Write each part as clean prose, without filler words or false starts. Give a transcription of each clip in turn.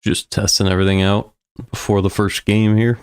Just testing everything out before the first game here.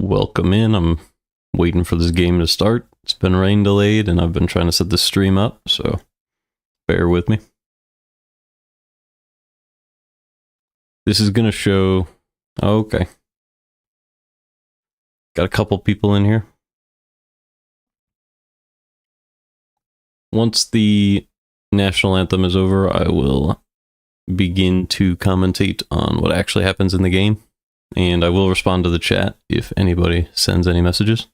Welcome in. I'm waiting for this game to start. It's been rain delayed and I've been trying to set the stream up, so bear with me. This is going to show... Okay. Got a couple people in here. Once the national anthem is over, I will begin to commentate on what actually happens in the game. And I will respond to the chat if anybody sends any messages.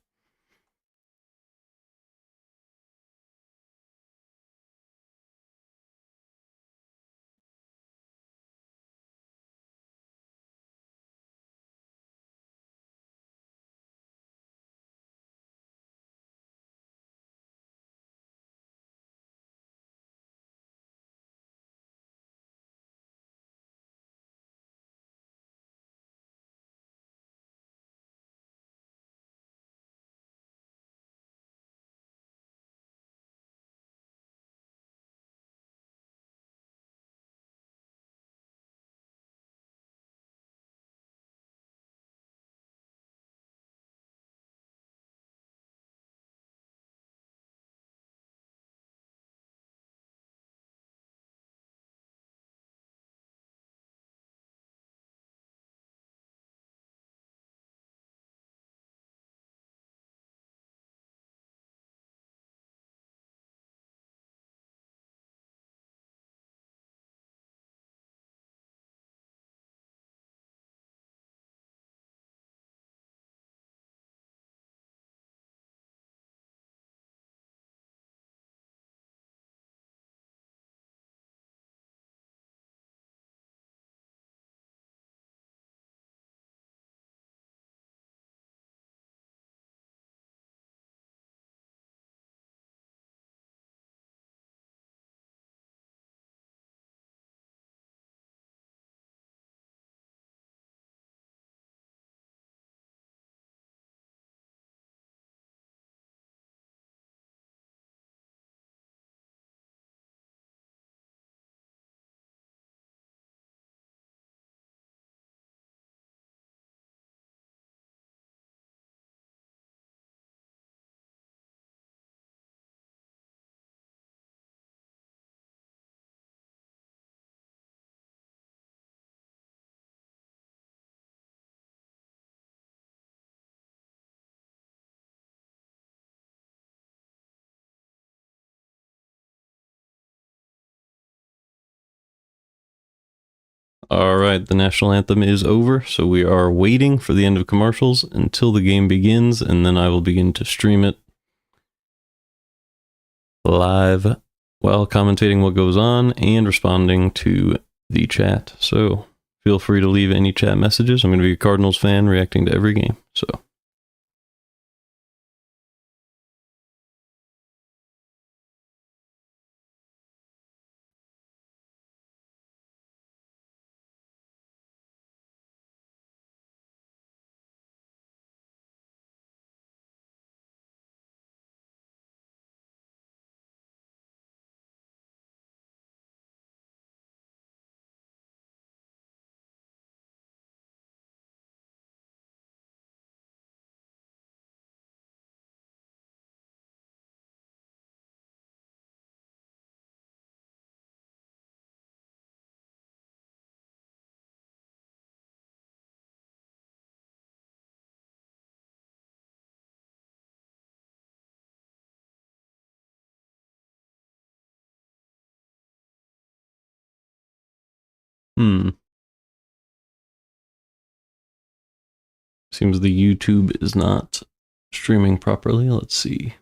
All right, the national anthem is over, so we are waiting for the end of commercials until the game begins, and then I will begin to stream it live while commentating what goes on and responding to the chat. So feel free to leave any chat messages. I'm going to be a Cardinals fan reacting to every game. So seems the YouTube is not streaming properly. Let's see.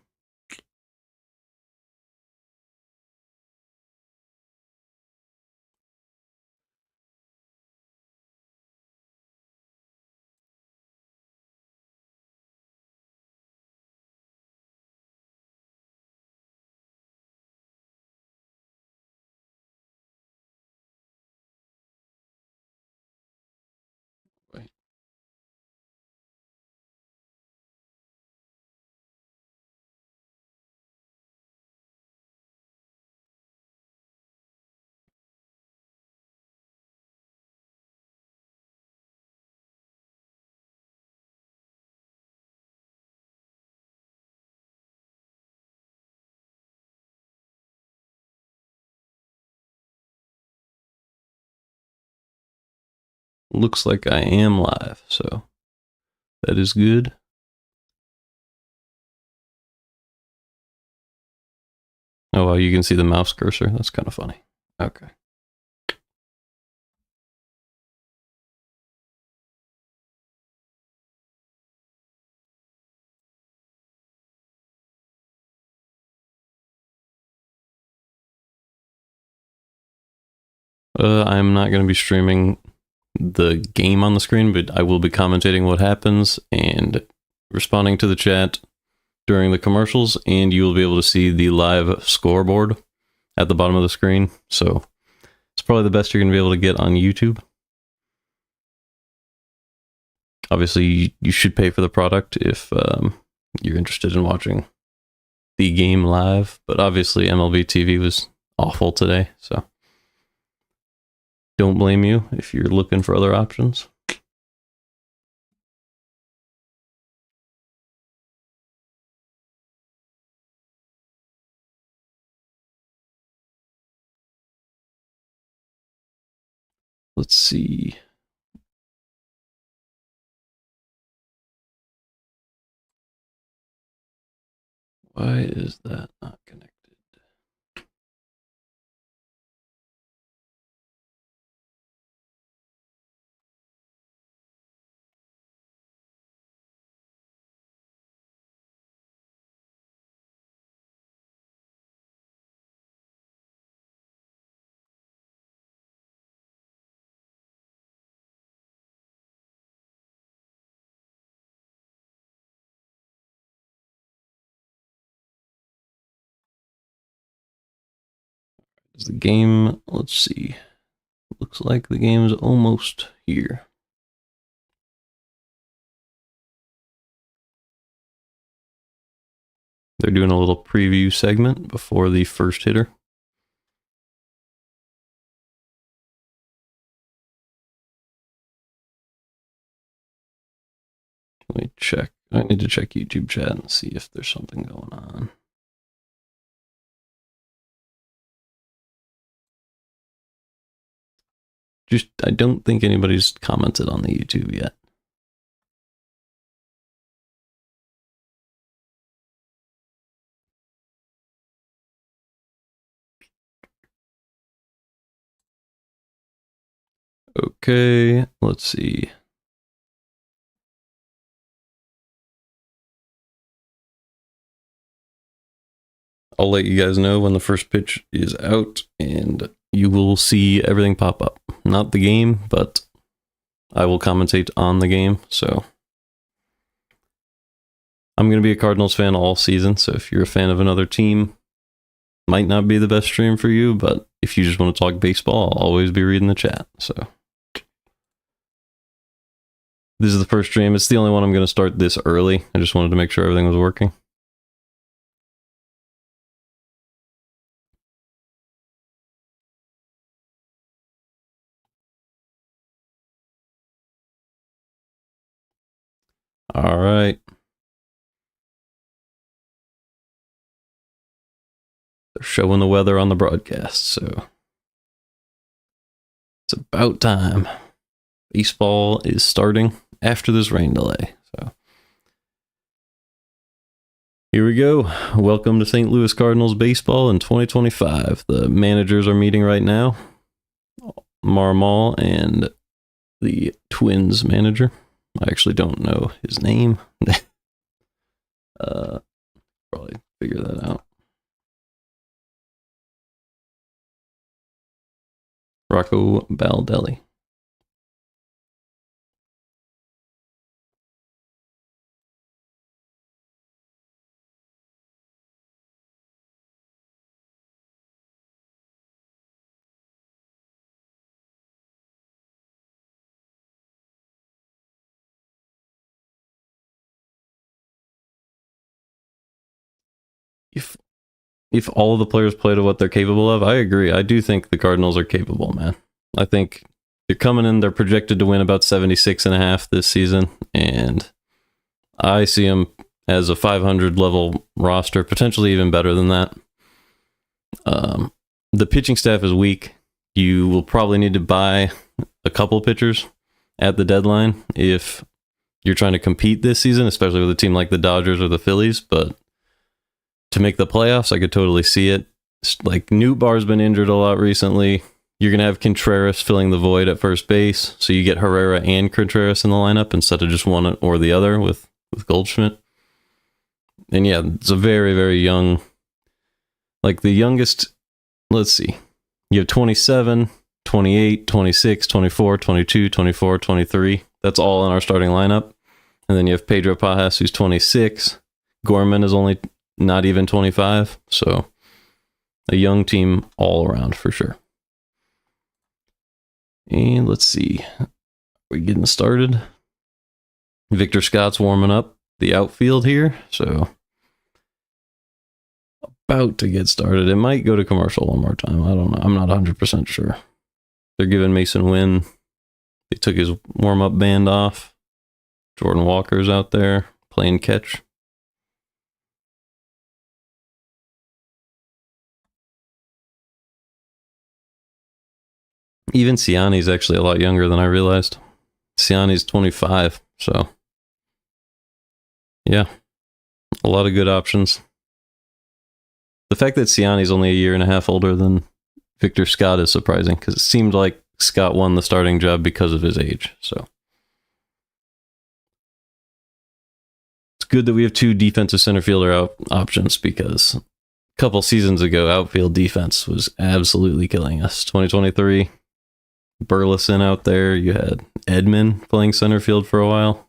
Wait. Looks like I am live, so that is good. Oh, well, you can see the mouse cursor. That's kind of funny. Okay. I'm not going to be streaming the game on the screen, but I will be commentating what happens and responding to the chat during the commercials, and you will be able to see the live scoreboard at the bottom of the screen. So it's probably the best you're going to be able to get on YouTube. Obviously, you should pay for the product if you're interested in watching the game live, but obviously MLB TV was awful today, so don't blame you if you're looking for other options. Let's see. Why is that not connected? Is the game, let's see. Looks like the game's almost here. They're doing a little preview segment before the first hitter. Let me check. I need to check YouTube chat and see if there's something going on. Just, I don't think anybody's commented on the YouTube yet. Okay, let's see. I'll let you guys know when the first pitch is out, and you will see everything pop up. Not the game, but I will commentate on the game, so I'm going to be a Cardinals fan all season, so if you're a fan of another team, might not be the best stream for you, but if you just want to talk baseball, I'll always be reading the chat, so. This is the first stream. It's the only one I'm going to start this early. I just wanted to make sure everything was working. All right. They're showing the weather on the broadcast, so it's about time. Baseball is starting after this rain delay, so here we go. Welcome to St. Louis Cardinals baseball in 2025. The managers are meeting right now. Marmol and the Twins manager. I actually don't know his name. Probably figure that out. Rocco Baldelli. If all of the players play to what they're capable of, I agree. I do think the Cardinals are capable, man. I think they're coming in, they're projected to win about 76.5 this season, and I see them as a 500 level roster, potentially even better than that. The pitching staff is weak. You will probably need to buy a couple pitchers at the deadline if you're trying to compete this season, especially with a team like the Dodgers or the Phillies, but to make the playoffs, I could totally see it. Like, Nootbaar's been injured a lot recently. You're going to have Contreras filling the void at first base, so you get Herrera and Contreras in the lineup instead of just one or the other with Goldschmidt. And yeah, it's a very, very young, like the youngest, let's see, you have 27, 28, 26, 24, 22, 24, 23. That's all in our starting lineup. And then you have Pedro Pajas, who's 26. Gorman is only not even 25. So a young team all around for sure. And let's see. We're getting started. Victor Scott's warming up the outfield here. So about to get started. It might go to commercial one more time. I don't know. I'm not 100% sure. They're giving Mason Wynn. They took his warm-up band off. Jordan Walker's out there playing catch. Even Siani's actually a lot younger than I realized. Siani's 25, so yeah, a lot of good options. The fact that Siani's only a year and a half older than Victor Scott is surprising, because it seemed like Scott won the starting job because of his age. So it's good that we have two defensive center fielder options, because a couple seasons ago, outfield defense was absolutely killing us. 2023, Burleson out there. You had Edman playing center field for a while.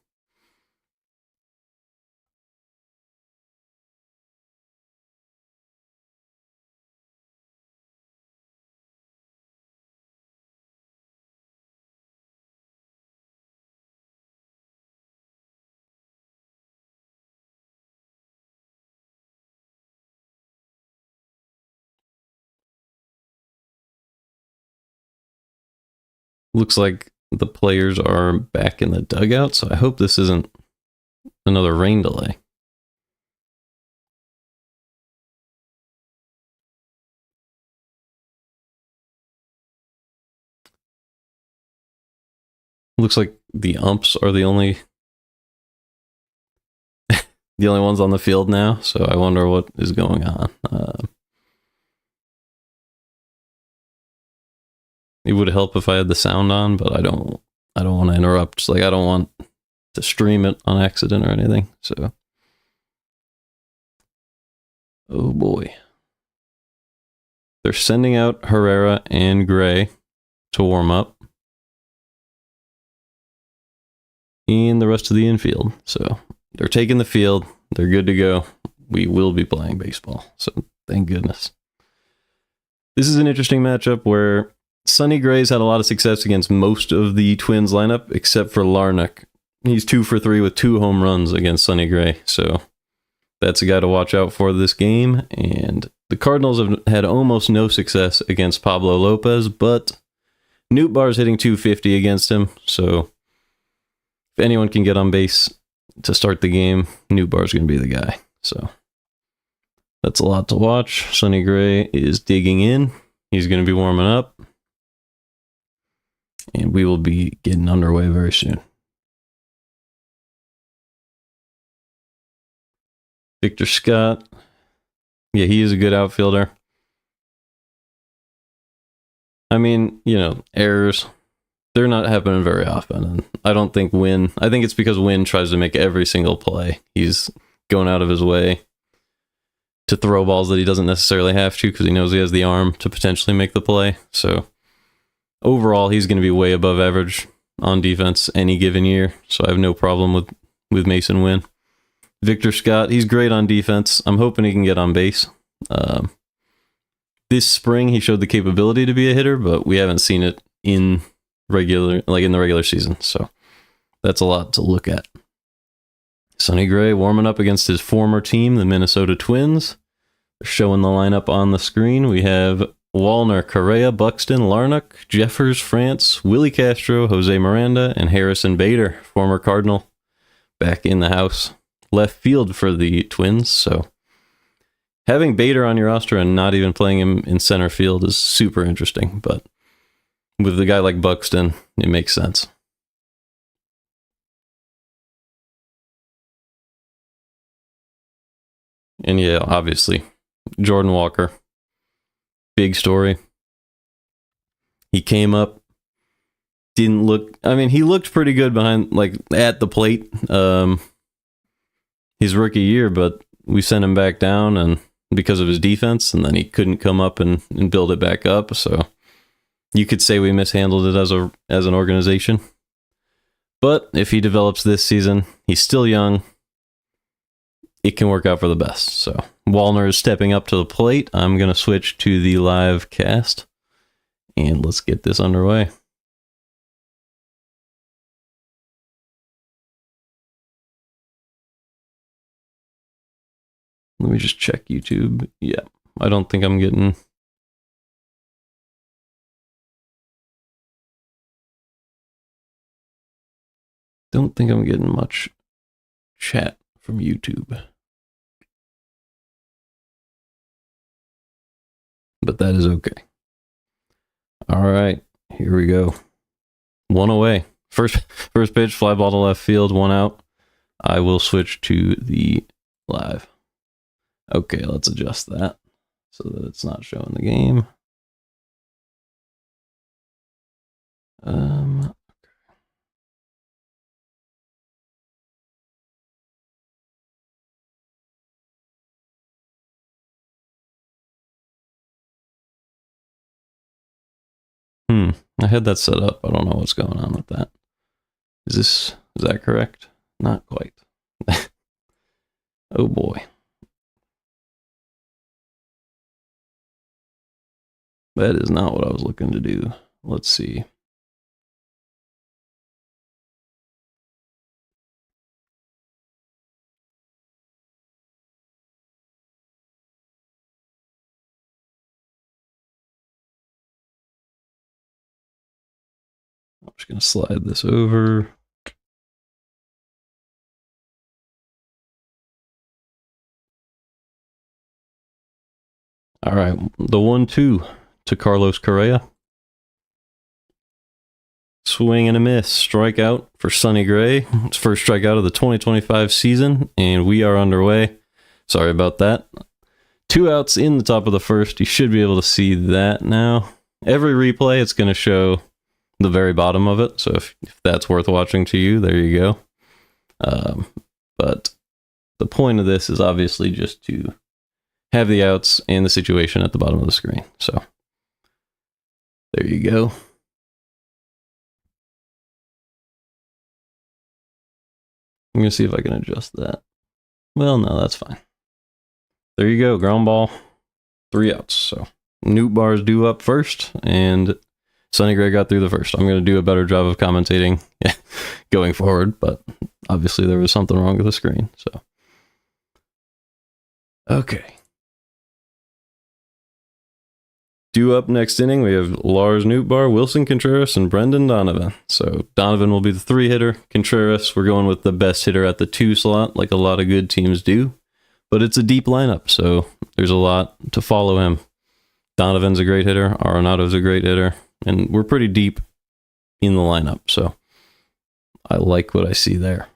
Looks like the players are back in the dugout, so I hope this isn't another rain delay. Looks like the umps are the only ones on the field now, so I wonder what is going on. It would help if I had the sound on, but I don't want to interrupt. Like, I don't want to stream it on accident or anything. So, oh boy. They're sending out Herrera and Gray to warm up. And the rest of the infield. So, they're taking the field. They're good to go. We will be playing baseball. So, thank goodness. This is an interesting matchup where Sonny Gray's had a lot of success against most of the Twins lineup, except for Larnach. He's 2 for 3 with 2 home runs against Sonny Gray. So that's a guy to watch out for this game. And the Cardinals have had almost no success against Pablo Lopez, but Newt Barr's hitting 250 against him. So if anyone can get on base to start the game, Newt Barr's going to be the guy. So that's a lot to watch. Sonny Gray is digging in. He's going to be warming up. And we will be getting underway very soon. Victor Scott. Yeah, he is a good outfielder. I mean, errors, they're not happening very often. And I don't think I think it's because Wynn tries to make every single play. He's going out of his way to throw balls that he doesn't necessarily have to because he knows he has the arm to potentially make the play. So overall, he's going to be way above average on defense any given year. So I have no problem with Mason Wynn. Victor Scott, he's great on defense. I'm hoping he can get on base. This spring, he showed the capability to be a hitter, but we haven't seen it in the regular season. So that's a lot to look at. Sonny Gray warming up against his former team, the Minnesota Twins. They're showing the lineup on the screen. We have Wallner, Correa, Buxton, Larnach, Jeffers, France, Willie Castro, Jose Miranda, and Harrison Bader, former Cardinal, back in the house. Left field for the Twins, so having Bader on your roster and not even playing him in center field is super interesting, but with a guy like Buxton, it makes sense. And yeah, obviously, Jordan Walker, big story. He came up, he looked pretty good at the plate his rookie year, but we sent him back down and because of his defense, and then he couldn't come up and build it back up. So you could say we mishandled it as an organization. But if he develops this season, he's still young. It can work out for the best. So Wallner is stepping up to the plate. I'm going to switch to the live cast, and let's get this underway. Let me just check YouTube. Yeah, I don't think I'm getting... much chat from YouTube. But that is okay. All right, here we go. One away. First pitch, fly ball to left field, 1 out. I will switch to the live. Okay, let's adjust that so that it's not showing the game. I had that set up. I don't know what's going on with that. Is that correct? Not quite. Oh boy. That is not what I was looking to do. Let's see. I'm just going to slide this over. All right, the 1-2 to Carlos Correa. Swing and a miss. Strikeout for Sonny Gray. It's first strikeout of the 2025 season, and we are underway. Sorry about that. 2 outs in the top of the first. You should be able to see that now. every replay, it's going to show the very bottom of it. So if that's worth watching to you, there you go. But the point of this is obviously just to have the outs and the situation at the bottom of the screen. So there you go. I'm going to see if I can adjust that. Well, no, that's fine. There you go. Ground ball, 3 outs. So Newt Bar's due up first, and Sonny Gray got through the first. I'm going to do a better job of commentating going forward, but obviously there was something wrong with the screen. So, okay. Due up next inning, we have Lars Nootbaar, Wilson Contreras, and Brendan Donovan. So Donovan will be the 3-hitter. Contreras, we're going with the best hitter at the 2 slot, like a lot of good teams do. But it's a deep lineup, so there's a lot to follow him. Donovan's a great hitter. Arenado's a great hitter. And we're pretty deep in the lineup, so I like what I see there.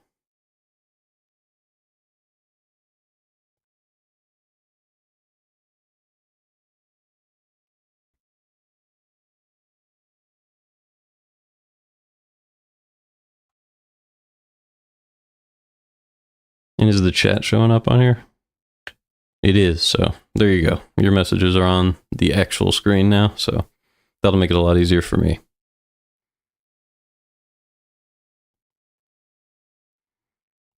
And is the chat showing up on here? It is, so there you go. Your messages are on the actual screen now, so that'll make it a lot easier for me.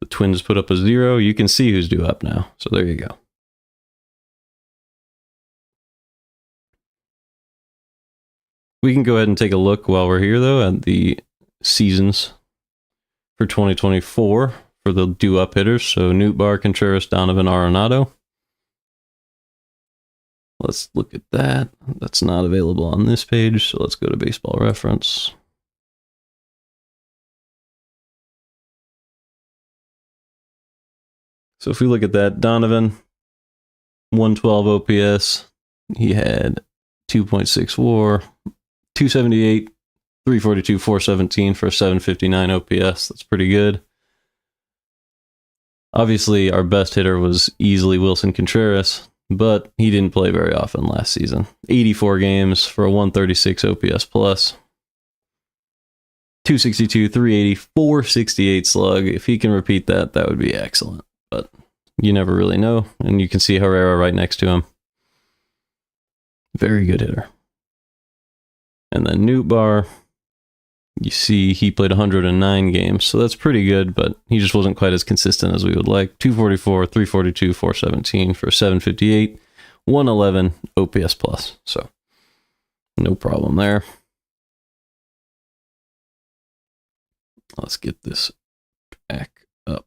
The Twins put up a 0. You can see who's due up now, so there you go. We can go ahead and take a look while we're here, though, at the seasons for 2024 for the due-up hitters. So Nootbaar, Contreras, Donovan, Arenado. Let's look at that. That's not available on this page, so let's go to Baseball Reference. So if we look at that, Donovan, 112 OPS. He had 2.6 WAR, 278, 342, 417 for a 759 OPS. That's pretty good. Obviously, our best hitter was easily Wilson Contreras, but he didn't play very often last season. 84 games for a 136 OPS plus. 262, 380, 468 slug. If he can repeat that, that would be excellent. But you never really know. And you can see Herrera right next to him. Very good hitter. And then Nootbaar, you see he played 109 games, so that's pretty good, but he just wasn't quite as consistent as we would like. 244, 342, 417 for 758, 111 OPS plus. So no problem there. Let's get this back up.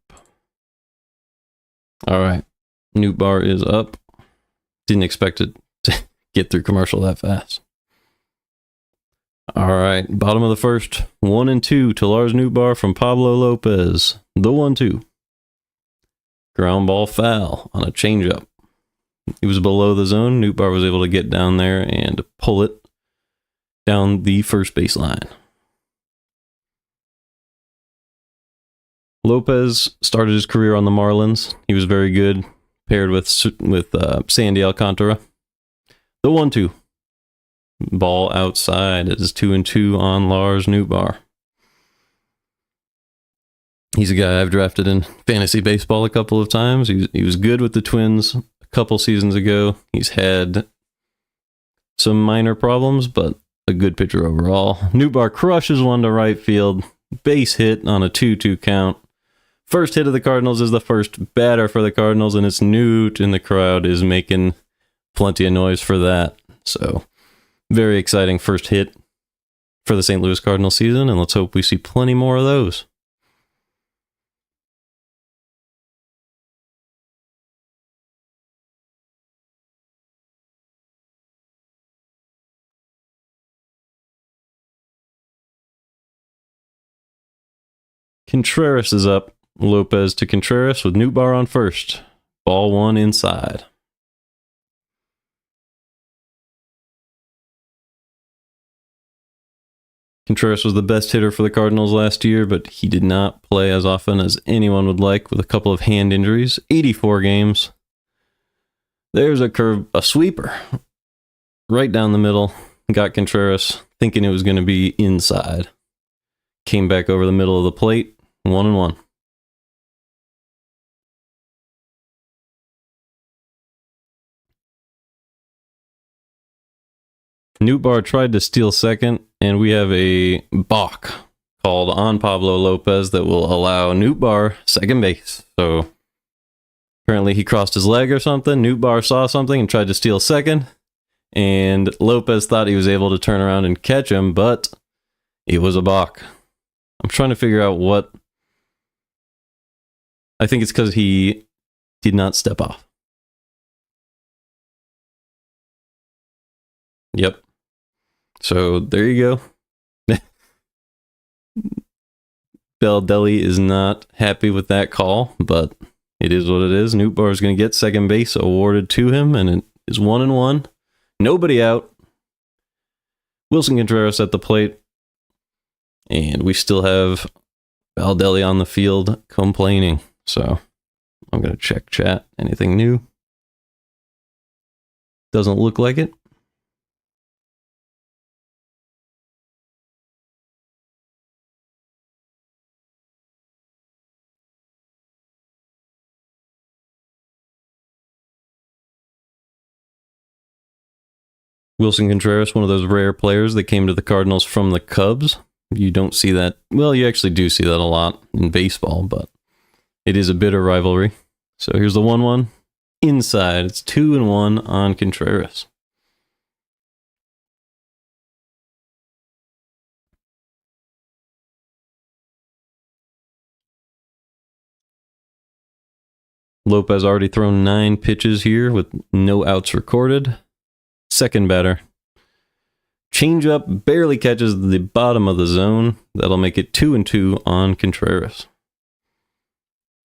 All right. Nootbaar is up. Didn't expect it to get through commercial that fast. All right, bottom of the first, 1 and 2 to Lars Nootbaar from Pablo Lopez. The 1-2. Ground ball foul on a changeup. He was below the zone. Nootbaar was able to get down there and pull it down the first baseline. Lopez started his career on the Marlins. He was very good, paired with Sandy Alcantara. The 1-2. Ball outside. It is 2-2 on Lars Nootbaar. He's a guy I've drafted in fantasy baseball a couple of times. He was good with the Twins a couple seasons ago. He's had some minor problems, but a good pitcher overall. Nootbaar crushes one to right field. Base hit on a 2-2 count. First hit of the Cardinals is the first batter for the Cardinals, and it's Newt, and the crowd is making plenty of noise for that. So very exciting first hit for the St. Louis Cardinals season, and let's hope we see plenty more of those. Contreras is up. Lopez to Contreras with Nootbaar on first. Ball 1 inside. Contreras was the best hitter for the Cardinals last year, but he did not play as often as anyone would like with a couple of hand injuries. 84 games. There's a curve, a sweeper right down the middle. got Contreras thinking it was going to be inside. Came back over the middle of the plate, 1-1. Nootbaar tried to steal second, and we have a balk called on Pablo Lopez that will allow Nootbaar second base. So apparently he crossed his leg or something. Nootbaar saw something and tried to steal second, and Lopez thought he was able to turn around and catch him, but it was a balk. I'm trying to figure out what. I think it's because he did not step off. Yep. So there you go. Baldelli is not happy with that call, but it is what it is. Nootbaar is going to get second base awarded to him, and it is 1-1. Nobody out. Wilson Contreras at the plate, and we still have Baldelli on the field complaining. So I'm going to check chat. Anything new? Doesn't look like it. Wilson Contreras, one of those rare players that came to the Cardinals from the Cubs. You don't see that. Well, you actually do see that a lot in baseball, but it is a bitter rivalry. So here's the 1-1 inside. It's 2-1 on Contreras. Lopez already thrown 9 pitches here with no outs recorded. Second batter. Changeup barely catches the bottom of the zone. That'll make it 2-2 on Contreras.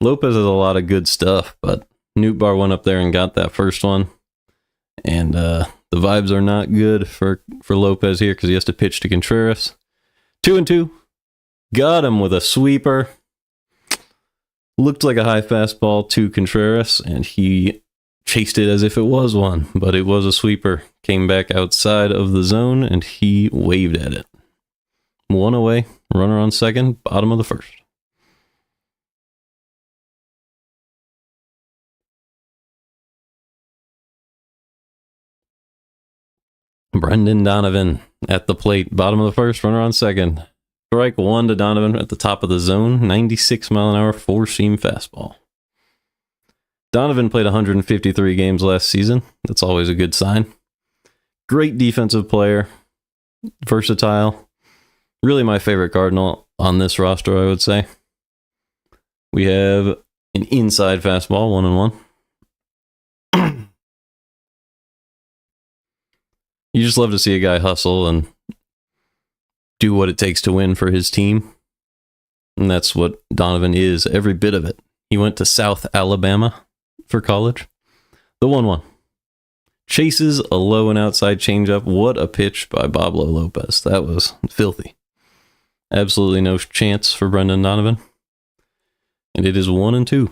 Lopez has a lot of good stuff, but Nootbaar went up there and got that first one. And the vibes are not good for Lopez here because he has to pitch to Contreras. 2-2. Got him with a sweeper. Looked like a high fastball to Contreras, and he chased it as if it was one, but it was a sweeper. Came back outside of the zone, and he waved at it. 1 away, runner on second, bottom of the first. Brendan Donovan at the plate, bottom of the first, runner on second. Strike 1 to Donovan at the top of the zone, 96 mile an hour, 4-seam fastball. Donovan played 153 games last season. That's always a good sign. Great defensive player, versatile. Really my favorite Cardinal on this roster, I would say. We have an inside fastball, 1-1. You just love to see a guy hustle and do what it takes to win for his team. And that's what Donovan is, every bit of it. He went to South Alabama for college. The 1-1. Chases a low and outside changeup. What a pitch by Pablo Lopez. That was filthy. Absolutely no chance for Brendan Donovan. And it is 1-2.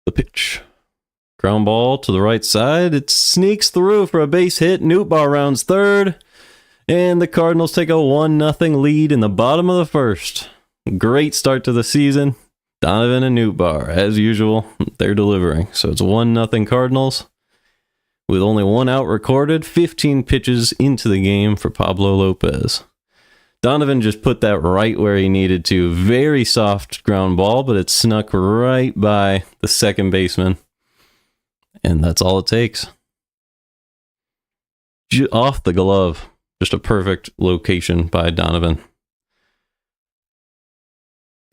The pitch. Ground ball to the right side. It sneaks through for a base hit. Nootbaar rounds third. And the Cardinals take a 1-0 lead in the bottom of the first. Great start to the season. Donovan and Nootbaar, as usual, they're delivering. So it's 1-0 Cardinals. With only 1 out recorded, 15 pitches into the game for Pablo Lopez. Donovan just put that right where he needed to. Very soft ground ball, but it snuck right by the second baseman. And that's all it takes. Off the glove. Just a perfect location by Donovan.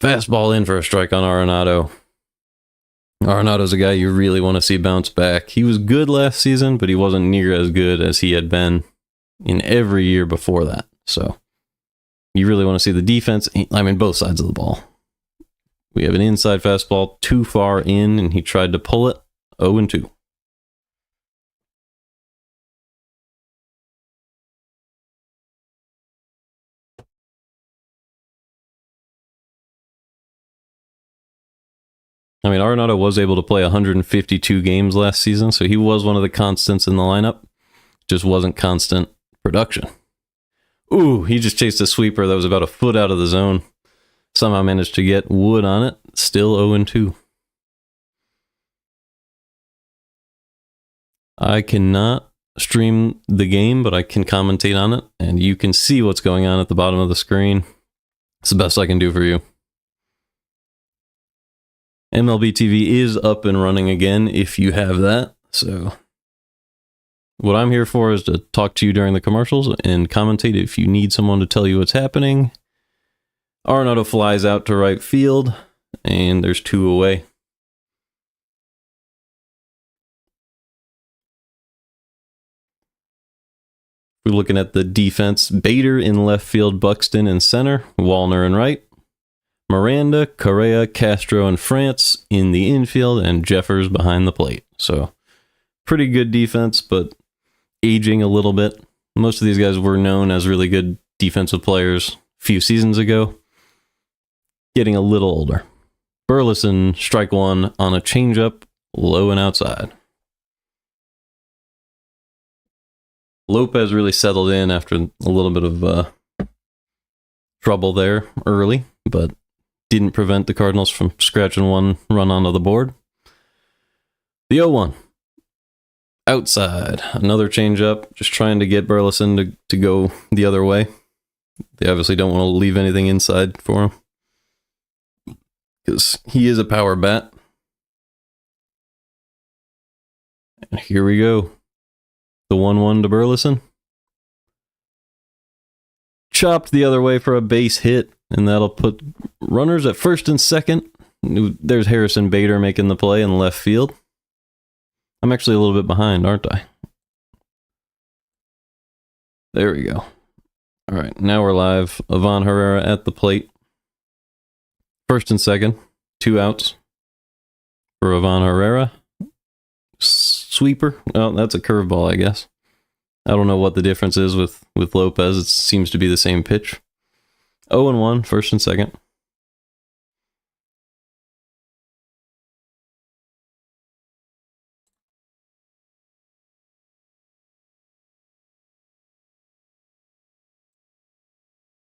Fastball in for a strike on Arenado. Arenado's a guy you really want to see bounce back. He was good last season, but he wasn't near as good as he had been in every year before that. So you really want to see the defense. I mean, both sides of the ball. We have an inside fastball too far in, and he tried to pull it. 0-2. I mean, Arenado was able to play 152 games last season, so he was one of the constants in the lineup. Just wasn't constant production. Ooh, he just chased a sweeper that was about a foot out of the zone. Somehow managed to get wood on it. Still 0-2. I cannot stream the game, but I can commentate on it, and you can see what's going on at the bottom of the screen. It's the best I can do for you. MLB TV is up and running again if you have that. So what I'm here for is to talk to you during the commercials and commentate if you need someone to tell you what's happening. Arenado flies out to right field, and there's 2 away. We're looking at the defense. Bader in left field, Buxton in center, Wallner in right. Miranda, Correa, Castro, and France in the infield, and Jeffers behind the plate. So, pretty good defense, but aging a little bit. Most of these guys were known as really good defensive players a few seasons ago. Getting a little older. Burleson, strike 1 on a changeup, low and outside. Lopez really settled in after a little bit of trouble there early, but didn't prevent the Cardinals from scratching 1 run onto the board. The 0-1. Outside. Another changeup. Just trying to get Burleson to go the other way. They obviously don't want to leave anything inside for him, because he is a power bat. And here we go. The 1-1 to Burleson. Chopped the other way for a base hit, and that'll put runners at first and second. There's Harrison Bader making the play in left field. I'm actually a little bit behind, aren't I? There we go. All right, now we're live. Ivan Herrera at the plate. First and second, 2 outs for Ivan Herrera. Sweeper. Oh, that's a curveball, I guess. I don't know what the difference is with Lopez. It seems to be the same pitch. 0-1, first and second.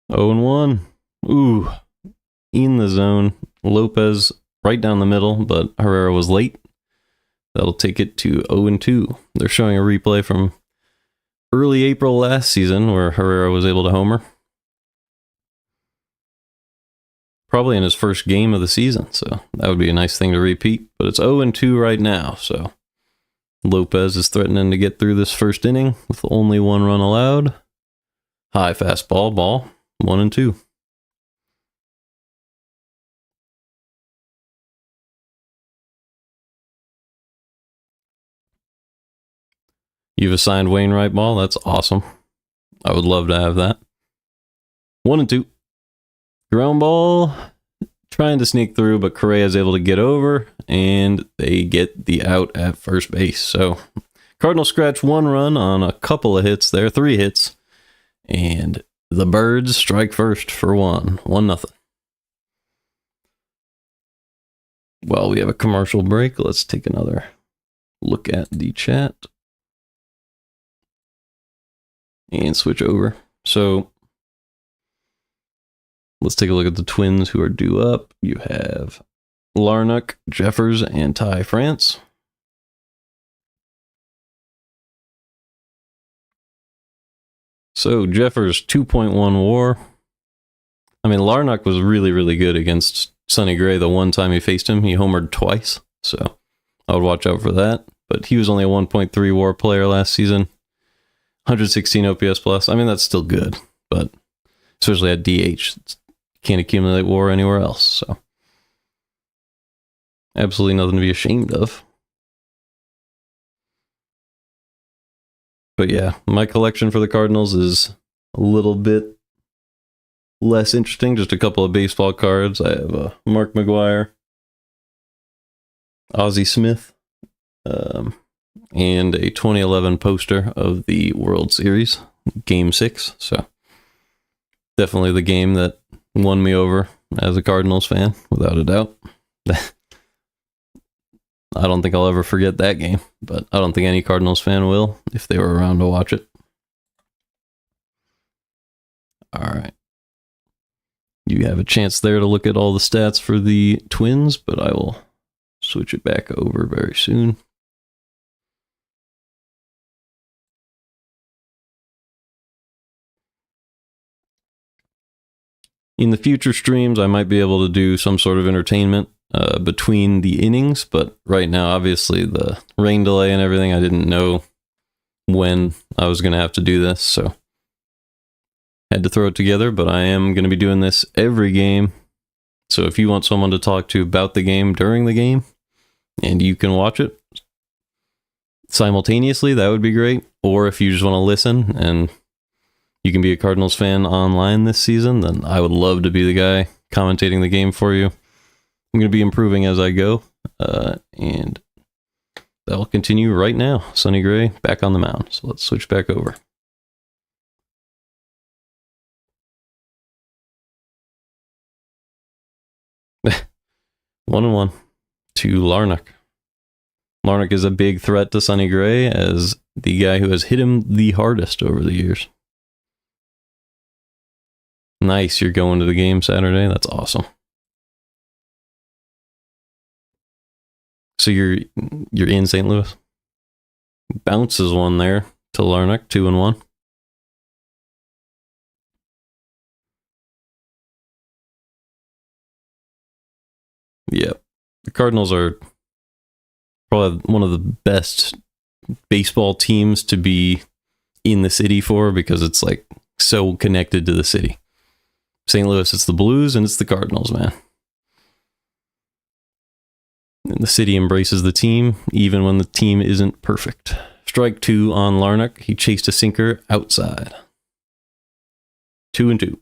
Oh and 1. Ooh. In the zone. Lopez right down the middle, but Herrera was late. That'll take it to 0-2. They're showing a replay from early April last season where Herrera was able to homer. Probably in his first game of the season, so that would be a nice thing to repeat. But it's 0-2 right now, so Lopez is threatening to get through this first inning with only 1 run allowed. High fastball, ball, 1-2. You've assigned Wainwright ball. That's awesome. I would love to have that. 1-2. Ground ball. Trying to sneak through, but Correa is able to get over, and they get the out at first base. So Cardinals scratch 1 run on a couple of hits there, 3 hits, and the Birds strike first for 1-0. While we have a commercial break, let's take another look at the chat and switch over. So let's take a look at the Twins who are due up. You have Larnach, Jeffers, and Ty France. So Jeffers 2.1 WAR. I mean, Larnach was really, really good against Sonny Gray the one time he faced him. He homered twice, so I would watch out for that. But he was only a 1.3 WAR player last season. 116 OPS plus. I mean, that's still good, but especially at DH, can't accumulate WAR anywhere else. So absolutely nothing to be ashamed of. But yeah, my collection for the Cardinals is a little bit less interesting. Just a couple of baseball cards. I have Mark McGwire, Ozzie Smith, and a 2011 poster of the World Series, Game 6. So definitely the game that won me over as a Cardinals fan, without a doubt. I don't think I'll ever forget that game, but I don't think any Cardinals fan will if they were around to watch it. All right. You have a chance there to look at all the stats for the Twins, but I will switch it back over very soon. In the future streams, I might be able to do some sort of entertainment between the innings, but right now, obviously, the rain delay and everything, I didn't know when I was going to have to do this, so had to throw it together, but I am going to be doing this every game. So if you want someone to talk to about the game during the game, and you can watch it simultaneously, that would be great. Or if you just want to listen and you can be a Cardinals fan online this season, then I would love to be the guy commentating the game for you. I'm going to be improving as I go, and that will continue right now. Sonny Gray back on the mound. So let's switch back over. One and one to Larnach. Larnach is a big threat to Sonny Gray as the guy who has hit him the hardest over the years. Nice, you're going to the game Saturday. That's awesome. So you're in St. Louis. Bounces one there to Larnach, 2-1. Yeah, the Cardinals are probably one of the best baseball teams to be in the city for because it's like so connected to the city. St. Louis, it's the Blues and it's the Cardinals, man. And the city embraces the team even when the team isn't perfect. Strike 2 on Larnach. He chased a sinker outside. 2-2.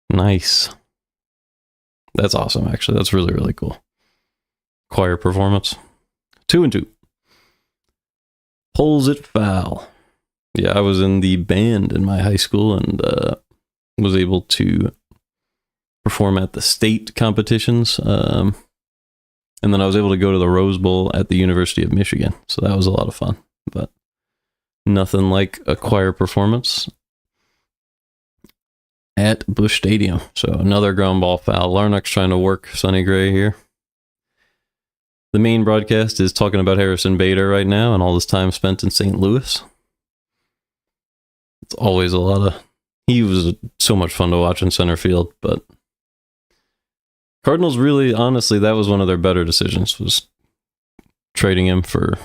Nice. That's awesome, actually. That's really, really cool. Choir performance. 2-2. Pulls it foul. Yeah, I was in the band in my high school and was able to perform at the state competitions. And then I was able to go to the Rose Bowl at the University of Michigan. So that was a lot of fun. But nothing like a choir performance at Busch Stadium. So another ground ball foul. Larnach's trying to work Sonny Gray here. The main broadcast is talking about Harrison Bader right now and all this time spent in St. Louis. It's always a lot of... He was so much fun to watch in center field, but Cardinals really, honestly, that was one of their better decisions, was trading him for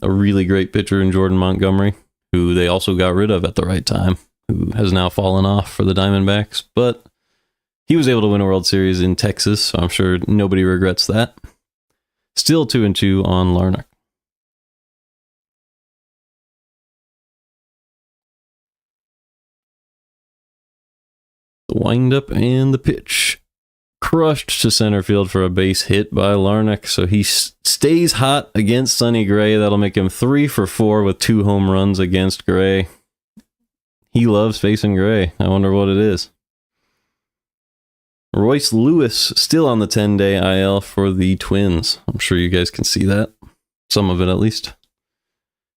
a really great pitcher in Jordan Montgomery, who they also got rid of at the right time, who has now fallen off for the Diamondbacks, but he was able to win a World Series in Texas, so I'm sure nobody regrets that. Still 2-2 on Larnach. The windup and the pitch. Crushed to center field for a base hit by Larnach, so he stays hot against Sonny Gray. That'll make him 3 for 4 with 2 home runs against Gray. He loves facing Gray. I wonder what it is. Royce Lewis still on the 10-day IL for the Twins. I'm sure you guys can see that. Some of it, at least.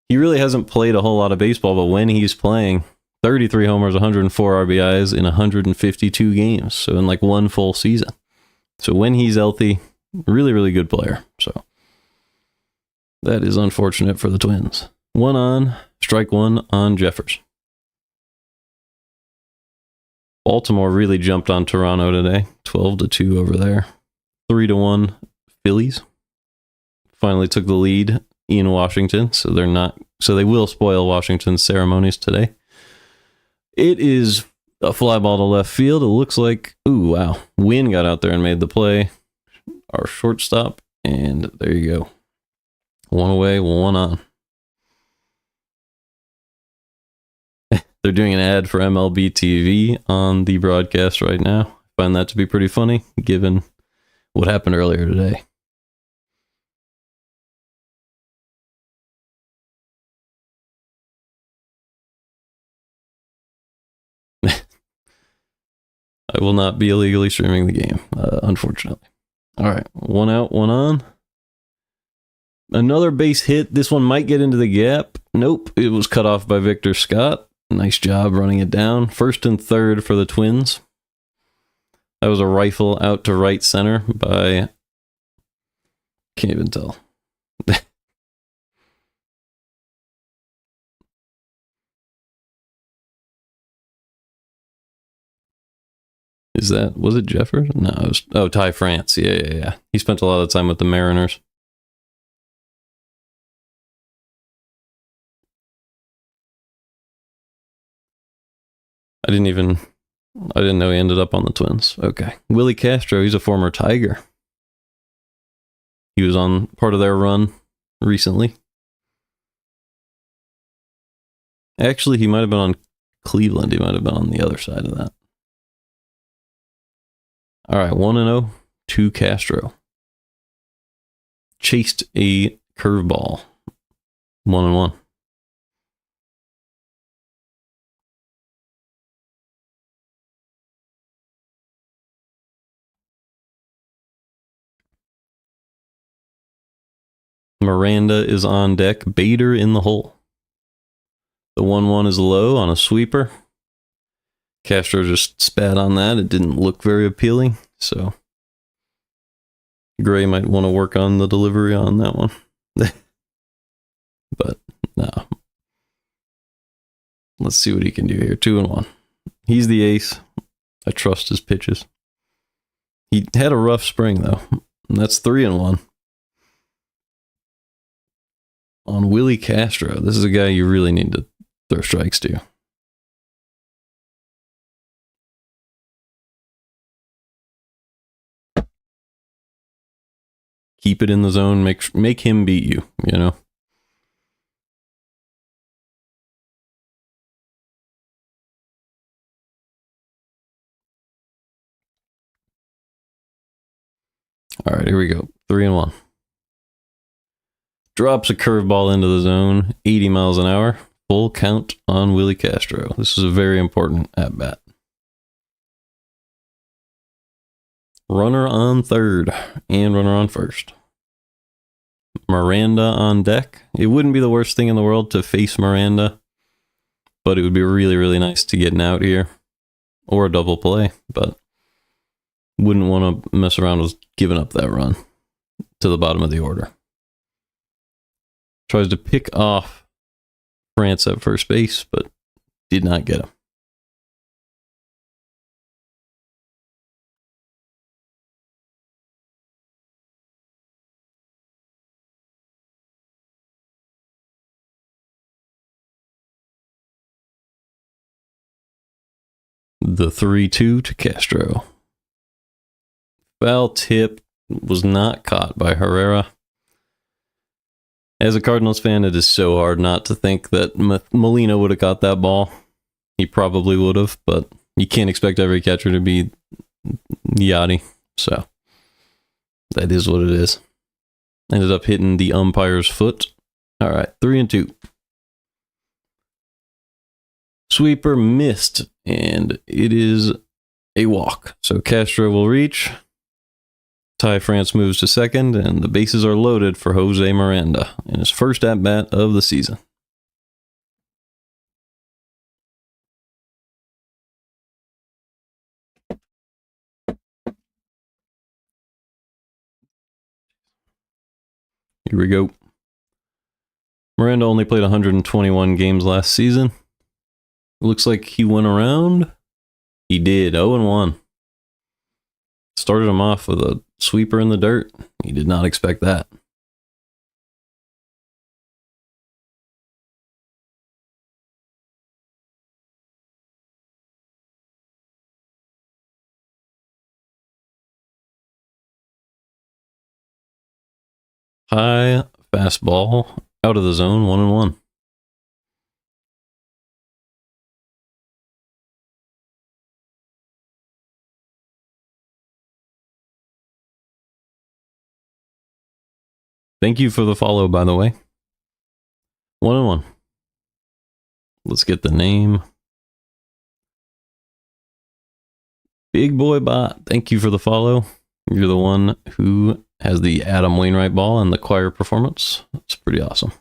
He really hasn't played a whole lot of baseball, but when he's playing, 33 homers, 104 RBIs in 152 games. So in like one full season. So when he's healthy, really, really good player. So that is unfortunate for the Twins. 1 on, strike 1 on Jeffers. Baltimore really jumped on Toronto today. 12-2 over there. 3-1 Phillies. Finally took the lead in Washington, so they will spoil Washington's ceremonies today. It is a fly ball to left field. It looks like, ooh, wow. Wynn got out there and made the play. Our shortstop, and there you go. 1 away, 1 on. They're doing an ad for MLB TV on the broadcast right now. I find that to be pretty funny, given what happened earlier today. I will not be illegally streaming the game, unfortunately. All right, one out, one on. Another base hit. This one might get into the gap. Nope, it was cut off by Victor Scott. Nice job running it down. First and third for the Twins. That was a rifle out to right center by... Can't even tell. Was it Jefferson? No, it was, Ty France. Yeah. He spent a lot of time with the Mariners. I didn't know he ended up on the Twins. Okay. Willie Castro, he's a former Tiger. He was on part of their run recently. Actually, he might have been on Cleveland. He might have been on the other side of that. All right, 1-0 to Castro. Chased a curveball. 1-1. Miranda is on deck. Bader in the hole. The 1-1 is low on a sweeper. Castro just spat on that. It didn't look very appealing, so Gray might want to work on the delivery on that one. But no. Let's see what he can do here. 2-1. He's the ace. I trust his pitches. He had a rough spring, though. And that's 3-1. On Willie Castro. This is a guy you really need to throw strikes to. Keep it in the zone. Make him beat you, you know? All right, here we go. 3-1. Drops a curveball into the zone, 80 miles an hour. Full count on Willie Castro. This is a very important at-bat. Runner on third and runner on first. Miranda on deck. It wouldn't be the worst thing in the world to face Miranda, but it would be really, really nice to get an out here or a double play, but wouldn't want to mess around with giving up that run to the bottom of the order. Tries to pick off France at first base, but did not get him. The 3-2 to Castro. Foul tip was not caught by Herrera. As a Cardinals fan, it is so hard not to think that Molina would have caught that ball. He probably would have, but you can't expect every catcher to be Yachty. So that is what it is. Ended up hitting the umpire's foot. All right, 3-2. Sweeper missed, and it is a walk. So Castro will reach. Ty France moves to second, and the bases are loaded for Jose Miranda in his first at-bat of the season. Here we go. Miranda only played 121 games last season. Looks like he went around. He did, 0-1. Started him off with a sweeper in the dirt. He did not expect that. High fastball out of the zone, 1-1. Thank you for the follow, by the way. 1-1. Let's get the name. Big Boy Bot, thank you for the follow. You're the one who has the Adam Wainwright ball and the choir performance. It's pretty awesome.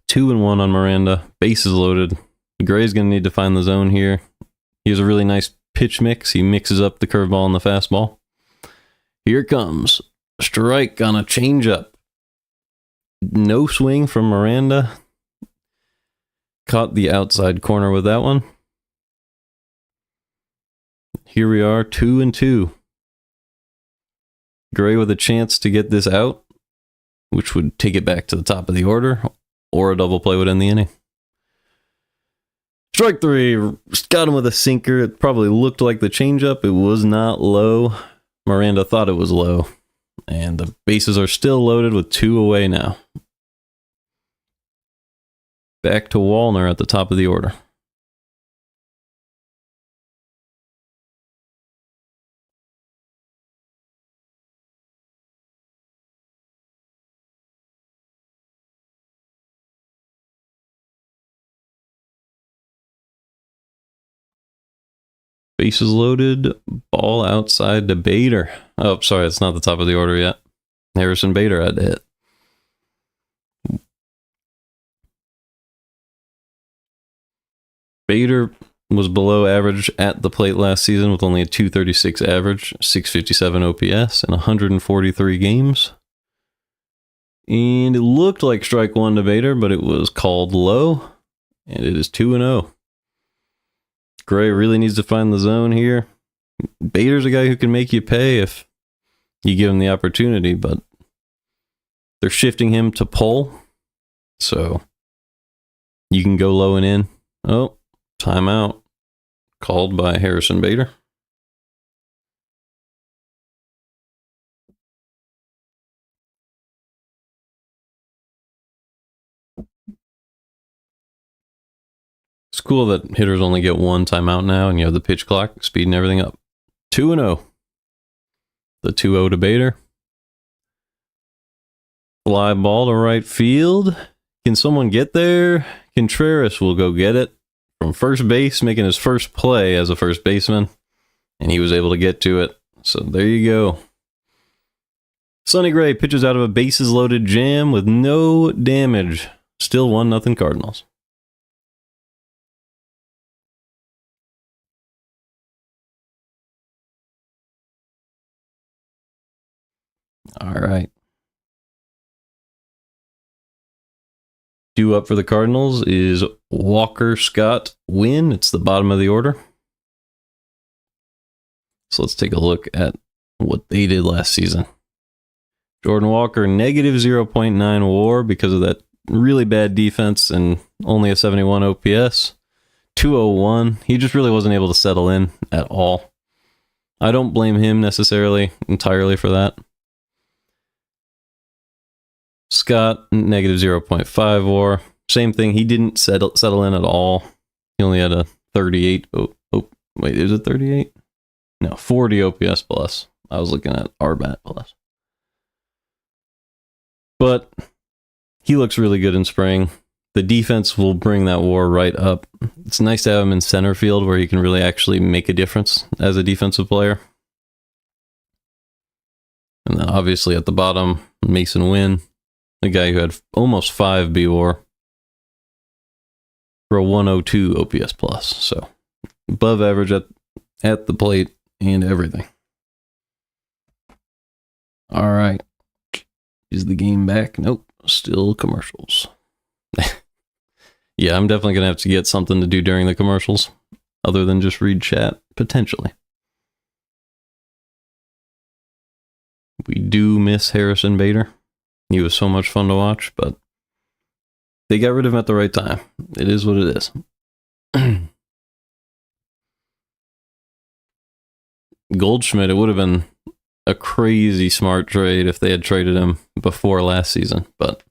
2-1 on Miranda. Bases loaded. Gray's going to need to find the zone here. He has a really nice pitch mix. He mixes up the curveball and the fastball. Here it comes. Strike on a changeup. No swing from Miranda. Caught the outside corner with that one. Here we are, 2-2. Gray with a chance to get this out, which would take it back to the top of the order, or a double play would end the inning. Strike 3, got him with a sinker. It probably looked like the changeup. It was not low. Miranda thought it was low. And the bases are still loaded with 2 away now. Back to Wallner at the top of the order. Bases loaded, ball outside to Bader. Oh, sorry, it's not the top of the order yet. Harrison Bader had to hit. Bader was below average at the plate last season with only a 236 average, 657 OPS, in 143 games. And it looked like strike 1 to Bader, but it was called low, and it is 2-0. Gray really needs to find the zone here. Bader's a guy who can make you pay if you give him the opportunity, but they're shifting him to pull, so you can go low and in. Oh, timeout called by Harrison Bader. It's cool that hitters only get 1 timeout now, and you have the pitch clock speeding everything up. 2-0. The 2-0 to Bader. Fly ball to right field. Can someone get there? Contreras will go get it from first base, making his first play as a first baseman, and he was able to get to it. So there you go. Sonny Gray pitches out of a bases loaded jam with no damage. Still 1-0 Cardinals. All right. Due up for the Cardinals is Walker, Scott, Wynn. It's the bottom of the order. So let's take a look at what they did last season. Jordan Walker, negative 0.9 WAR because of that really bad defense and only a 71 OPS. 201. He just really wasn't able to settle in at all. I don't blame him necessarily entirely for that. Scott, negative 0.5 WAR. Same thing. He didn't settle in at all. He only had a 38. Wait, is it 38? No, 40 OPS plus. I was looking at RBAT plus. But he looks really good in spring. The defense will bring that WAR right up. It's nice to have him in center field where he can really actually make a difference as a defensive player. And then obviously at the bottom, Mason Wynn, the guy who had almost 5 BWAR for a 102 OPS plus. So above average at the plate and everything. All right. Is the game back? Nope. Still commercials. Yeah, I'm definitely going to have to get something to do during the commercials other than just read chat, potentially. We do miss Harrison Bader. He was so much fun to watch, but they got rid of him at the right time. It is what it is. Goldschmidt, it would have been a crazy smart trade if they had traded him before last season, but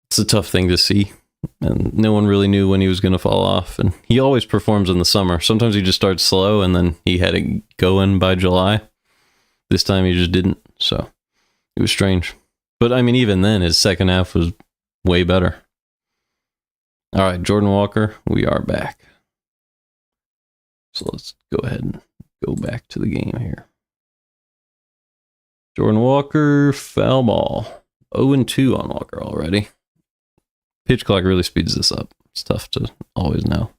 it's a tough thing to see. And no one really knew when he was going to fall off. And he always performs in the summer. Sometimes he just starts slow and then he had it going by July. This time he just didn't. So it was strange. But I mean, even then, his second half was way better. All right, Jordan Walker, we are back. So let's go ahead and go back to the game here. Jordan Walker, foul ball. 0-2 on Walker already. Pitch clock really speeds this up. It's tough to always know.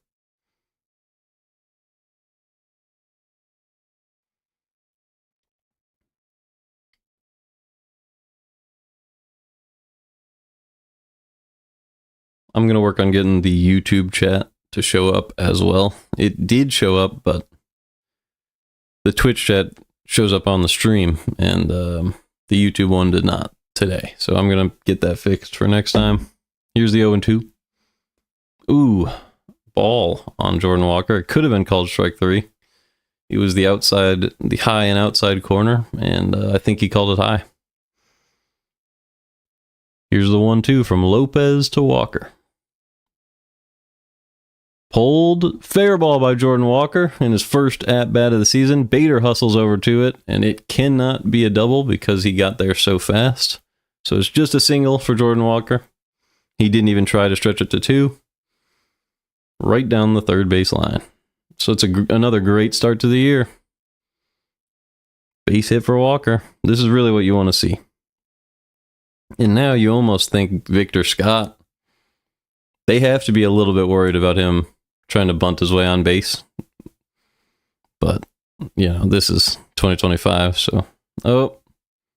I'm going to work on getting the YouTube chat to show up as well. It did show up, but the Twitch chat shows up on the stream, and the YouTube one did not today. So I'm going to get that fixed for next time. Here's the 0-2. Ooh, ball on Jordan Walker. It could have been called strike 3. It was the high and outside corner, and I think he called it high. Here's the 1-2 from Lopez to Walker. Pulled, fair ball by Jordan Walker in his first at-bat of the season. Bader hustles over to it, and it cannot be a double because he got there so fast. So it's just a single for Jordan Walker. He didn't even try to stretch it to 2. Right down the third base line. So it's another great start to the year. Base hit for Walker. This is really what you want to see. And now you almost think Victor Scott, they have to be a little bit worried about him trying to bunt his way on base. But, this is 2025, so...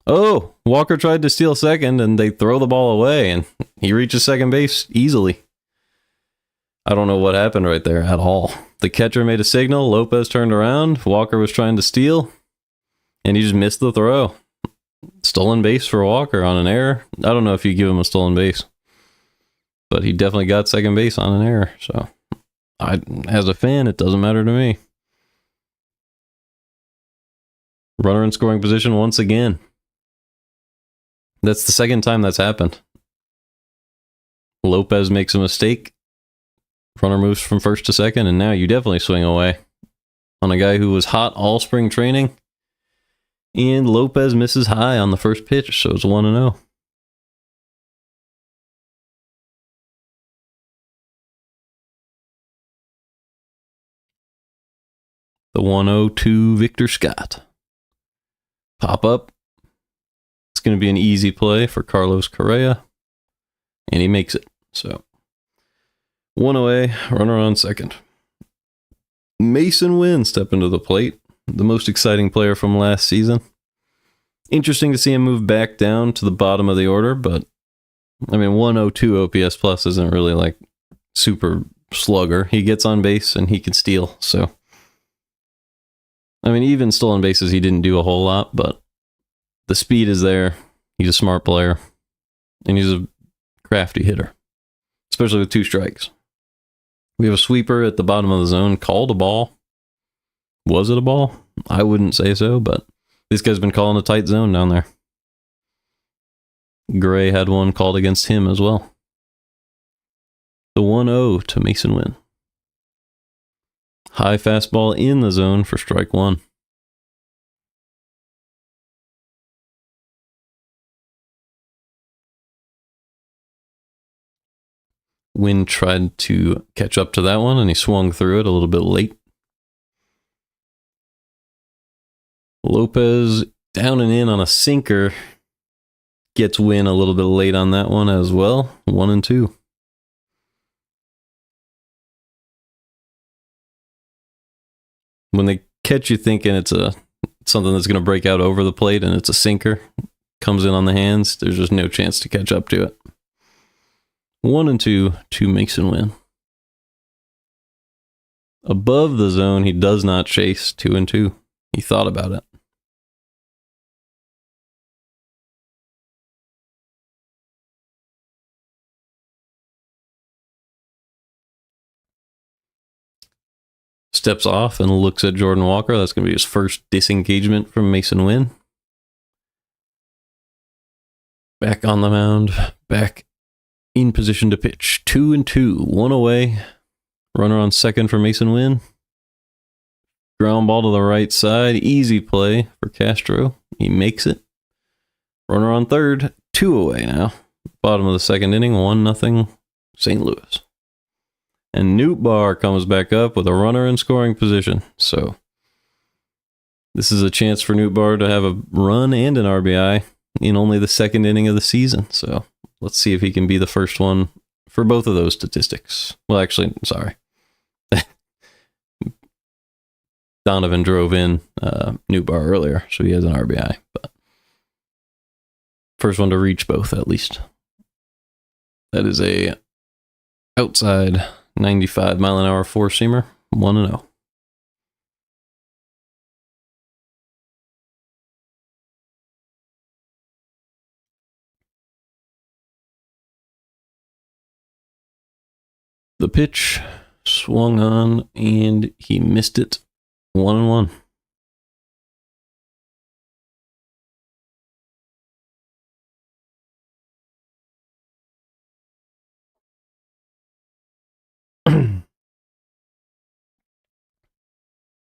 Oh, Walker tried to steal second, and they throw the ball away, and he reaches second base easily. I don't know what happened right there at all. The catcher made a signal, Lopez turned around, Walker was trying to steal, and he just missed the throw. Stolen base for Walker on an error. I don't know if you give him a stolen base, but he definitely got second base on an error, so... as a fan, it doesn't matter to me. Runner in scoring position once again. That's the second time that's happened. Lopez makes a mistake. Runner moves from first to second, and now you definitely swing away on a guy who was hot all spring training. And Lopez misses high on the first pitch, so it's 1-0. The 1-0 to Victor Scott. Pop up. It's going to be an easy play for Carlos Correa. And he makes it. So, 1 away, runner on second. Mason Wynn stepping to the plate. The most exciting player from last season. Interesting to see him move back down to the bottom of the order, but 102 OPS plus isn't really like super slugger. He gets on base and he can steal, so... even stolen bases, he didn't do a whole lot, but the speed is there. He's a smart player, and he's a crafty hitter, especially with 2 strikes. We have a sweeper at the bottom of the zone, called a ball. Was it a ball? I wouldn't say so, but this guy's been calling a tight zone down there. Gray had one called against him as well. The 1-0 to Mason Wynn. High fastball in the zone for strike 1. Wynn tried to catch up to that one, and he swung through it a little bit late. Lopez down and in on a sinker. Gets Wynn a little bit late on that one as well. 1-2. When they catch you thinking it's something that's going to break out over the plate and it's a sinker, comes in on the hands, there's just no chance to catch up to it. 1-2 to Mason Wynn. Above the zone, he does not chase. 2-2. He thought about it. Steps off and looks at Jordan Walker. That's going to be his first disengagement from Mason Wynn. Back on the mound. Back in position to pitch. 2-2. 1 away. Runner on second for Mason Wynn. Ground ball to the right side. Easy play for Castro. He makes it. Runner on third. 2 away now. Bottom of the second inning. 1-0 St. Louis. And Nootbaar comes back up with a runner in scoring position. So this is a chance for Nootbaar to have a run and an RBI in only the second inning of the season. So let's see if he can be the first one for both of those statistics. Well, actually, sorry. Donovan drove in Nootbaar earlier, so he has an RBI. But first one to reach both, at least. That is a outside 95-mile-an-hour four-seamer, 1-0. The pitch swung on, and he missed it. 1-1.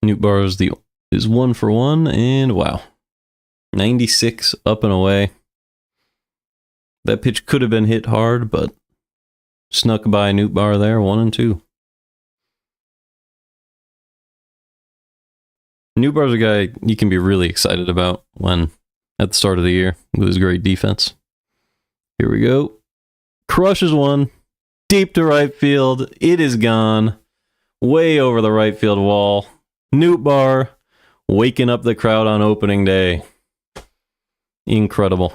Nootbaar is 1 for 1, and wow. 96 up and away. That pitch could have been hit hard, but snuck by Nootbaar there, 1-2. Nootbaar's a guy you can be really excited about when at the start of the year with his great defense. Here we go. Crushes one. Deep to right field. It is gone. Way over the right field wall. Nootbaar waking up the crowd on opening day. Incredible.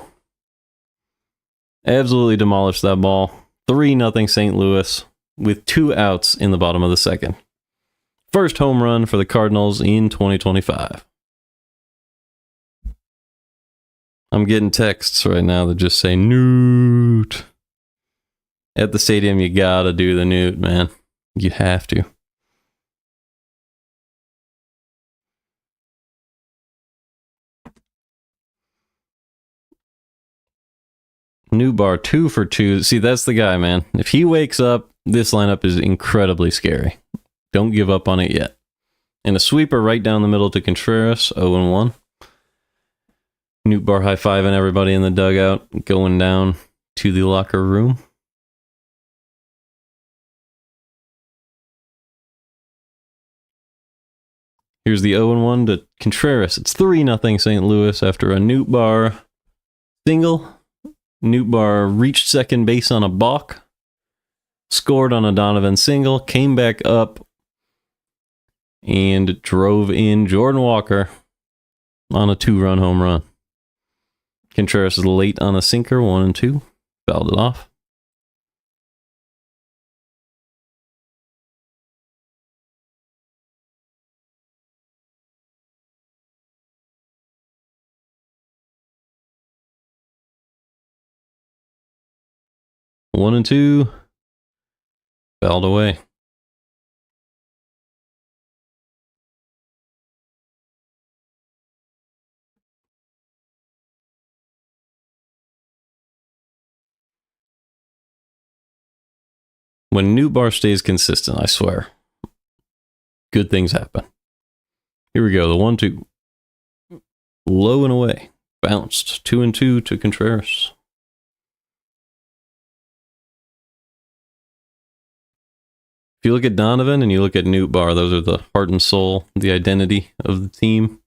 Absolutely demolished that ball. 3-0 St. Louis with 2 outs in the bottom of the second. First home run for the Cardinals in 2025. I'm getting texts right now that just say Noot. At the stadium, you gotta do the Noot, man. You have to. Nootbaar 2 for 2. See, that's the guy, man. If he wakes up, this lineup is incredibly scary. Don't give up on it yet. And a sweeper right down the middle to Contreras, 0-1. Nootbaar high-fiving everybody in the dugout, going down to the locker room. Here's the 0-1 to Contreras. It's 3-0 St. Louis after a Nootbaar single. Nootbaar reached second base on a balk, scored on a Donovan single, came back up, and drove in Jordan Walker on a 2-run home run. Contreras is late on a sinker, 1-2. Fouled it off. One and two. Fouled away. When Nootbaar stays consistent, I swear, good things happen. Here we go. The 1-2. Low and away. Bounced. 2-2 to Contreras. If you look at Donovan and you look at Nootbaar, those are the heart and soul, the identity of the team.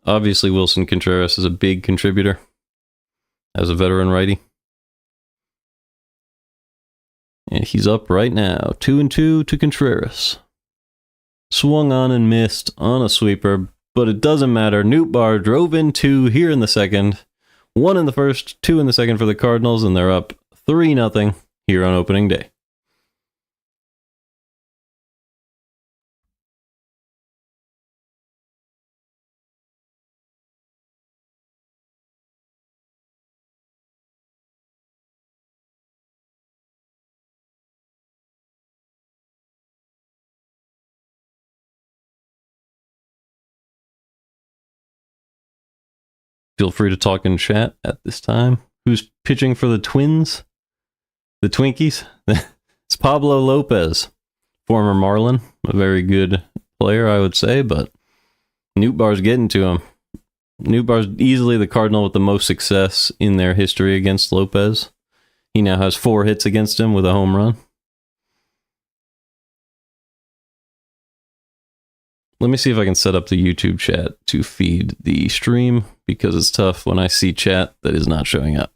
Obviously, Wilson Contreras is a big contributor as a veteran righty. And he's up right now. 2-2 to Contreras. Swung on and missed on a sweeper, but it doesn't matter. Nootbaar drove in 2 here in the second. 1 in the first, 2 in the second for the Cardinals, and they're up 3-0 here on opening day. Feel free to talk in chat at this time. Who's pitching for the Twins? The Twinkies? It's Pablo Lopez, former Marlin, a very good player, I would say, but Nootbaar's getting to him. Nootbaar's easily the Cardinal with the most success in their history against Lopez. He now has 4 hits against him with a home run. Let me see if I can set up the YouTube chat to feed the stream, because it's tough when I see chat that is not showing up.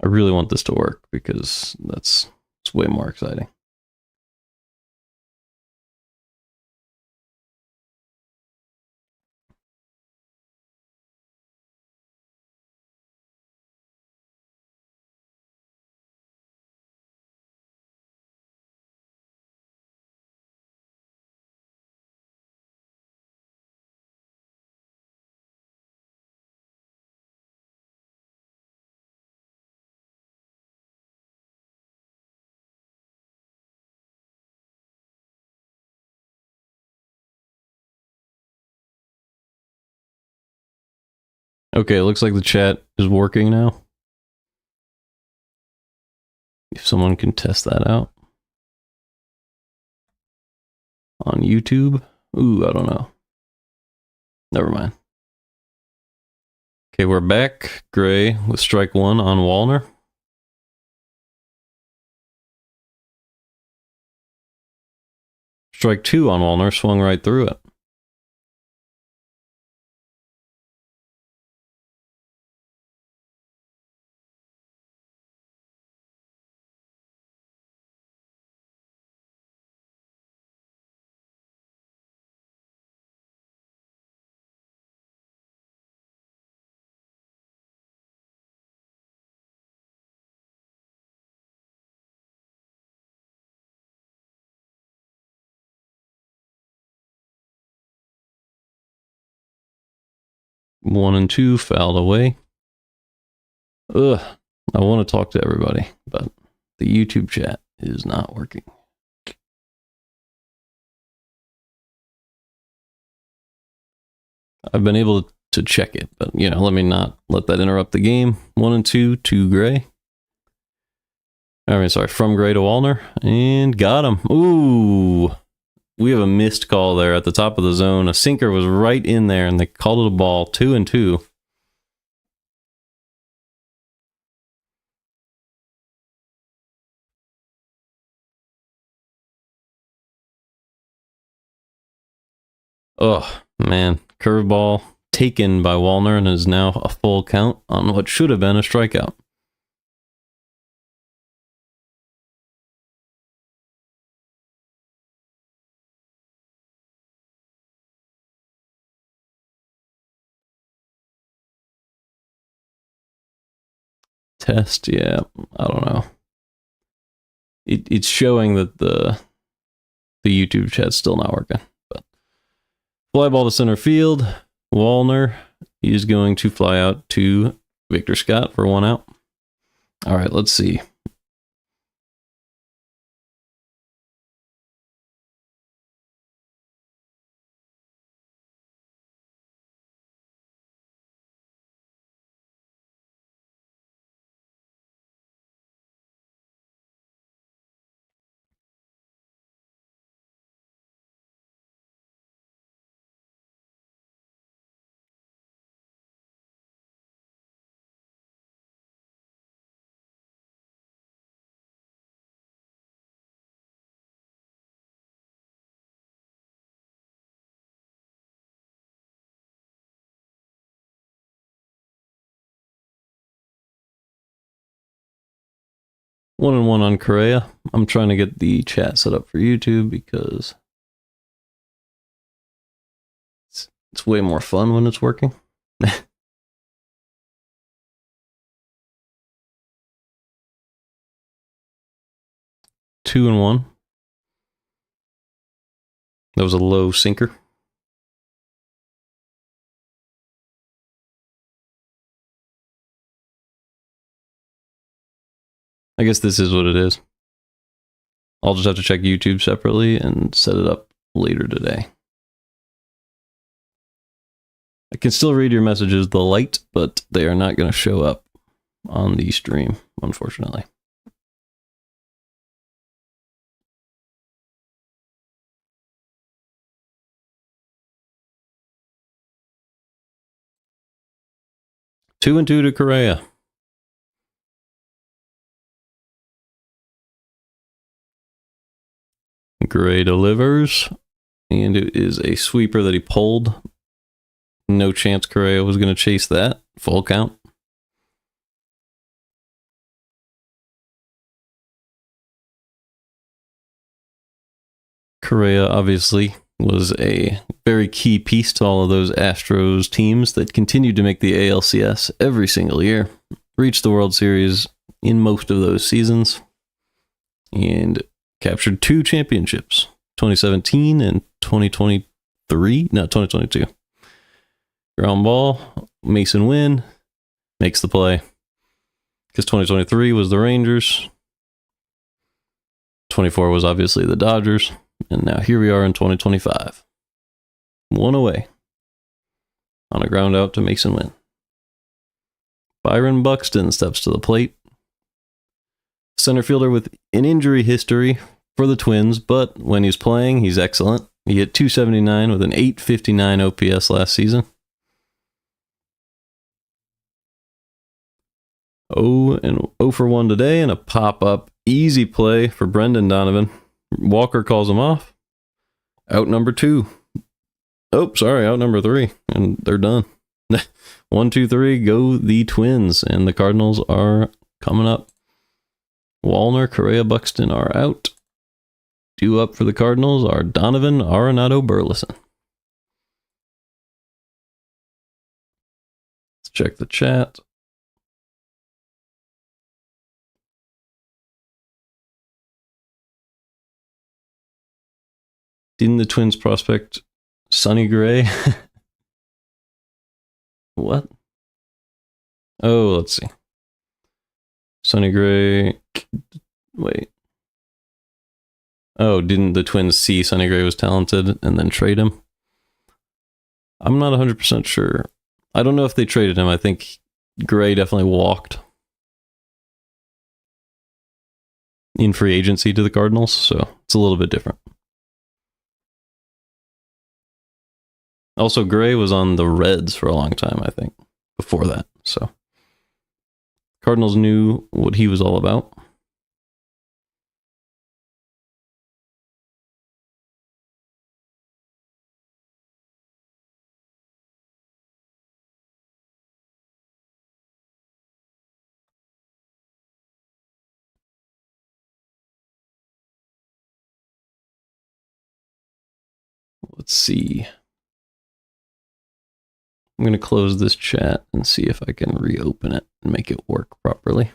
I really want this to work because it's way more exciting. Okay, it looks like the chat is working now. If someone can test that out on YouTube. Ooh, I don't know. Never mind. Okay, we're back. Gray with strike one on Wallner. Strike two on Wallner, swung right through it. One and two fouled away. Ugh, I want to talk to everybody, but the YouTube chat is not working. I've been able to check it, but let me not let that interrupt the game. One and two to Gray. I mean, sorry, from Gray to Wallner, and got him. Ooh, we have a missed call there at the top of the zone. A sinker was right in there, and they called it a ball. 2 and 2. Oh, man. Curveball taken by Wallner and is now a full count on what should have been a strikeout. Test, yeah, I don't know. It's showing that the YouTube chat's still not working. But fly ball to center field. Wallner is going to fly out to Victor Scott for 1 out. All right, let's see. One and one on Correa. I'm trying to get the chat set up for YouTube because it's way more fun when it's working. 2 and 1. That was a low sinker. I guess this is what it is. I'll just have to check YouTube separately and set it up later today. I can still read your messages, the light, but they are not going to show up on the stream, unfortunately. 2-2 to Correa. Gray delivers, and it is a sweeper that he pulled. No chance Correa was going to chase that. Full count. Correa obviously was a very key piece to all of those Astros teams that continued to make the ALCS every single year. Reached the World Series in most of those seasons. And captured 2 championships, 2017 and 2023. No, 2022. Ground ball, Mason Wynn makes the play. Because 2023 was the Rangers. 24 was obviously the Dodgers. And now here we are in 2025. 1 away. On a ground out to Mason Wynn. Byron Buxton steps to the plate. Center fielder with an injury history for the Twins, but when he's playing, he's excellent. He hit .279 with an .859 OPS last season. 0 for 1 today, and a pop-up easy play for Brendan Donovan. Walker calls him off. Out number 2. Oh, sorry, out number 3, and they're done. 1, 2, 3, go the Twins, and the Cardinals are coming up. Wallner, Correa, Buxton are out. Due up for the Cardinals are Donovan, Arenado, Burleson. Let's check the chat. Didn't the Twins prospect Sonny Gray? What? Oh, let's see. Sonny Gray. Wait. Oh, didn't the Twins see Sonny Gray was talented and then trade him? I'm not 100% sure. I don't know if they traded him. I think Gray definitely walked in free agency to the Cardinals, so it's a little bit different. Also, Gray was on the Reds for a long time, I think, before that. So, Cardinals knew what he was all about. Let's see. I'm going to close this chat and see if I can reopen it and make it work properly.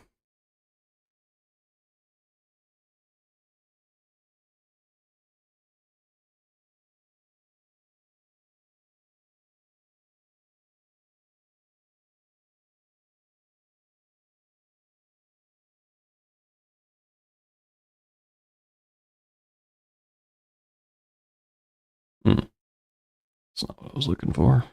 That's not what I was looking for.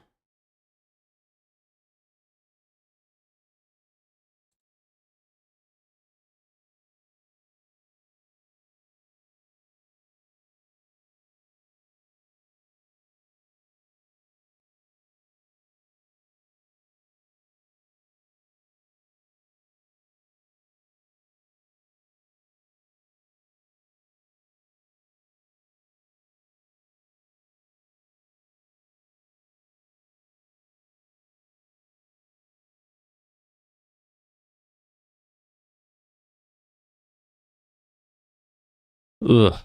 Ugh.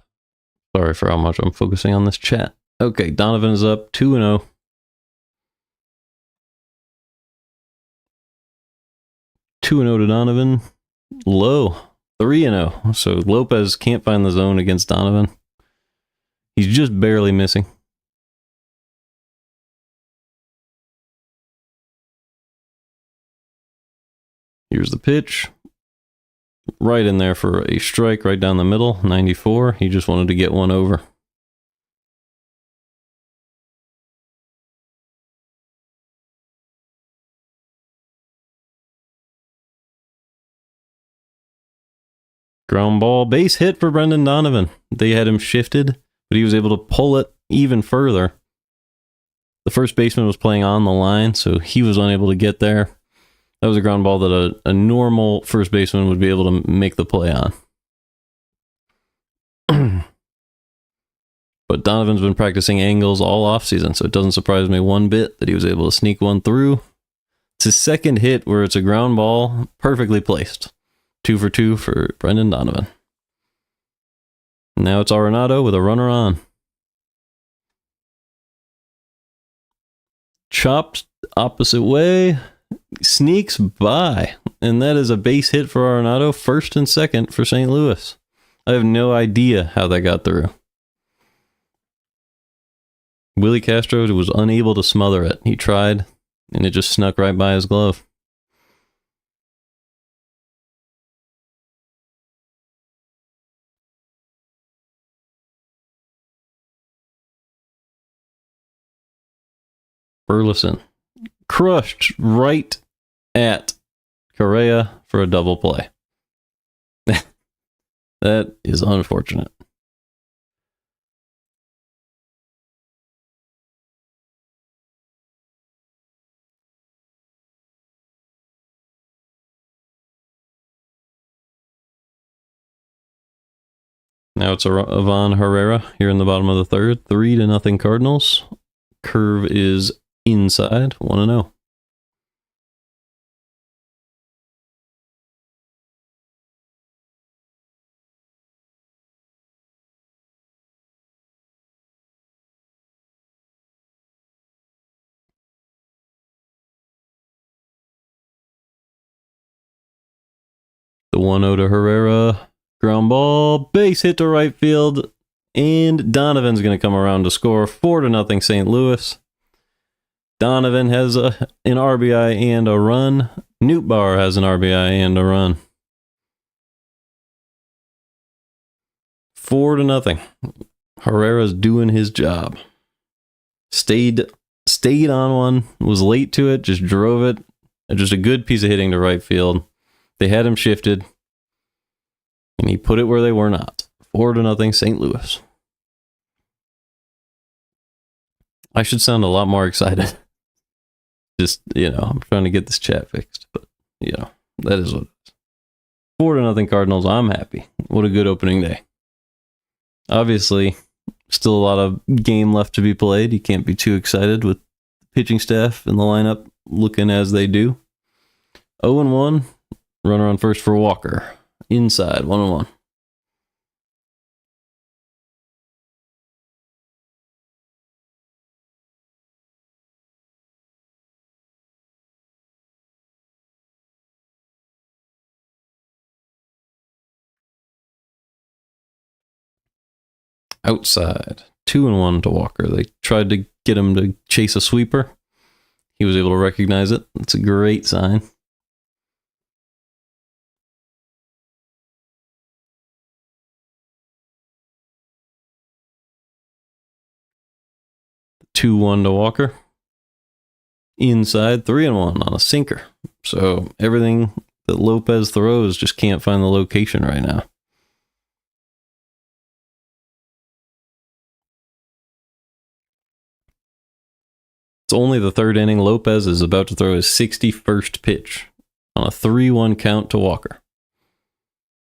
Sorry for how much I'm focusing on this chat. Okay, Donovan is up 2-0. 2-0 to Donovan. Low 3-0. So Lopez can't find the zone against Donovan. He's just barely missing. Here's the pitch. Right in there for a strike, right down the middle. 94. He just wanted to get one over. Ground ball, base hit for Brendan Donovan. They had him shifted, but he was able to pull it even further. The first baseman was playing on the line, so he was unable to get there. That was a ground ball that a normal first baseman would be able to make the play on. But Donovan's been practicing angles all offseason, so it doesn't surprise me one bit that he was able to sneak one through. It's his second hit where it's a ground ball, perfectly placed. 2 for 2 for Brendan Donovan. Now it's Arenado with a runner on. Chopped opposite way, sneaks by, and that is a base hit for Arenado, first and second for St. Louis. I have no idea how that got through. Willie Castro was unable to smother it. He tried, and it just snuck right by his glove. Burleson crushed right at Correa for a double play. That is unfortunate. Now it's Ivan Herrera here in the bottom of the third. 3-0 Cardinals. Curve is inside, 1-0. The 1-0 to Herrera. Ground ball, base hit to right field, and Donovan's going to come around to score. 4-0 St. Louis. Donovan has an RBI and a run. Nootbaar has an RBI and a run. 4-0. Herrera's doing his job. Stayed on one, was late to it, just drove it. Just a good piece of hitting to right field. They had him shifted, and he put it where they were not. 4-0 St. Louis. I should sound a lot more excited. Just, I'm trying to get this chat fixed, but, that is what it is. 4-0 Cardinals. I'm happy. What a good opening day. Obviously, still a lot of game left to be played. You can't be too excited with the pitching staff and the lineup looking as they do. 0-1. Runner on first for Walker. Inside, 1-1. Outside, 2-1 to Walker. They tried to get him to chase a sweeper. He was able to recognize it. It's a great sign. Two 2-1 to Walker. Inside, 3-1 on a sinker. So everything that Lopez throws just can't find the location right now. It's only the third inning. Lopez is about to throw his 61st pitch on a 3-1 count to Walker.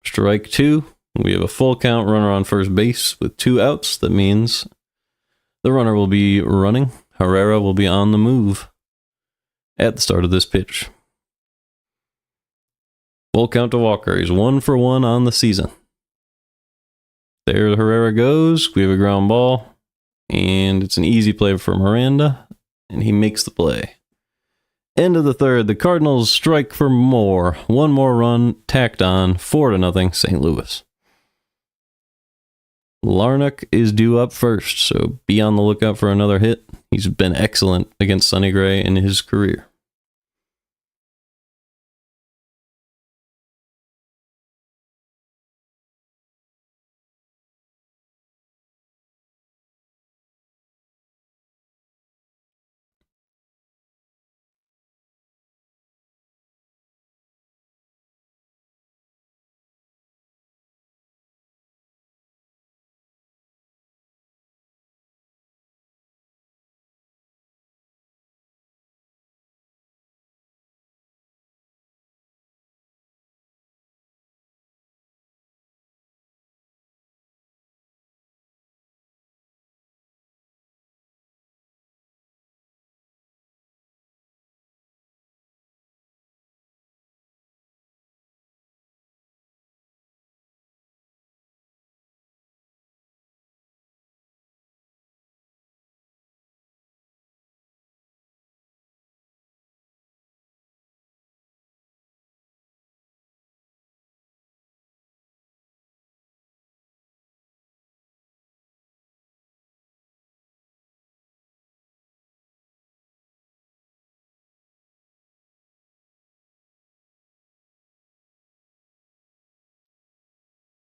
Strike 2. We have a full count, runner on first base with 2 outs. That means the runner will be running. Herrera will be on the move at the start of this pitch. Full count to Walker. He's 1 for 1 on the season. There Herrera goes. We have a ground ball. And it's an easy play for Miranda. And he makes the play. End of the third. The Cardinals strike for more. One more run tacked on. 4-0 St. Louis. Larnach is due up first, so be on the lookout for another hit. He's been excellent against Sonny Gray in his career.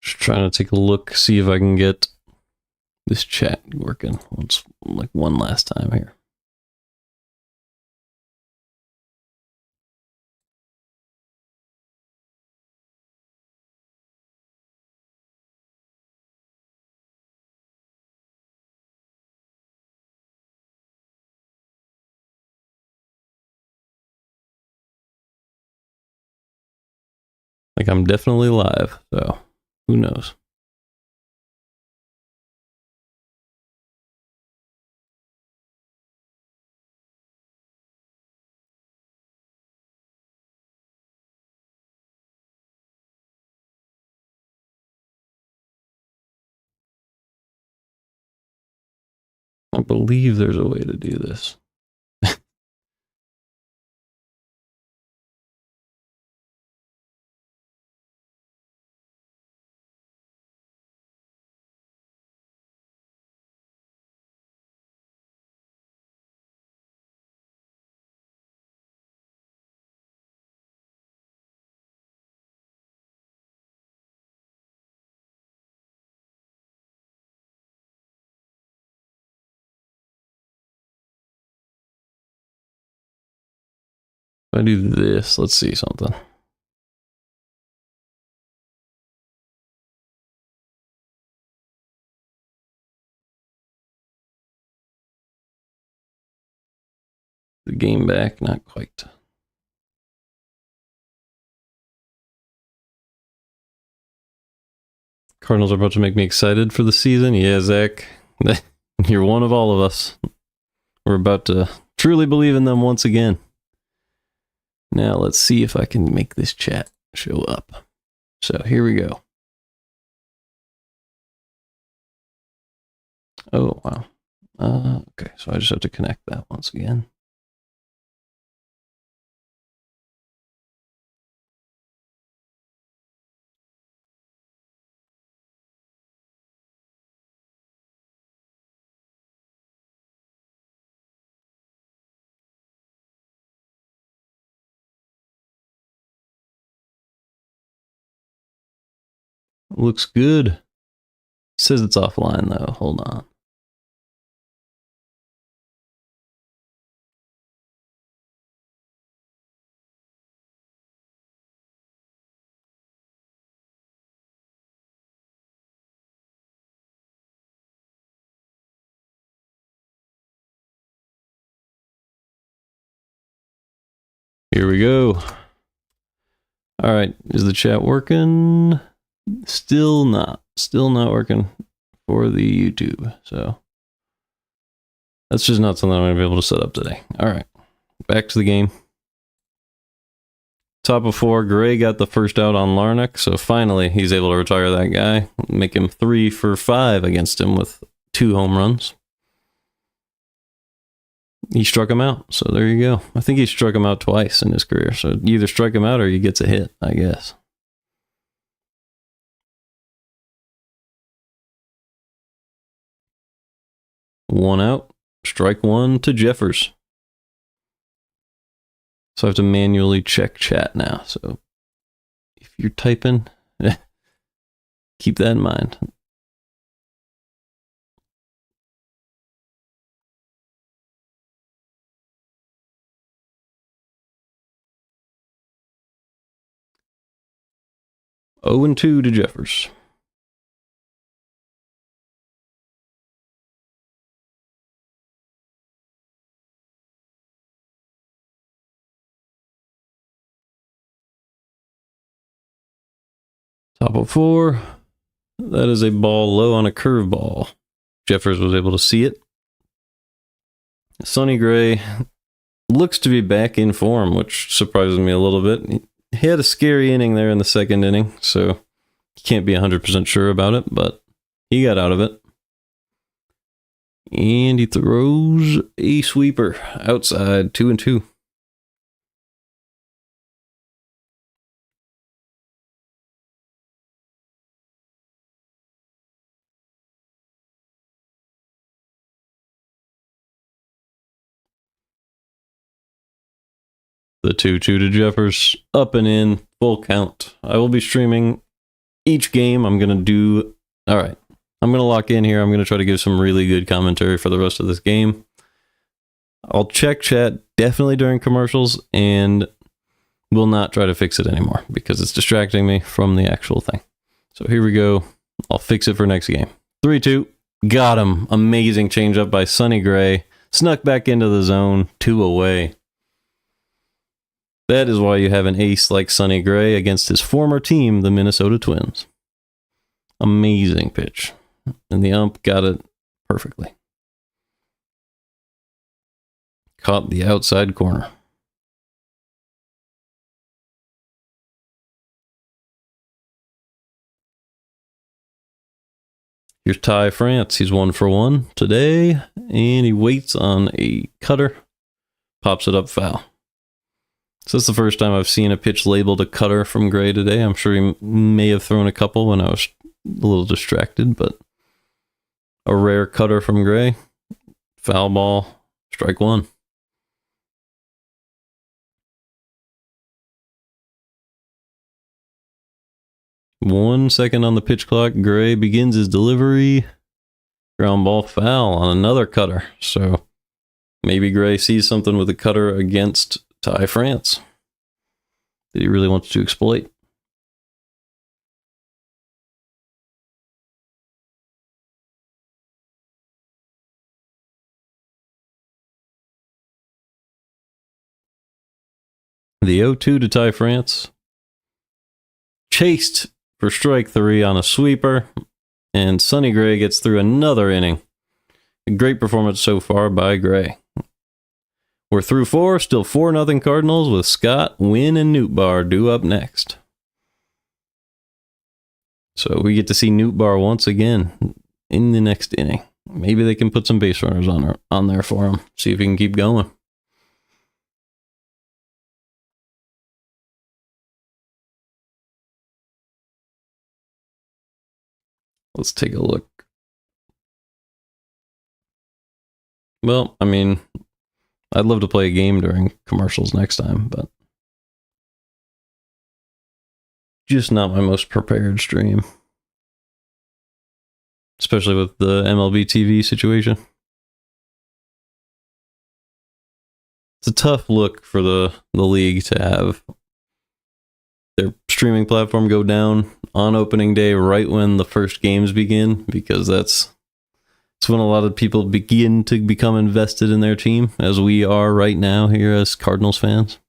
Just trying to take a look, see if I can get this chat working once, like one last time here. Like, I'm definitely live, so who knows? I believe there's a way to do this. If I do this, let's see something. The game back, not quite. Cardinals are about to make me excited for the season. Yeah, Zach, you're one of all of us. We're about to truly believe in them once again. Now let's see if I can make this chat show up. So here we go. Oh, wow. Okay, so I just have to connect that once again. Looks good. Says it's offline though. Hold on. Here we go. All right, is the chat working? Still not working for the YouTube. So that's just not something I'm going to be able to set up today. All right, back to the game. Top of 4, Gray got the first out on Larnach, so finally he's able to retire that guy, make him 3 for 5 against him with 2 home runs. He struck him out, so there you go. I think he struck him out twice in his career, so you either strike him out or he gets a hit, I guess. One out, strike one to Jeffers. So I have to manually check chat now, so if you're typing, keep that in mind. Oh and 2 to Jeffers. Top of 4. That is a ball low on a curveball. Jeffers was able to see it. Sonny Gray looks to be back in form, which surprises me a little bit. He had a scary inning there in the second inning, so you can't be 100% sure about it, but he got out of it. And he throws a sweeper outside, 2 and 2. The 2-2 to Jeffers, up and in, full count. I will be streaming each game I'm going to do... All right, I'm going to lock in here. I'm going to try to give some really good commentary for the rest of this game. I'll check chat definitely during commercials, and will not try to fix it anymore because it's distracting me from the actual thing. So here we go. I'll fix it for next game. 3-2. Got him. Amazing changeup by Sonny Gray. Snuck back into the zone. 2 away. That is why you have an ace like Sonny Gray against his former team, the Minnesota Twins. Amazing pitch. And the ump got it perfectly. Caught the outside corner. Here's Ty France. He's 1 for 1 today, and he waits on a cutter. Pops it up foul. So that's the first time I've seen a pitch labeled a cutter from Gray today. I'm sure he may have thrown a couple when I was a little distracted, but a rare cutter from Gray. Foul ball, strike 1. One second on the pitch clock. Gray begins his delivery. Ground ball foul on another cutter. So maybe Gray sees something with a cutter against Ty France that he really wants to exploit. The 0-2 to Ty France. Chased for strike 3 on a sweeper, and Sonny Gray gets through another inning. A great performance so far by Gray. We're through 4, still 4-0 Cardinals with Scott, Wynn, and Nootbaar due up next. So we get to see Nootbaar once again in the next inning. Maybe they can put some base runners on there for him. See if he can keep going. Let's take a look. Well, I mean, I'd love to play a game during commercials next time, but just not my most prepared stream. Especially with the MLB TV situation. It's a tough look for the league to have their streaming platform go down on opening day right when the first games begin, because that's when a lot of people begin to become invested in their team, as we are right now here as Cardinals fans.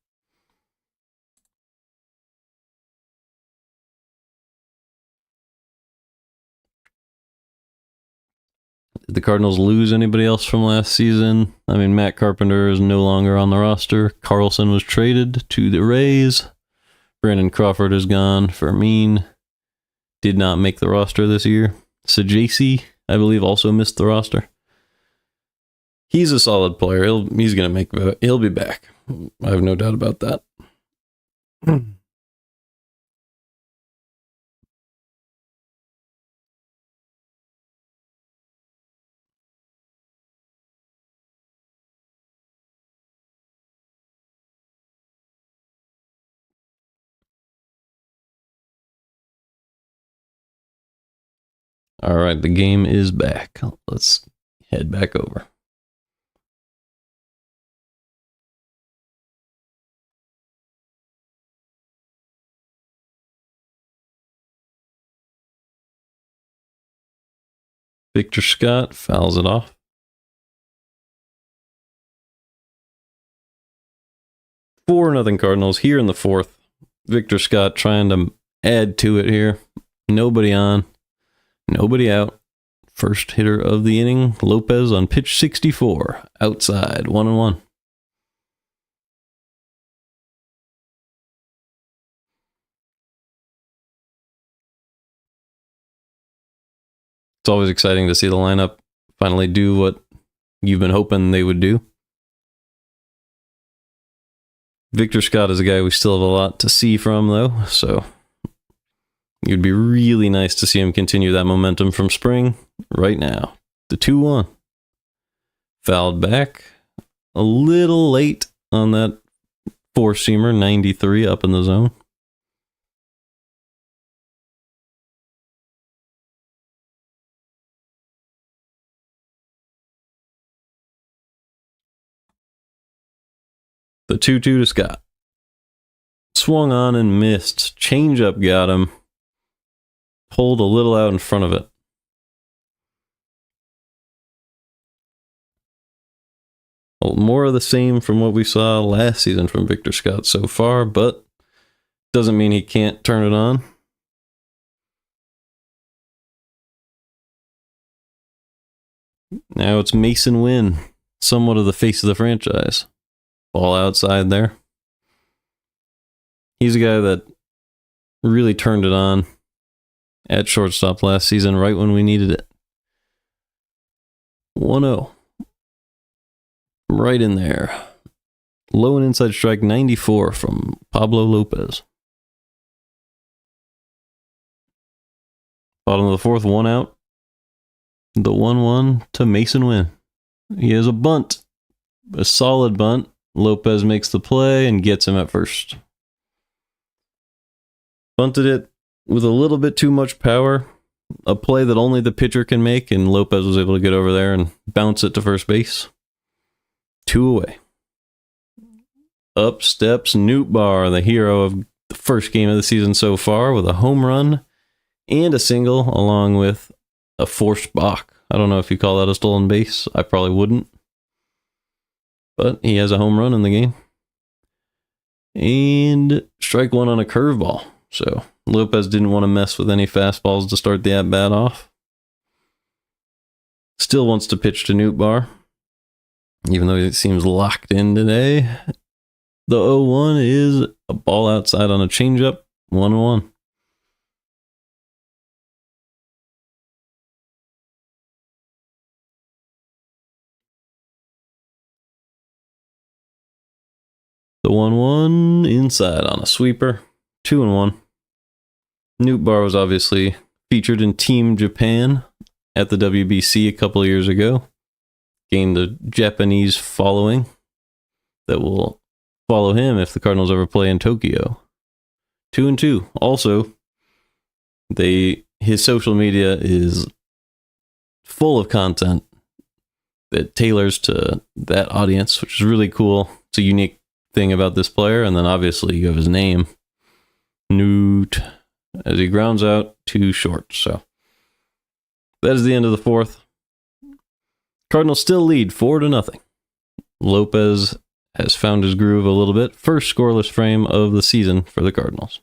Did the Cardinals lose anybody else from last season? I mean, Matt Carpenter is no longer on the roster. Carlson was traded to the Rays. Brandon Crawford is gone. Fermin did not make the roster this year. Sajasi, I believe, also missed the roster. He's a solid player. He'll be back. I have no doubt about that. All right, the game is back. Let's head back over. Victor Scott fouls it off. 4-0 Cardinals here in the 4th. Victor Scott trying to add to it here. Nobody on. Nobody out. First hitter of the inning, Lopez on pitch 64. Outside, 1-1. It's always exciting to see the lineup finally do what you've been hoping they would do. Victor Scott is a guy we still have a lot to see from, though, so it would be really nice to see him continue that momentum from spring right now. The 2-1. Fouled back. A little late on that four-seamer, 93 up in the zone. The 2-2 to Scott. Swung on and missed. Changeup got him. Pulled a little out in front of it. Well, more of the same from what we saw last season from Victor Scott so far, but doesn't mean he can't turn it on. Now it's Mason Wynn, somewhat of the face of the franchise. Ball outside there. He's a guy that really turned it on at shortstop last season, right when we needed it. 1-0. Right in there. Low and inside strike, 94 from Pablo Lopez. Bottom of the fourth, 1 out. The 1-1 to Mason Wynn. He has a bunt. A solid bunt. Lopez makes the play and gets him at first. Bunted it with a little bit too much power. A play that only the pitcher can make, and Lopez was able to get over there and bounce it to first base. 2 away. Up steps Nootbaar, the hero of the first game of the season so far, with a home run and a single, along with a forced balk. I don't know if you call that a stolen base. I probably wouldn't. But he has a home run in the game. And strike one on a curveball. So Lopez didn't want to mess with any fastballs to start the at-bat off. Still wants to pitch to Nootbaar, even though he seems locked in today. The 0-1 is a ball outside on a changeup. 1-1. The 1-1 inside on a sweeper. 2-1. Nootbaar was obviously featured in Team Japan at the WBC a couple of years ago. Gained a Japanese following that will follow him if the Cardinals ever play in Tokyo. 2-2. Also, his social media is full of content that tailors to that audience, which is really cool. It's a unique thing about this player. And then obviously you have his name, Newt, as he grounds out too short. So that is the end of the fourth. Cardinals still lead 4-0. Lopez has found his groove a little bit. First scoreless frame of the season for the Cardinals.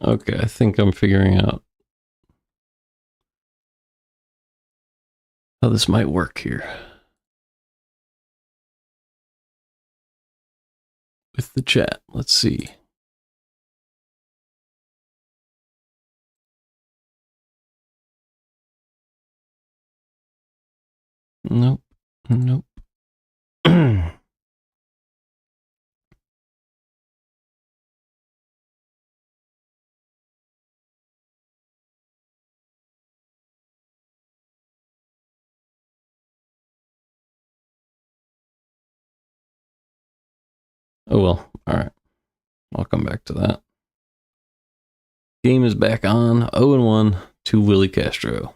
Okay, I think I'm figuring out how this might work here. With the chat, let's see. Nope. Oh well, alright. I'll come back to that. Game is back on. 0-1 to Willie Castro.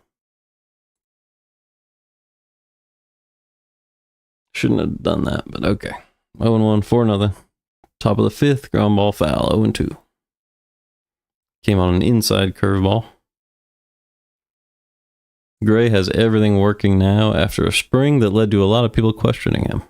Shouldn't have done that, but okay. 0-1, 4-0. Top of the fifth, ground ball foul, 0-2. Came on an inside curveball. Gray has everything working now after a spring that led to a lot of people questioning him.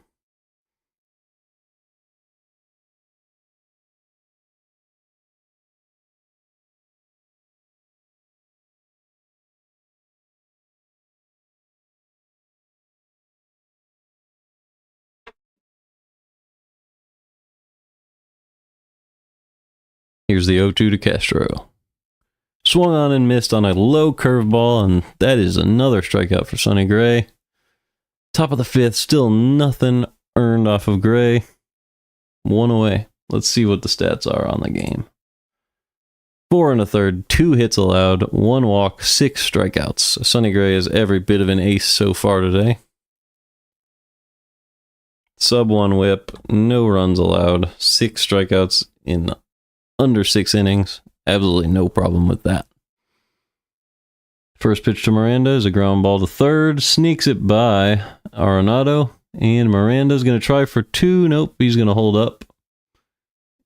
Here's the 0-2 to Castro. Swung on and missed on a low curveball, and that is another strikeout for Sonny Gray. Top of the fifth, still nothing earned off of Gray. 1 away. Let's see what the stats are on the game. 4 1/3, 2 hits allowed, 1 walk, 6 strikeouts. Sonny Gray is every bit of an ace so far today. Sub 1 whip, no runs allowed, 6 strikeouts in under 6 innings. Absolutely no problem with that. First pitch to Miranda is a ground ball to third. Sneaks it by Arenado. And Miranda's going to try for 2. Nope, he's going to hold up.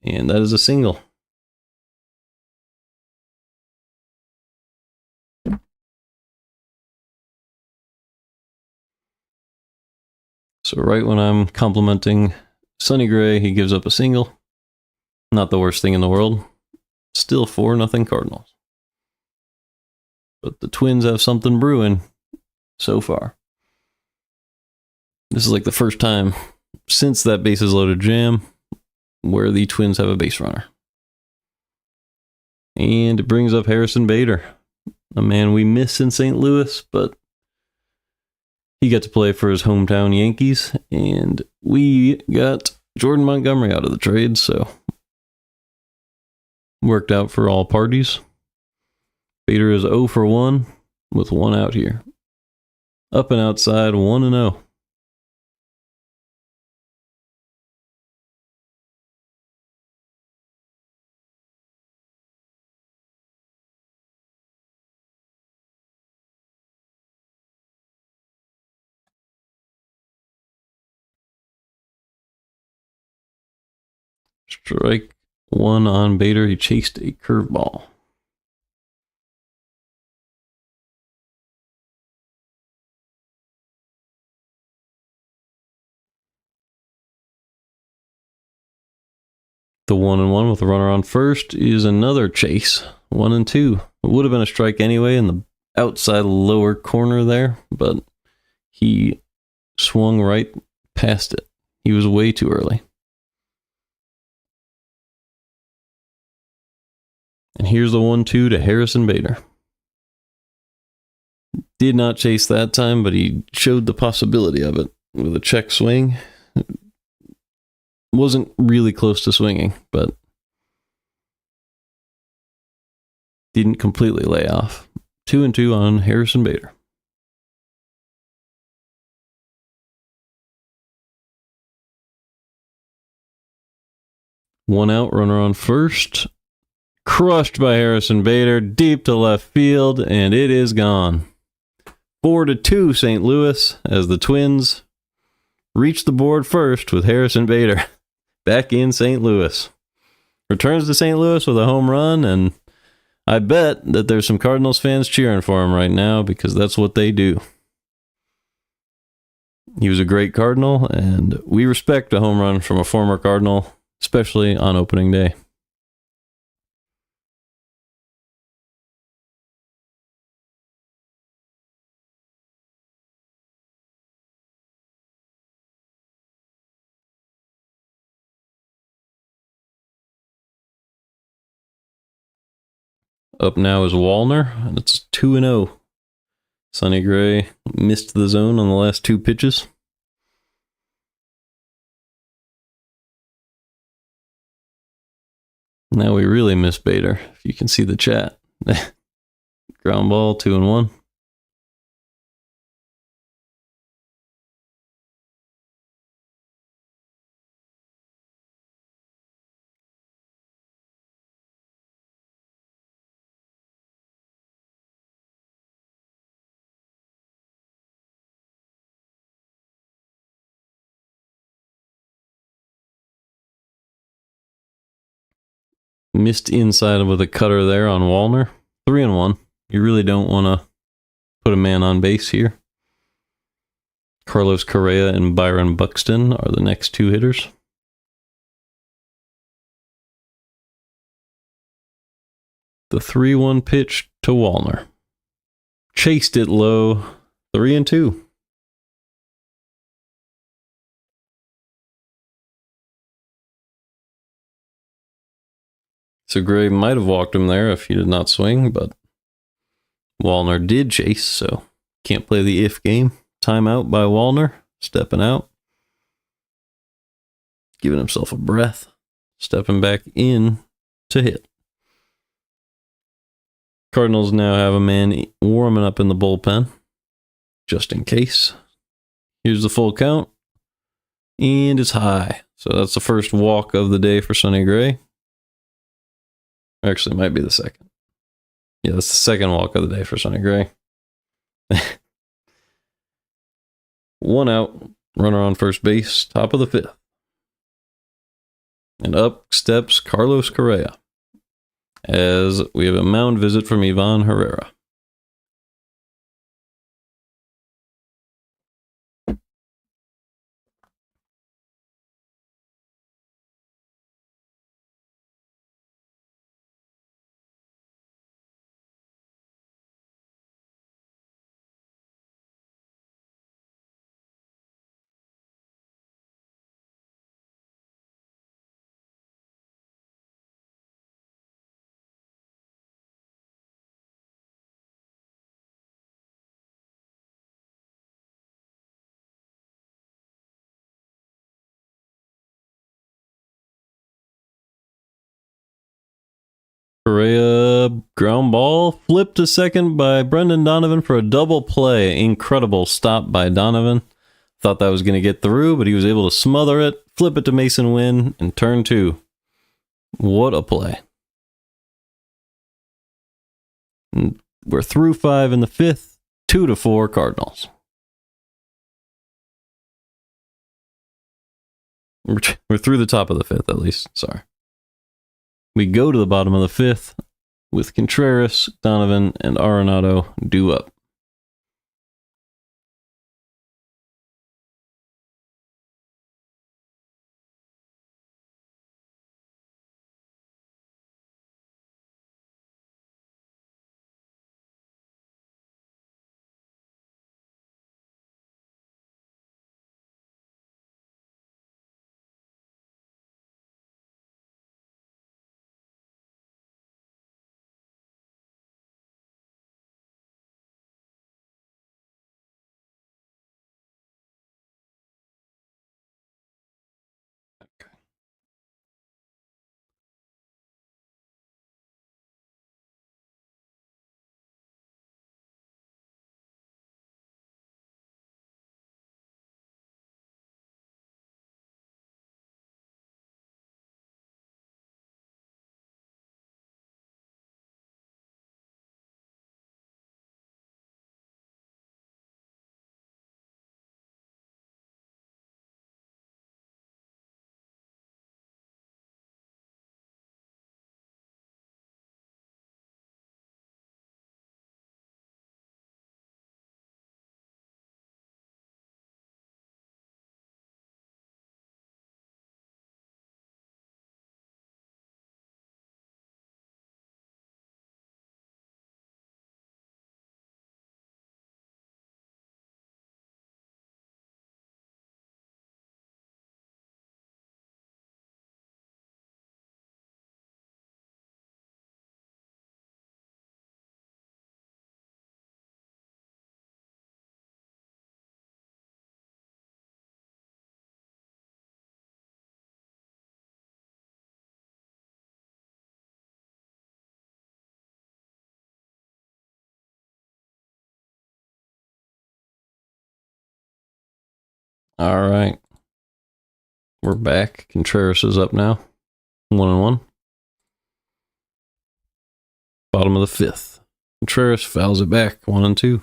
And that is a single. So right when I'm complimenting Sonny Gray, he gives up a single. Not the worst thing in the world. Still 4-0 Cardinals. But the Twins have something brewing so far. This is like the first time since that bases loaded jam where the Twins have a base runner. And it brings up Harrison Bader, a man we miss in St. Louis, but he got to play for his hometown Yankees, and we got Jordan Montgomery out of the trade, so worked out for all parties. Bader is 0 for 1 with 1 out here. Up and outside, 1-0. Strike 1 on Bader. He chased a curveball. The 1-1 with a runner on first is another chase. 1-2. It would have been a strike anyway in the outside lower corner there, but he swung right past it. He was way too early. And here's the 1-2 to Harrison Bader. Did not chase that time, but he showed the possibility of it with a check swing. Wasn't really close to swinging, but didn't completely lay off. 2-2 on Harrison Bader. One out, runner on first. Crushed by Harrison Bader, deep to left field, and it is gone. 4-2 St. Louis as the Twins reach the board first with Harrison Bader back in St. Louis. Returns to St. Louis with a home run, and I bet that there's some Cardinals fans cheering for him right now because that's what they do. He was a great Cardinal, and we respect a home run from a former Cardinal, especially on opening day. Up now is Wallner, and it's 2-0. Sonny Gray missed the zone on the last 2 pitches. Now we really miss Bader, if you can see the chat. Ground ball, 2-1. Missed inside with a cutter there on Wallner. 3-1. You really don't want to put a man on base here. Carlos Correa and Byron Buxton are the next two hitters. The 3-1 pitch to Wallner. Chased it low. 3-2. So Gray might have walked him there if he did not swing, but Wallner did chase, so can't play the if game. Timeout by Wallner, stepping out. Giving himself a breath. Stepping back in to hit. Cardinals now have a man warming up in the bullpen, just in case. Here's the full count. And it's high. So that's the first walk of the day for Sonny Gray. Actually, it might be the second. Yeah, that's the second walk of the day for Sonny Gray. 1 out, runner on first base, top of the 5th. And up steps Carlos Correa as we have a mound visit from Ivan Herrera. Correa ground ball flipped to second by Brendan Donovan for a double play. Incredible stop by Donovan. Thought that was going to get through, but he was able to smother it, flip it to Mason Wynn, and turn 2. What a play. And we're through 5 in the 5th, 2-4 Cardinals. We're through the top of the 5th, at least. Sorry. We go to the bottom of the 5th with Contreras, Donovan, and Arenado due up. All right. We're back. Contreras is up now. 1-1. Bottom of the 5th. Contreras fouls it back. 1-2.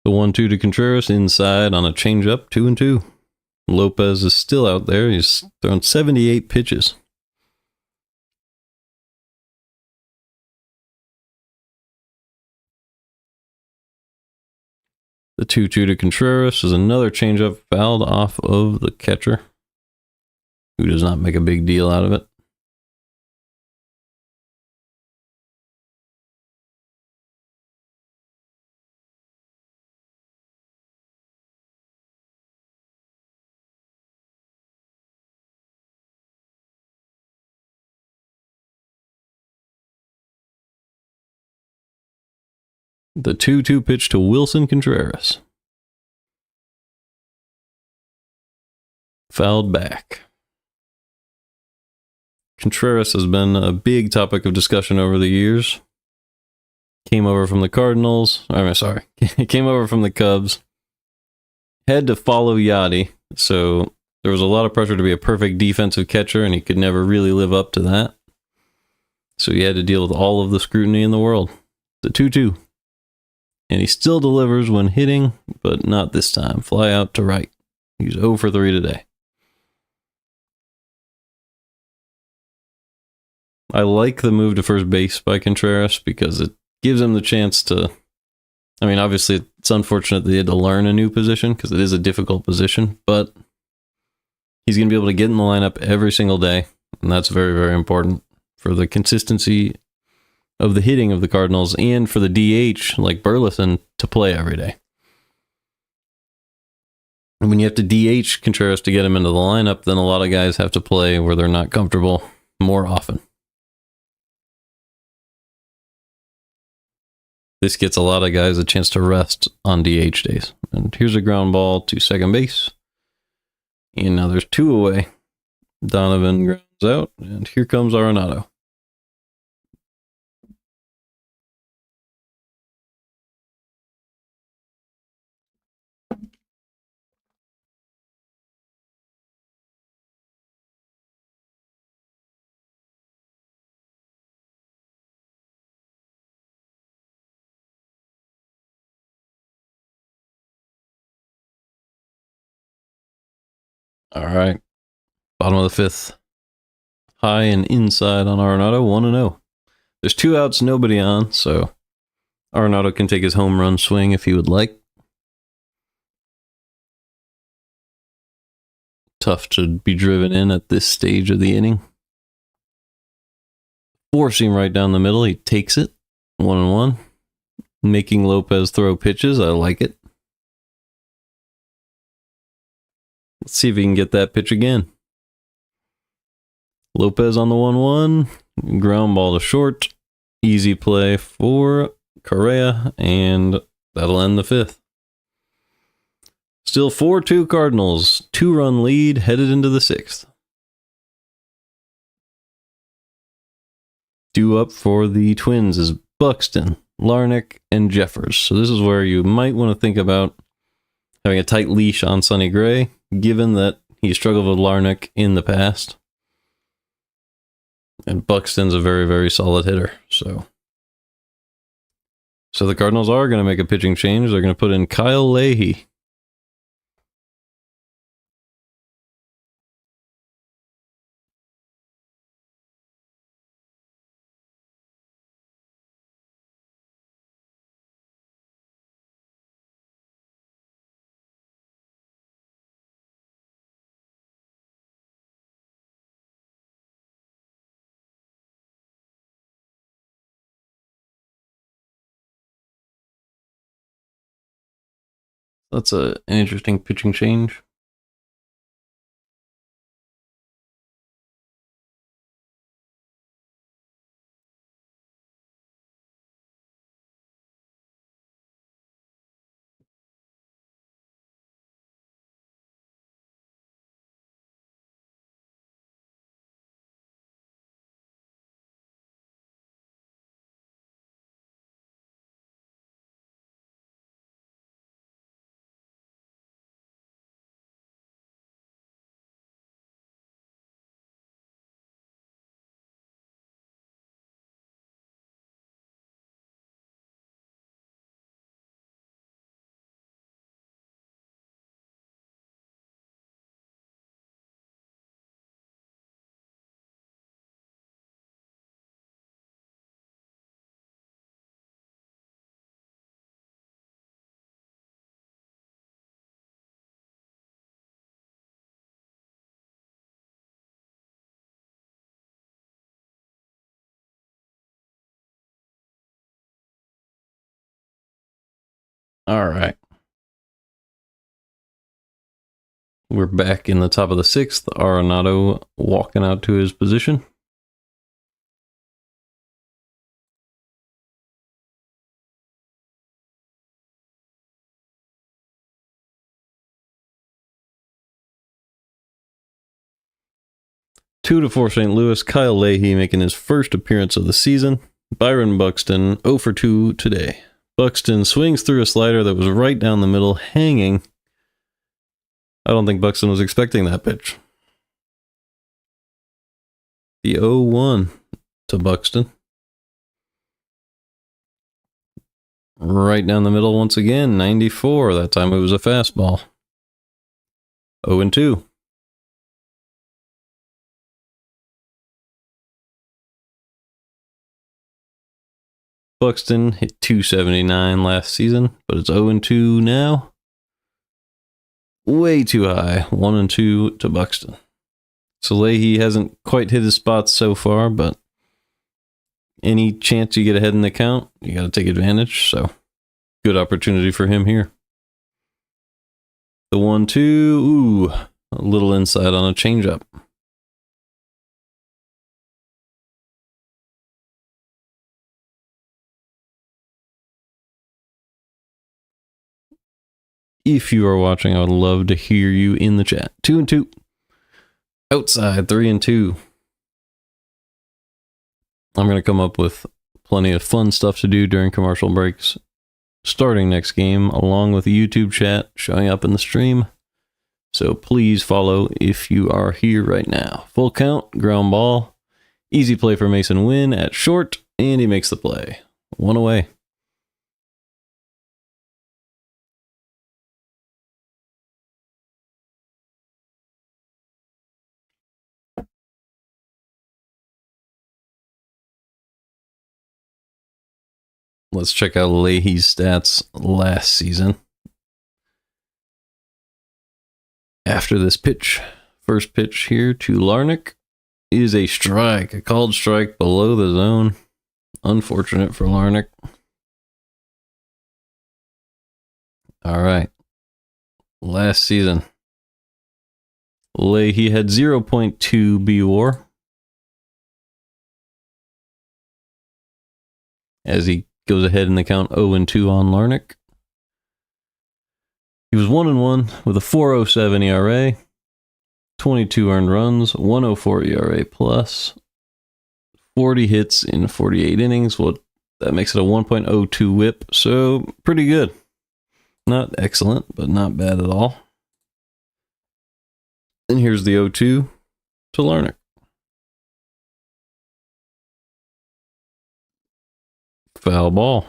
The 1-2 to Contreras inside on a changeup, 2-2. Lopez is still out there. He's thrown 78 pitches. The 2-2 to Contreras is another changeup fouled off of the catcher, who does not make a big deal out of it. The 2-2 pitch to Wilson Contreras. Fouled back. Contreras has been a big topic of discussion over the years. Came over from the Cardinals. Came over from the Cubs. Had to follow Yachty, so there was a lot of pressure to be a perfect defensive catcher, and he could never really live up to that. So he had to deal with all of the scrutiny in the world. The 2-2. And he still delivers when hitting, but not this time. Fly out to right. He's 0 for 3 today. I like the move to first base by Contreras because it gives him the chance to... I mean, obviously, it's unfortunate that he had to learn a new position because it is a difficult position, but he's going to be able to get in the lineup every single day, and that's very, very important for the consistency of the hitting of the Cardinals and for the DH, like Burleson, to play every day. And when you have to DH Contreras to get him into the lineup, then a lot of guys have to play where they're not comfortable more often. This gets a lot of guys a chance to rest on DH days. And here's a ground ball to second base. And now there's 2 away. Donovan grounds out, and here comes Arenado. All right. Bottom of the 5th. High and inside on Arenado, 1-0. There's 2 outs, nobody on, so Arenado can take his home run swing if he would like. Tough to be driven in at this stage of the inning. 4-seam right down the middle. He takes it. 1-1. Making Lopez throw pitches. I like it. Let's see if he can get that pitch again. Lopez on the 1-1. Ground ball to short. Easy play for Correa, and that'll end the 5th. Still 4-2 Cardinals. 2-run lead headed into the 6th. Due up for the Twins is Buxton, Larnach, and Jeffers. So this is where you might want to think about having a tight leash on Sonny Gray, given that he struggled with Larnach in the past. And Buxton's a very, very solid hitter. So the Cardinals are going to make a pitching change. They're going to put in Kyle Leahy. That's an interesting pitching change. All right. We're back in the top of the sixth. Arenado walking out to his position. Two to four St. Louis. Kyle Leahy making his first appearance of the season. Byron Buxton 0 for 2 today. Buxton swings through a slider that was right down the middle, hanging. I don't think Buxton was expecting that pitch. The 0-1 to Buxton. Right down the middle once again, 94. That time it was a fastball. 0-2. Buxton hit 279 last season, but it's 0-2 now. Way too high. 1-2 to Buxton. So Leahy hasn't quite hit his spots so far, but any chance you get ahead in the count, you got to take advantage. So good opportunity for him here. The 1-2, ooh, a little inside on a changeup. If you are watching, I would love to hear you in the chat. 2-2. Outside, 3-2. I'm going to come up with plenty of fun stuff to do during commercial breaks. Starting next game, along with the YouTube chat showing up in the stream. So please follow if you are here right now. Full count, ground ball. Easy play for Mason Wynn at short, and he makes the play. One away. Let's check out Leahy's stats last season. After this pitch, first pitch here to Larnach is a strike, a called strike below the zone. Unfortunate for Larnach. All right. Last season, Leahy had 0.2 BWAR as he goes ahead in the count 0-2 on Larnach. He was 1-1 with a 4.07 ERA, 22 earned runs, 1.04 ERA plus, 40 hits in 48 innings. Well, that makes it a 1.02 whip, so pretty good. Not excellent, but not bad at all. And here's the 0-2 to Larnach. Foul ball.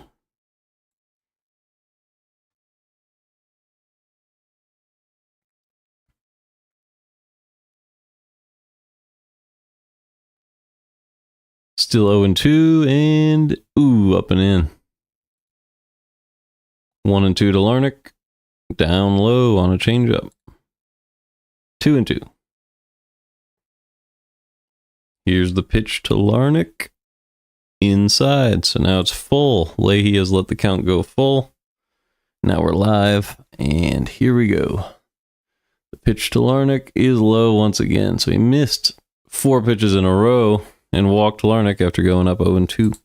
Still 0-2, and ooh, up and in. 1-2 to Larnach. Down low on a changeup. 2-2. Here's the pitch to Larnach. Inside, so now it's full. Leahy has let the count go full. Now we're live, and here we go. The pitch to Larnach is low once again, so he missed 4 pitches in a row and walked Larnach after going up 0-2.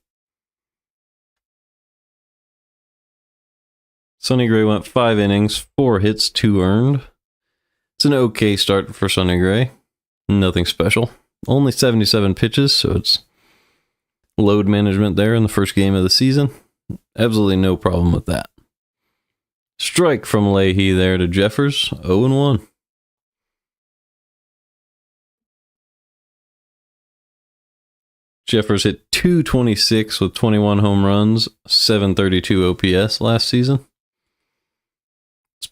Sonny Gray went 5 innings, 4 hits, 2 earned. It's an okay start for Sonny Gray. Nothing special. Only 77 pitches, so it's load management there in the first game of the season. Absolutely no problem with that. Strike from Leahy there to Jeffers, 0-1. Jeffers hit 226 with 21 home runs, 732 OPS last season. It's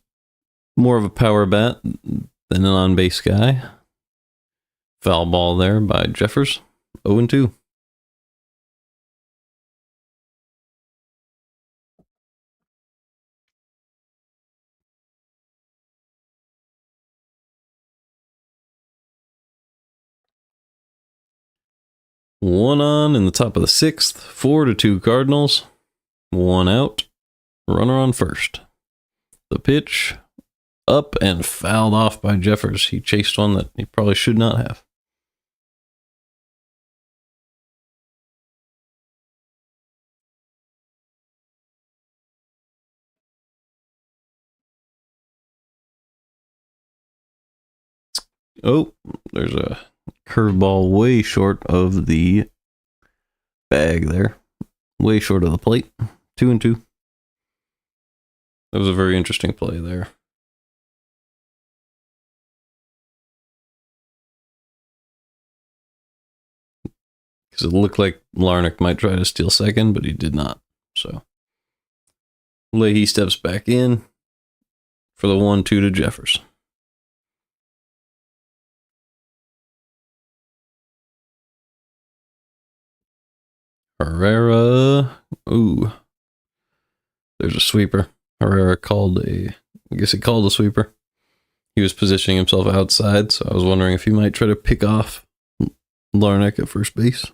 more of a power bat than an on-base guy. Foul ball there by Jeffers, 0-2. One on in the top of the 6th, 4-2 Cardinals. 1 out, runner on first. The pitch up and fouled off by Jeffers. He chased one that he probably should not have. Oh, there's a curveball way short of the bag there. Way short of the plate. 2-2. That was a very interesting play there. Because it looked like Larnach might try to steal second, but he did not. So Leahy steps back in for the 1-2 to Jeffers. Herrera. Ooh. There's a sweeper. Herrera called a sweeper. He was positioning himself outside, so I was wondering if he might try to pick off Larnach at first base.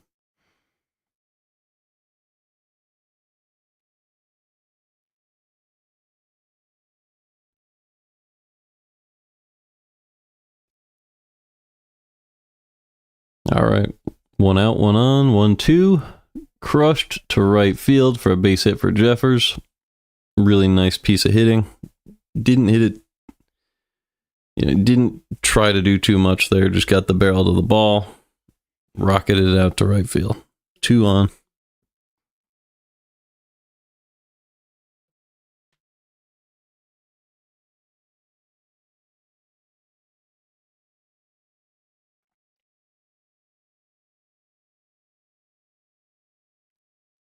All right. 1 out, 1 on, 1-2. Crushed to right field for a base hit for Jeffers. Really nice piece of hitting. Didn't hit it. Didn't try to do too much there. Just got the barrel to the ball. Rocketed it out to right field. 2 on.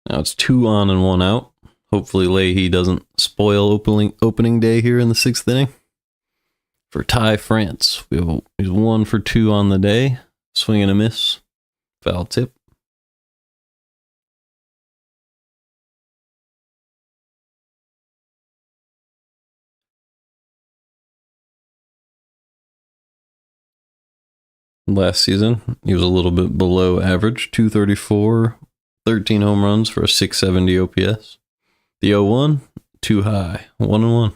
Now it's 2 on and 1 out. Hopefully Leahy doesn't spoil opening day here in the 6th inning. For Ty France, he's 1 for 2 on the day. Swing and a miss. Foul tip. Last season, he was a little bit below average. 234, 13 home runs for a 670 OPS. The 0-1, too high. 1-1.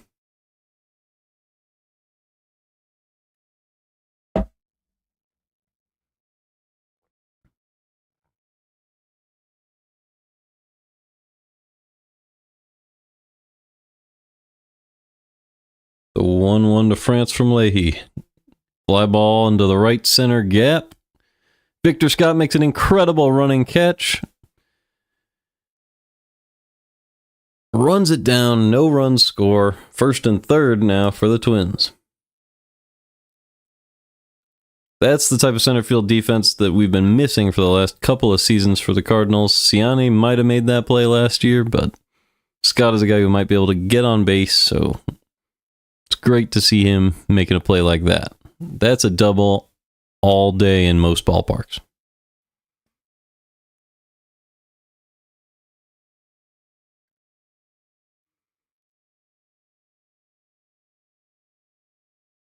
The 1-1 to France from Leahy. Fly ball into the right center gap. Victor Scott makes an incredible running catch. Runs it down, no runs score. 1st and 3rd now for the Twins. That's the type of center field defense that we've been missing for the last couple of seasons for the Cardinals. Ciani might have made that play last year, but Scott is a guy who might be able to get on base, so it's great to see him making a play like that. That's a double all day in most ballparks.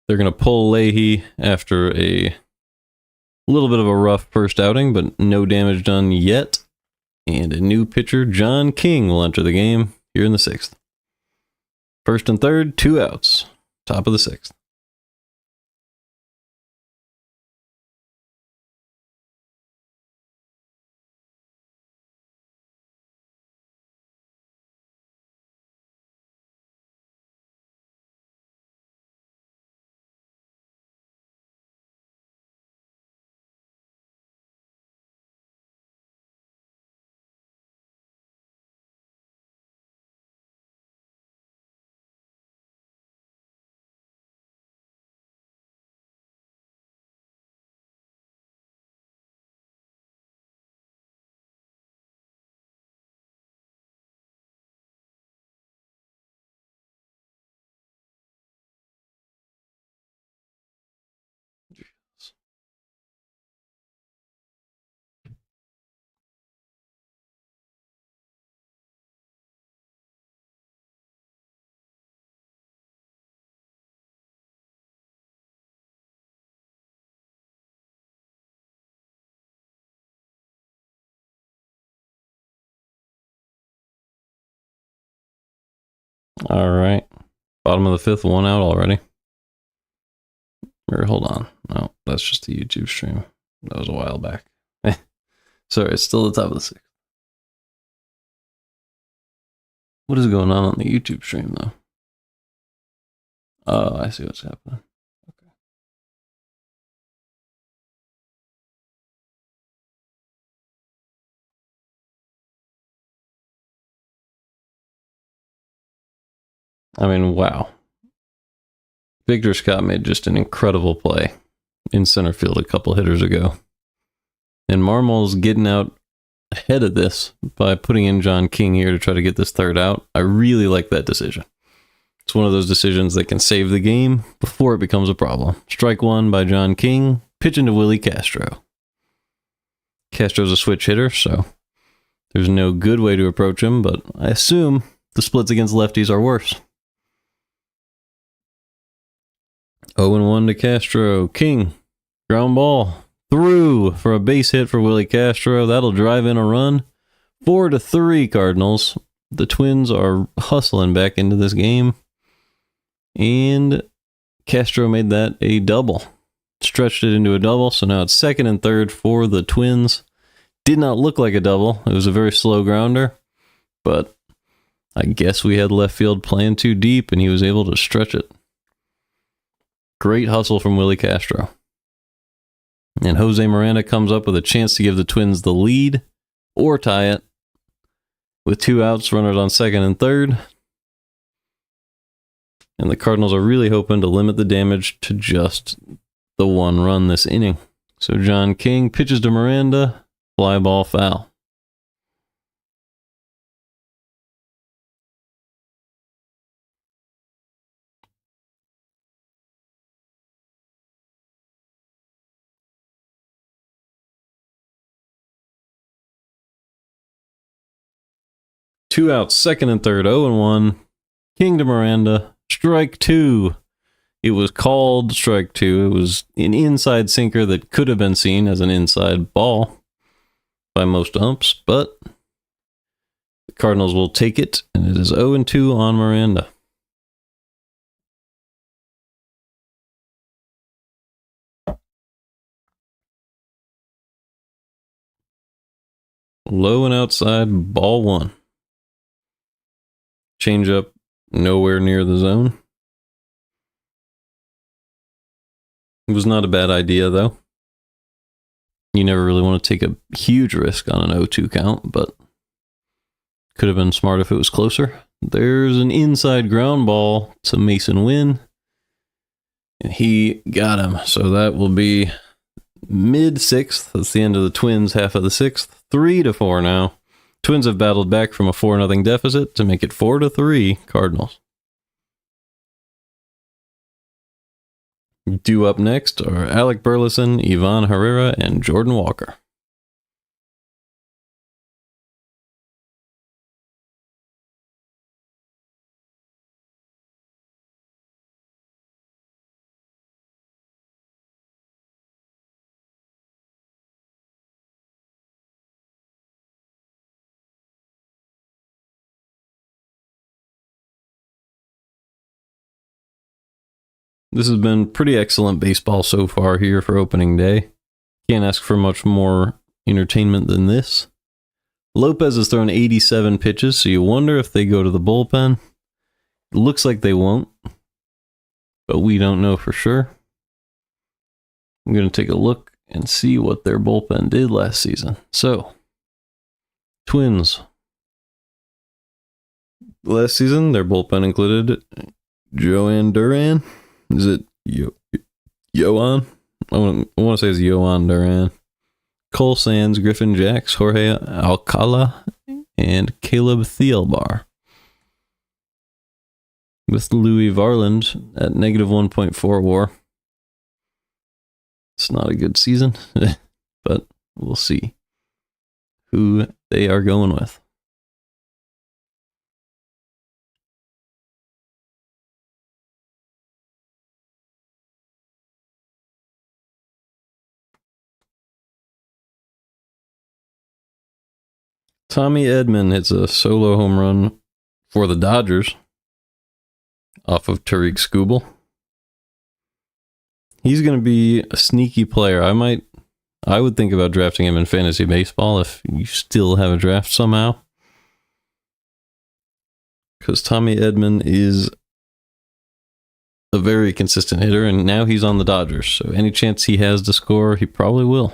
They're going to pull Leahy after a little bit of a rough first outing, but no damage done yet. And a new pitcher, John King, will enter the game here in the 6th. 1st and 3rd, 2 outs. Top of the 6th. All right. Bottom of the fifth, one out already. Or hold on. No, that's just the YouTube stream. That was a while back. Sorry, it's still the top of the sixth. What is going on the YouTube stream, though? Oh, I see what's happening. Okay. I mean, wow. Victor Scott made just an incredible play in center field a couple hitters ago. And Marmol's getting out ahead of this by putting in John King here to try to get this third out. I really like that decision. It's one of those decisions that can save the game before it becomes a problem. Strike one by John King, pitching to Willie Castro. Castro's a switch hitter, so there's no good way to approach him, but I assume the splits against lefties are worse. 0-1 to Castro. King, ground ball, through for a base hit for Willie Castro. That'll drive in a run. 4-3 Cardinals. The Twins are hustling back into this game. And Castro made that a double. Stretched it into a double, so now it's second and third for the Twins. Did not look like a double. It was a very slow grounder, but I guess we had left field playing too deep, and he was able to stretch it. Great hustle from Willie Castro. And Jose Miranda comes up with a chance to give the Twins the lead or tie it. With 2 outs, runners on second and third. And the Cardinals are really hoping to limit the damage to just the 1 run this inning. So John King pitches to Miranda, fly ball foul. Two outs, second and third, 0-1. King to Miranda, strike 2. It was called strike 2. It was an inside sinker that could have been seen as an inside ball by most umps, but the Cardinals will take it, and it is 0-2 on Miranda. Low and outside, ball 1. Change up nowhere near the zone. It was not a bad idea, though. You never really want to take a huge risk on an 0-2 count, but could have been smart if it was closer. There's an inside ground ball to Mason Wynn, and he got him. So that will be mid-6th. That's the end of the Twins' half of the 6th. 3-4 now. Twins have battled back from a 4-0 deficit to make it 4-3 Cardinals. Due up next are Alec Burleson, Ivan Herrera, and Jordan Walker. This has been pretty excellent baseball so far here for opening day. Can't ask for much more entertainment than this. Lopez has thrown 87 pitches, so you wonder if they go to the bullpen. It looks like they won't, but we don't know for sure. I'm going to take a look and see what their bullpen did last season. So, Twins. Last season, their bullpen included Joanne Duran. Is it Yoan? I want to say it's Yoan Duran. Cole Sands, Griffin Jacks, Jorge Alcala, and Caleb Thielbar. With Louis Varland at negative 1.4 WAR. It's not a good season, but we'll see who they are going with. Tommy Edman hits a solo home run for the Dodgers. off of Tariq Skubal. He's going to be a sneaky player. I would think about drafting him in fantasy baseball if you still have a draft somehow. Because Tommy Edman is a very consistent hitter, and now he's on the Dodgers. So any chance he has to score, he probably will.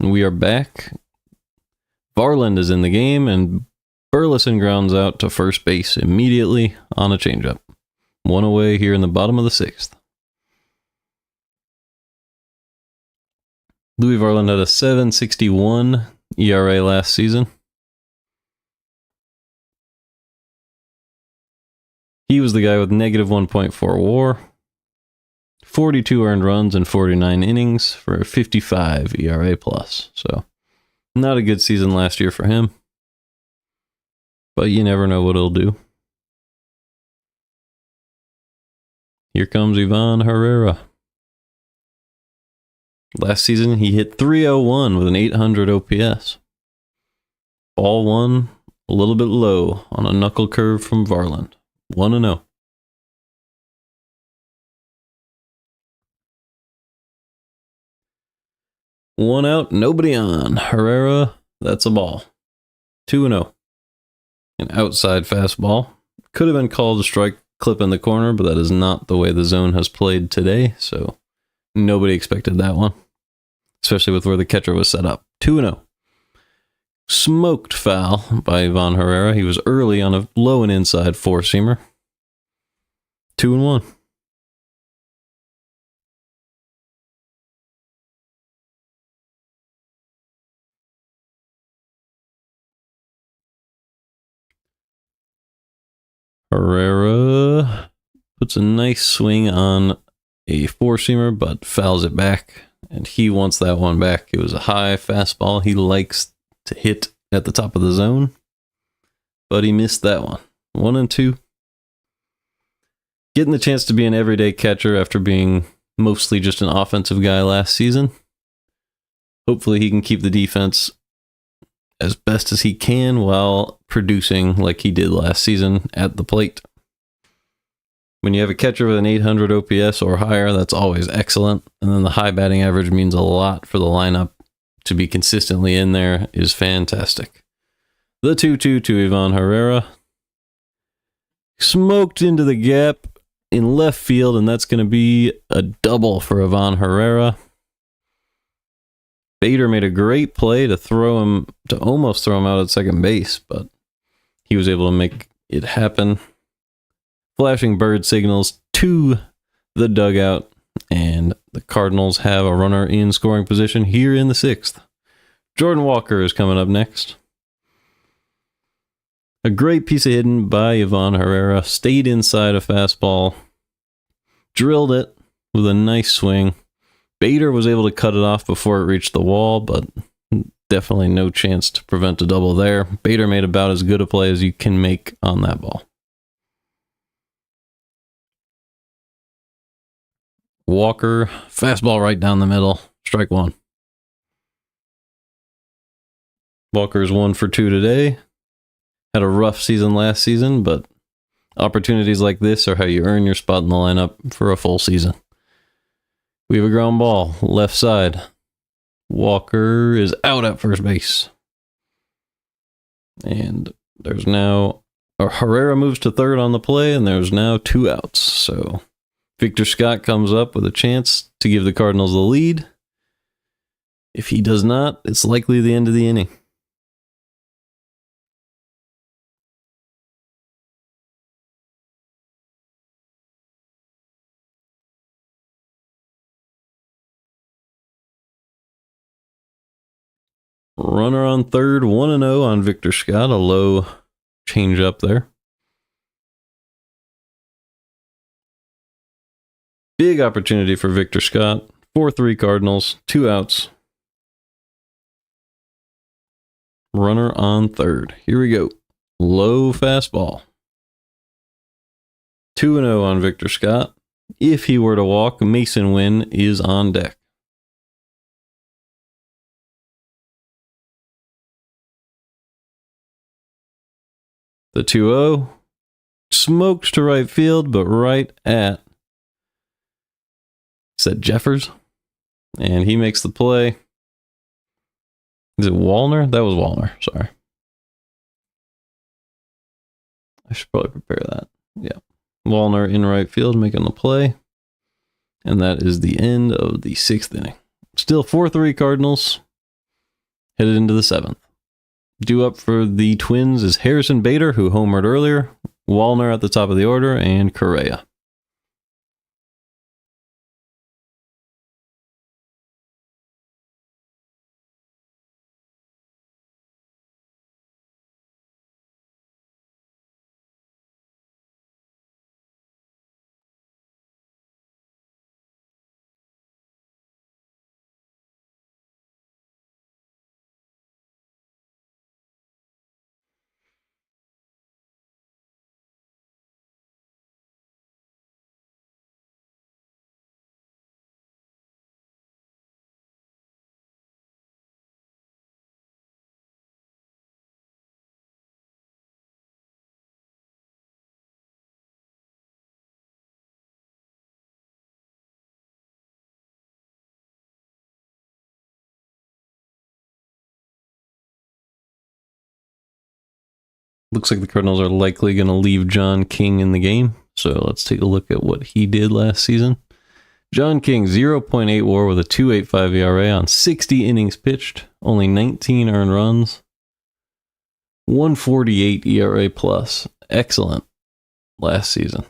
And we are back. Varland is in the game, and Burleson grounds out to first base immediately on a changeup. One away here in the bottom of the sixth. Louis Varland had a 7.61 ERA last season. He was the guy with negative 1.4 WAR, 42 earned runs in 49 innings for a 55 ERA plus. So, not a good season last year for him. But you never know what he'll do. Here comes Ivan Herrera. Last season, he hit 301 with an 800 OPS. Ball one, a little bit low on a knuckle curve from Varland. 1-0. One out, nobody on. Herrera, that's a ball. 2-0. An outside fastball. Could have been called a strike, clip in the corner, but that is not the way the zone has played today, so nobody expected that one, especially with where the catcher was set up. 2-0. Smoked foul by Ivan Herrera. He was early on a low and inside four-seamer. 2-1. Herrera puts a nice swing on a four-seamer, but fouls it back, and he wants that one back. It was a high fastball. He likes to hit at the top of the zone, but he missed that one. 1-2. Getting the chance to be an everyday catcher after being mostly just an offensive guy last season. Hopefully he can keep the defense as best as he can while producing like he did last season at the plate. When you have a catcher with an 800 OPS or higher, that's always excellent. And then the high batting average means a lot for the lineup. To be consistently in there is fantastic. The 2-2 to Ivan Herrera. Smoked into the gap in left field, and that's going to be a double for Ivan Herrera. Bader made a great play to almost throw him out at second base, but he was able to make it happen. Flashing bird signals to the dugout, and the Cardinals have a runner in scoring position here in the sixth. Jordan Walker is coming up next. A great piece of hitting by Ivan Herrera. Stayed inside a fastball. Drilled it with a nice swing. Bader was able to cut it off before it reached the wall, but definitely no chance to prevent a double there. Bader made about as good a play as you can make on that ball. Walker, fastball right down the middle. Strike one. Walker's 1 for 2 today. Had a rough season last season, but opportunities like this are how you earn your spot in the lineup for a full season. We have a ground ball, left side. Walker is out at first base. And there's now... Herrera moves to third on the play, and there's now 2 outs. So Victor Scott comes up with a chance to give the Cardinals the lead. If he does not, it's likely the end of the inning. Runner on third, 1-0 on Victor Scott. A low change up there. Big opportunity for Victor Scott. 4-3 Cardinals, 2 outs. Runner on third. Here we go. Low fastball. 2-0 on Victor Scott. If he were to walk, Mason Wynn is on deck. The 2-0. smoked to right field, but right at, said Jeffers, and he makes the play. Is it Wallner? That was Wallner. Sorry. I should probably prepare that. Yeah. Wallner in right field making the play. And that is the end of the 6th inning. Still 4-3 Cardinals. Headed into the 7th. Due up for the Twins is Harrison Bader, who homered earlier. Wallner at the top of the order, and Correa. Looks like the Cardinals are likely going to leave John King in the game. So let's take a look at what he did last season. John King, 0.8 WAR with a 2.85 ERA on 60 innings pitched, only 19 earned runs, 148 ERA plus. Excellent last season.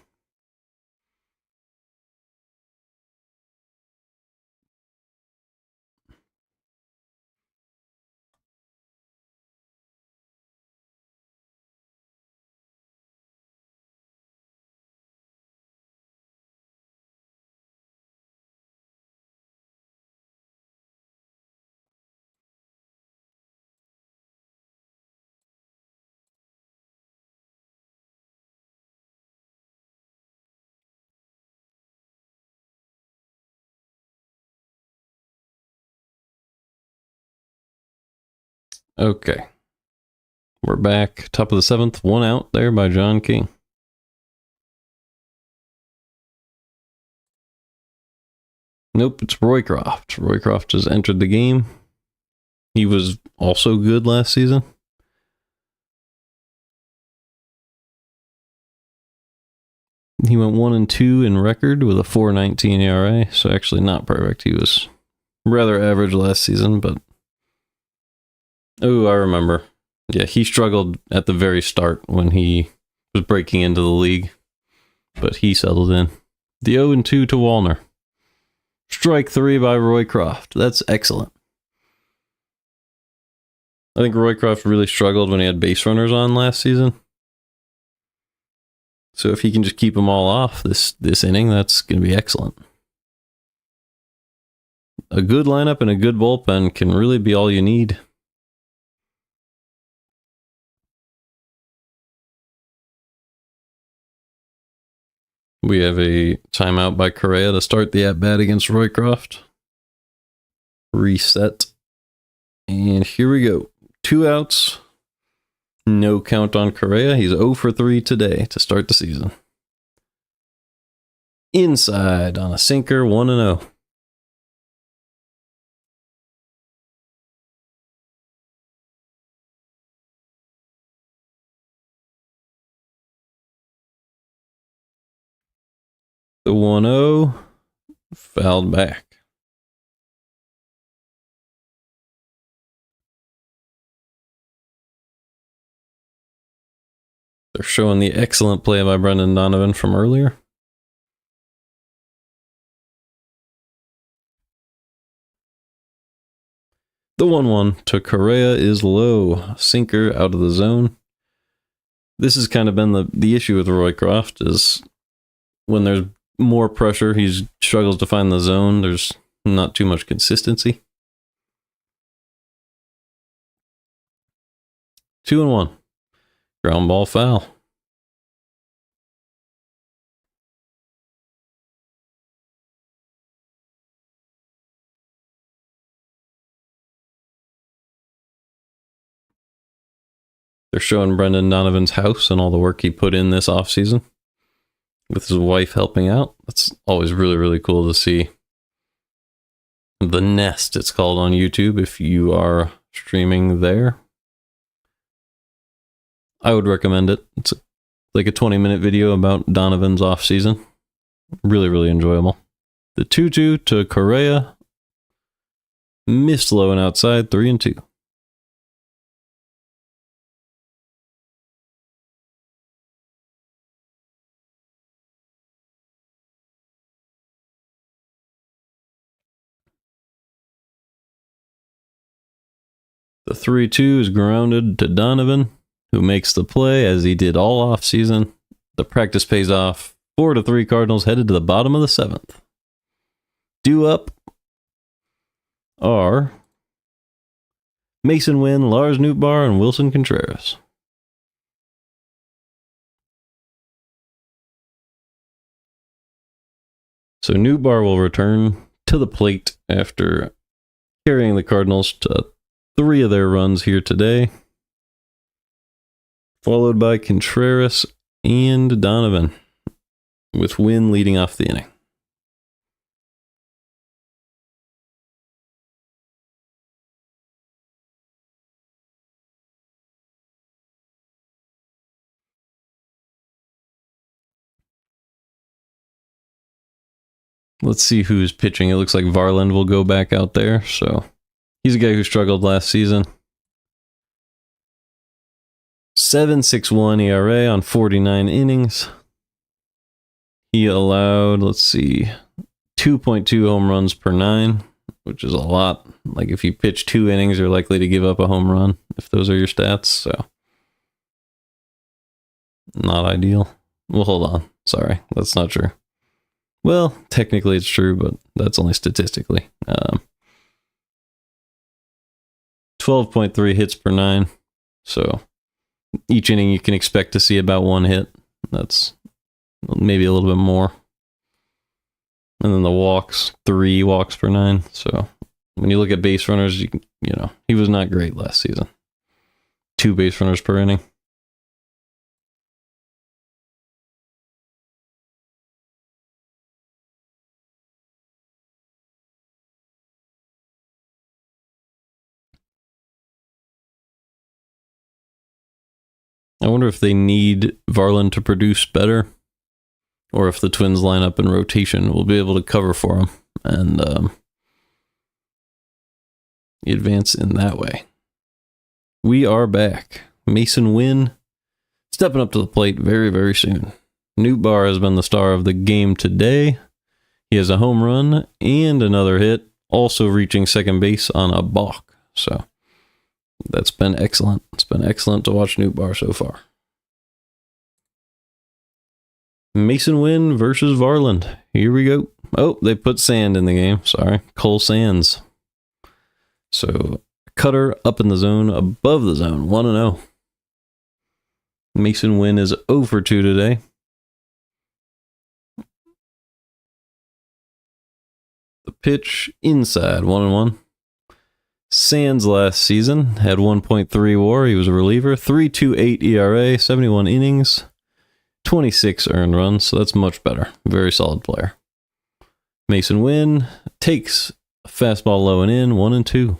Okay. We're back. Top of the 7th. 1 out there by John King. Nope, it's Roycroft. Roycroft has entered the game. He was also good last season. He went 1-2 in record with a 4.19 ERA, so actually not perfect. He was rather average last season, but oh, I remember. Yeah, he struggled at the very start when he was breaking into the league, but he settled in. The 0-2 to Wallner. Strike 3 by Roycroft. That's excellent. I think Roycroft really struggled when he had base runners on last season. So if he can just keep them all off this inning, that's going to be excellent. A good lineup and a good bullpen can really be all you need. We have a timeout by Correa to start the at-bat against Roycroft. Reset. And here we go. 2 outs. No count on Correa. He's 0 for 3 today to start the season. Inside on a sinker, 1-0. The 1-0 fouled back. They're showing the excellent play by Brendan Donovan from earlier. The 1-1 to Correa is low. Sinker out of the zone. This has kind of been the issue with Roycroft is when there's more pressure, he struggles to find the zone. There's not too much consistency. 2-1. Ground ball foul. They're showing Brendan Donovan's house and all the work he put in this offseason with his wife helping out. That's always really, really cool to see. The Nest, it's called on YouTube if you are streaming there. I would recommend it. It's like a 20-minute video about Donovan's offseason. Really, really enjoyable. The 2-2 to Correa. Missed low and outside, 3-2. The 3-2 is grounded to Donovan, who makes the play as he did all offseason. The practice pays off. 4-3 Cardinals headed to the bottom of the 7th. Due up are Mason Wynn, Lars Nootbaar, and Wilson Contreras. So Nootbaar will return to the plate after carrying the Cardinals to 3 of their runs here today, followed by Contreras and Donovan, with Wynn leading off the inning. Let's see who's pitching. It looks like Varland will go back out there, so he's a guy who struggled last season. 7.61 ERA on 49 innings. He allowed, 2.2 home runs per 9, which is a lot. Like if you pitch 2 innings, you're likely to give up a home run if those are your stats, so not ideal. Well, hold on. Sorry, that's not true. Well, technically it's true, but that's only statistically. 12.3 hits per 9, so each inning you can expect to see about 1 hit. That's maybe a little bit more. And then the walks, 3 walks per 9. So when you look at base runners, you know, he was not great last season. 2 base runners per inning. I wonder if they need Varland to produce better, or if the Twins line up in rotation will be able to cover for him and advance in that way. We are back. Mason Wynn stepping up to the plate very, very soon. Nootbaar has been the star of the game today. He has a home run and another hit, also reaching second base on a balk. So that's been excellent. It's been excellent to watch Nootbaar so far. Mason Wynn versus Varland. Here we go. Oh, they put Sand in the game. Sorry. Cole Sands. So, cutter up in the zone, above the zone. 1-0. Mason Wynn is 0 for 2 today. The pitch inside, 1-1. Sands last season had 1.3 WAR. He was a reliever. 3.28 ERA, 71 innings, 26 earned runs. So that's much better. Very solid player. Mason Wynn takes a fastball low and in, 1-2.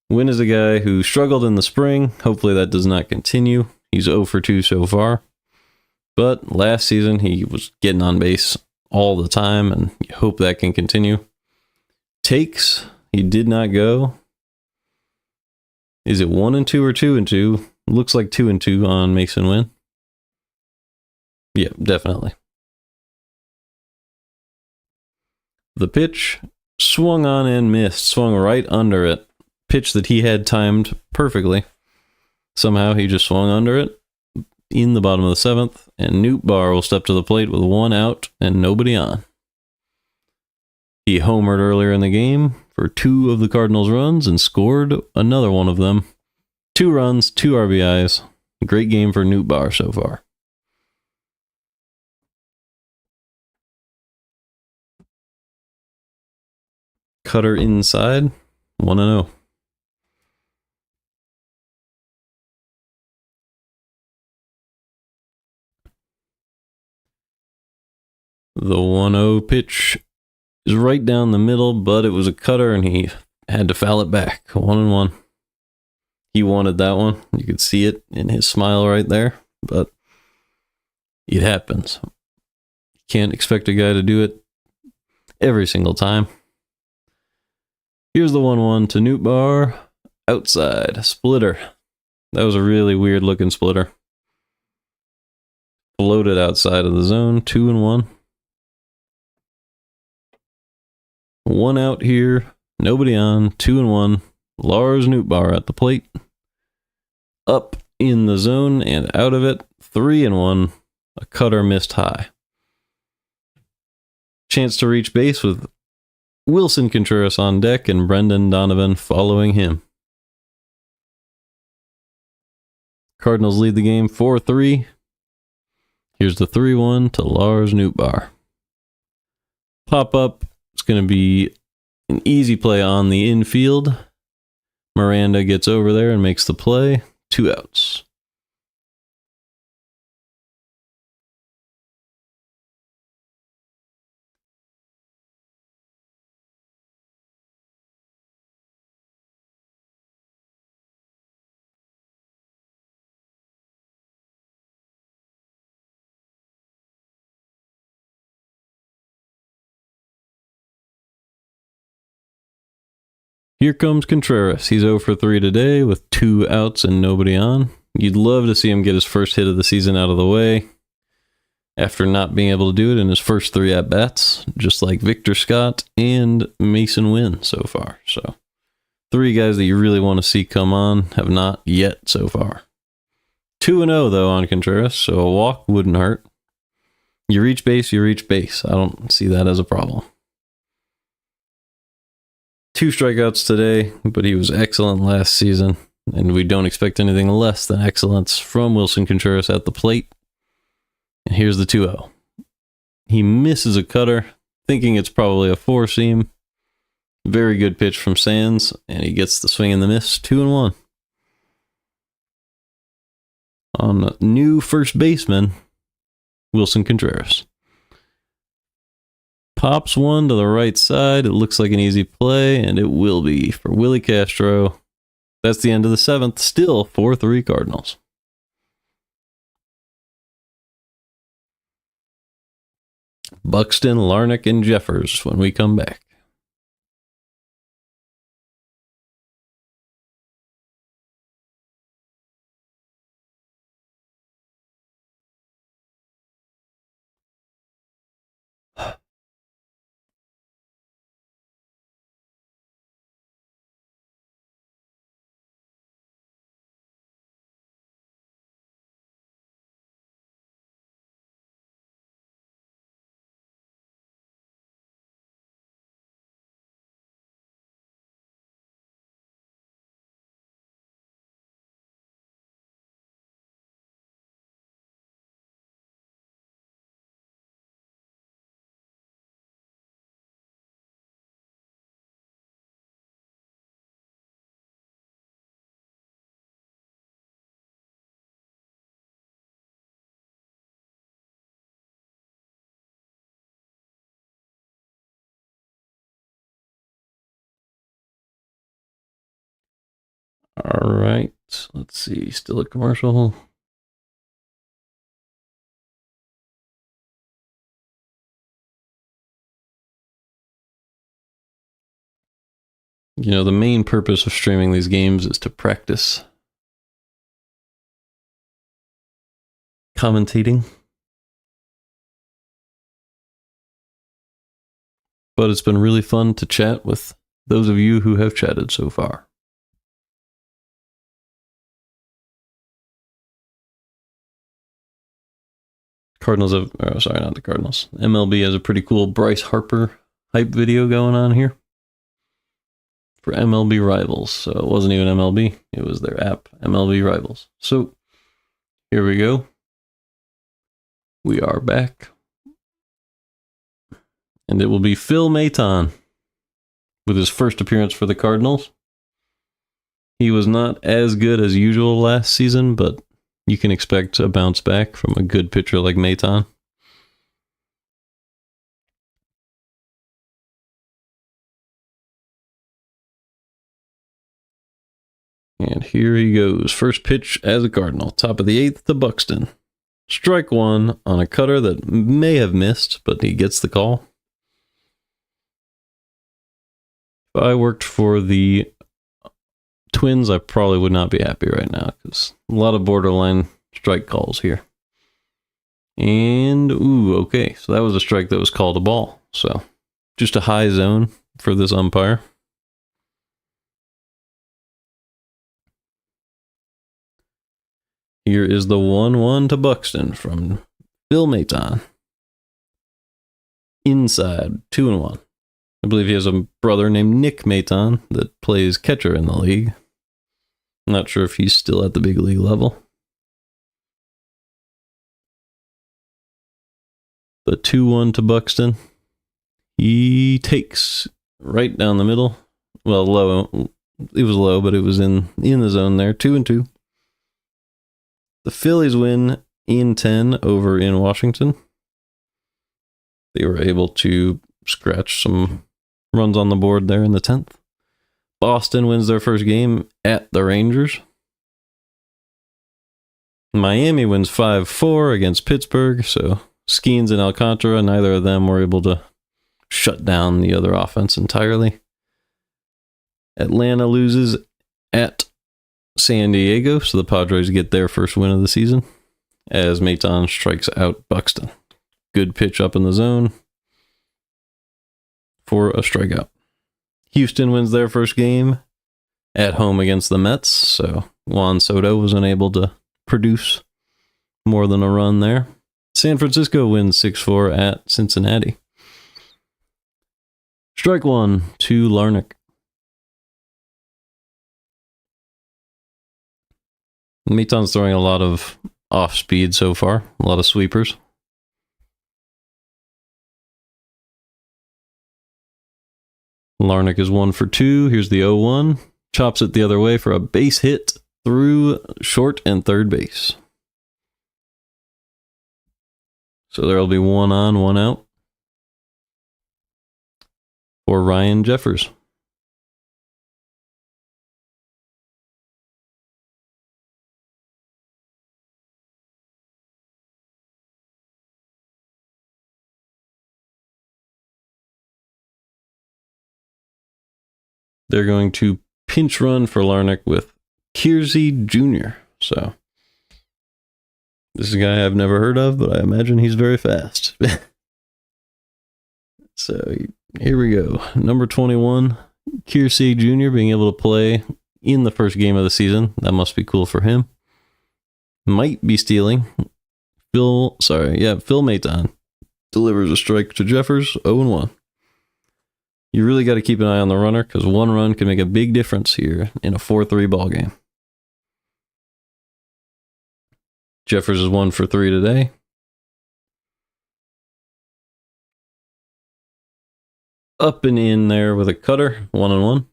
Wynn is a guy who struggled in the spring. Hopefully that does not continue. He's 0 for 2 so far. But last season he was getting on base all the time, and you hope that can continue. Takes. He did not go. Is it 1-2 or 2-2? Looks like 2-2 on Mason Wynn. Yeah, definitely. The pitch swung on and missed. Swung right under it. Pitch that he had timed perfectly. Somehow he just swung under it in the bottom of the 7th. And Nootbaar will step to the plate with 1 out and nobody on. He homered earlier in the game for 2 of the Cardinals' runs and scored another one of them. 2 runs, 2 RBIs. Great game for Nootbaar so far. Cutter inside, 1-0. The 1-0 pitch is right down the middle, but it was a cutter and he had to foul it back. 1-1. He wanted that one. You could see it in his smile right there, but it happens. You can't expect a guy to do it every single time. Here's the 1-1 to Nootbaar. Outside. Splitter. That was a really weird looking splitter. Floated outside of the zone. 2-1. One out here. Nobody on. 2-1. Lars Nootbaar at the plate. Up in the zone and out of it. 3-1. A cutter missed high. Chance to reach base with Wilson Contreras on deck and Brendan Donovan following him. Cardinals lead the game 4-3. Here's the 3-1 to Lars Nootbaar. Pop up. It's going to be an easy play on the infield. Miranda gets over there and makes the play. 2 outs. Here comes Contreras. He's 0 for 3 today with 2 outs and nobody on. You'd love to see him get his first hit of the season out of the way after not being able to do it in his first 3 at-bats, just like Victor Scott and Mason Wynn so far. So 3 guys that you really want to see come on have not yet so far. 2-0 though on Contreras, so a walk wouldn't hurt. You reach base, you reach base. I don't see that as a problem. 2 strikeouts today, but he was excellent last season, and we don't expect anything less than excellence from Wilson Contreras at the plate. And here's the 2-0. He misses a cutter, thinking it's probably a 4-seam. Very good pitch from Sands, and he gets the swing and the miss. 2-1. On the new first baseman, Wilson Contreras. Pops one to the right side. It looks like an easy play, and it will be for Willie Castro. That's the end of the 7th. Still 4-3 Cardinals. Buxton, Larnach, and Jeffers when we come back. All right, let's see. Still a commercial. You know, the main purpose of streaming these games is to practice commentating. But it's been really fun to chat with those of you who have chatted so far. Cardinals have, oh, sorry, not the Cardinals. MLB has a pretty cool Bryce Harper hype video going on here for MLB Rivals. So it wasn't even MLB, it was their app, MLB Rivals. So here we go. We are back. And it will be Phil Maton with his first appearance for the Cardinals. He was not as good as usual last season, but you can expect a bounce back from a good pitcher like Maton. And here he goes. First pitch as a Cardinal. Top of the 8th to Buxton. Strike one on a cutter that may have missed, but he gets the call. If I worked for the Twins, I probably would not be happy right now because a lot of borderline strike calls here. And, ooh, okay. So that was a strike that was called a ball. So just a high zone for this umpire. Here is the 1-1 to Buxton from Phil Maton. Inside, 2-1. I believe he has a brother named Nick Maton that plays catcher in the league. I'm not sure if he's still at the big league level. The 2-1 to Buxton. He takes right down the middle. Well, low. It was low, but it was in the zone there. 2-2. The Phillies win in 10 over in Washington. They were able to scratch some runs on the board there in the 10th. Boston wins their first game at the Rangers. Miami wins 5-4 against Pittsburgh, so Skeens and Alcantara, neither of them were able to shut down the other offense entirely. Atlanta loses at San Diego, so the Padres get their first win of the season as Maton strikes out Buxton. Good pitch up in the zone for a strikeout. Houston wins their first game at home against the Mets, so Juan Soto was unable to produce more than a run there. San Francisco wins 6-4 at Cincinnati. Strike one to Larnach. Maton's throwing a lot of off speed so far, a lot of sweepers. Larnach is 1 for 2. Here's the 0-1. Chops it the other way for a base hit through short and third base. So there'll be 1 on, 1 out for Ryan Jeffers. They're going to pinch run for Larnach with Kiersey Jr. So this is a guy I've never heard of, but I imagine he's very fast. So here we go. Number 21, Kiersey Jr. being able to play in the first game of the season. That must be cool for him. Might be stealing. Phil Maton delivers a strike to Jeffers, 0-1. You really got to keep an eye on the runner because 1 run can make a big difference here in a 4-3 ball game. Jeffers is 1 for 3 today. Up and in there with a cutter, 1-1.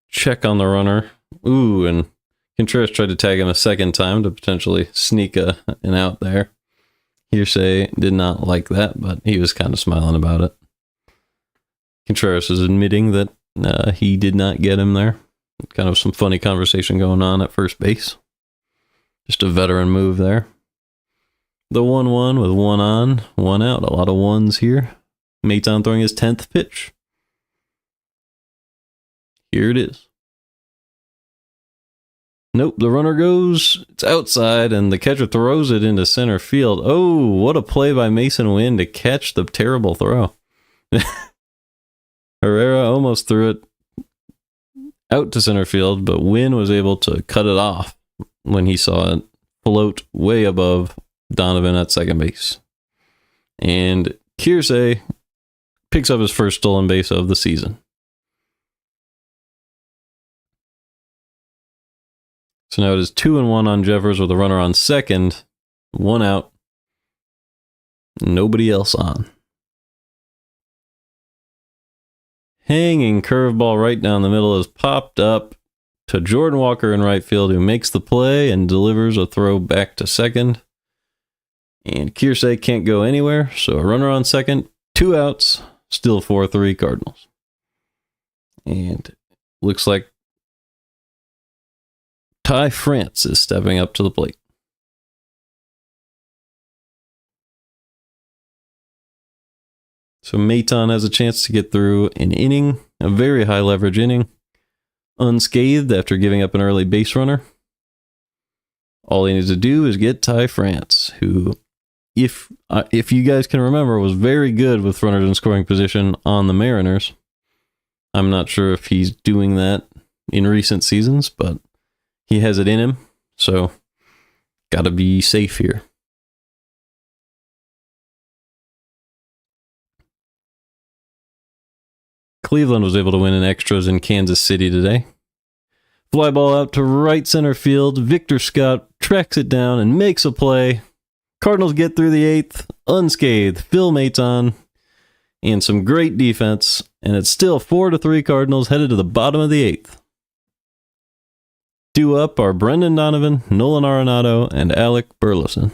Check on the runner. Ooh, and Contreras tried to tag him a second time to potentially sneak an out there. Hearsay did not like that, but he was kind of smiling about it. Contreras is admitting that he did not get him there. Kind of some funny conversation going on at first base. Just a veteran move there. The 1-1 with 1 on, 1 out. A lot of ones here. Maton throwing his 10th pitch. Here it is. Nope, the runner goes, it's outside, and the catcher throws it into center field. Oh, what a play by Mason Wynn to catch the terrible throw. Herrera almost threw it out to center field, but Wynn was able to cut it off when he saw it float way above Donovan at second base. And Kiersey picks up his first stolen base of the season. So now it is 2-1 on Jeffers with a runner on second, 1 out, nobody else on. hanging curveball right down the middle is popped up to Jordan Walker in right field, who makes the play and delivers a throw back to second. And Kiersey can't go anywhere, so a runner on second, 2 outs, still 4-3 Cardinals. And looks like Ty France is stepping up to the plate. So Maton has a chance to get through an inning, a very high leverage inning, unscathed after giving up an early base runner. All he needs to do is get Ty France, who, if you guys can remember, was very good with runners in scoring position on the Mariners. I'm not sure if he's doing that in recent seasons, but he has it in him, so gotta be safe here. Cleveland was able to win in extras in Kansas City today. Fly ball out to right center field. Victor Scott tracks it down and makes a play. Cardinals get through the 8th unscathed. Phil Maton and some great defense, and it's still 4-3 Cardinals headed to the bottom of the 8th. Due up are Brendan Donovan, Nolan Arenado, and Alec Burleson.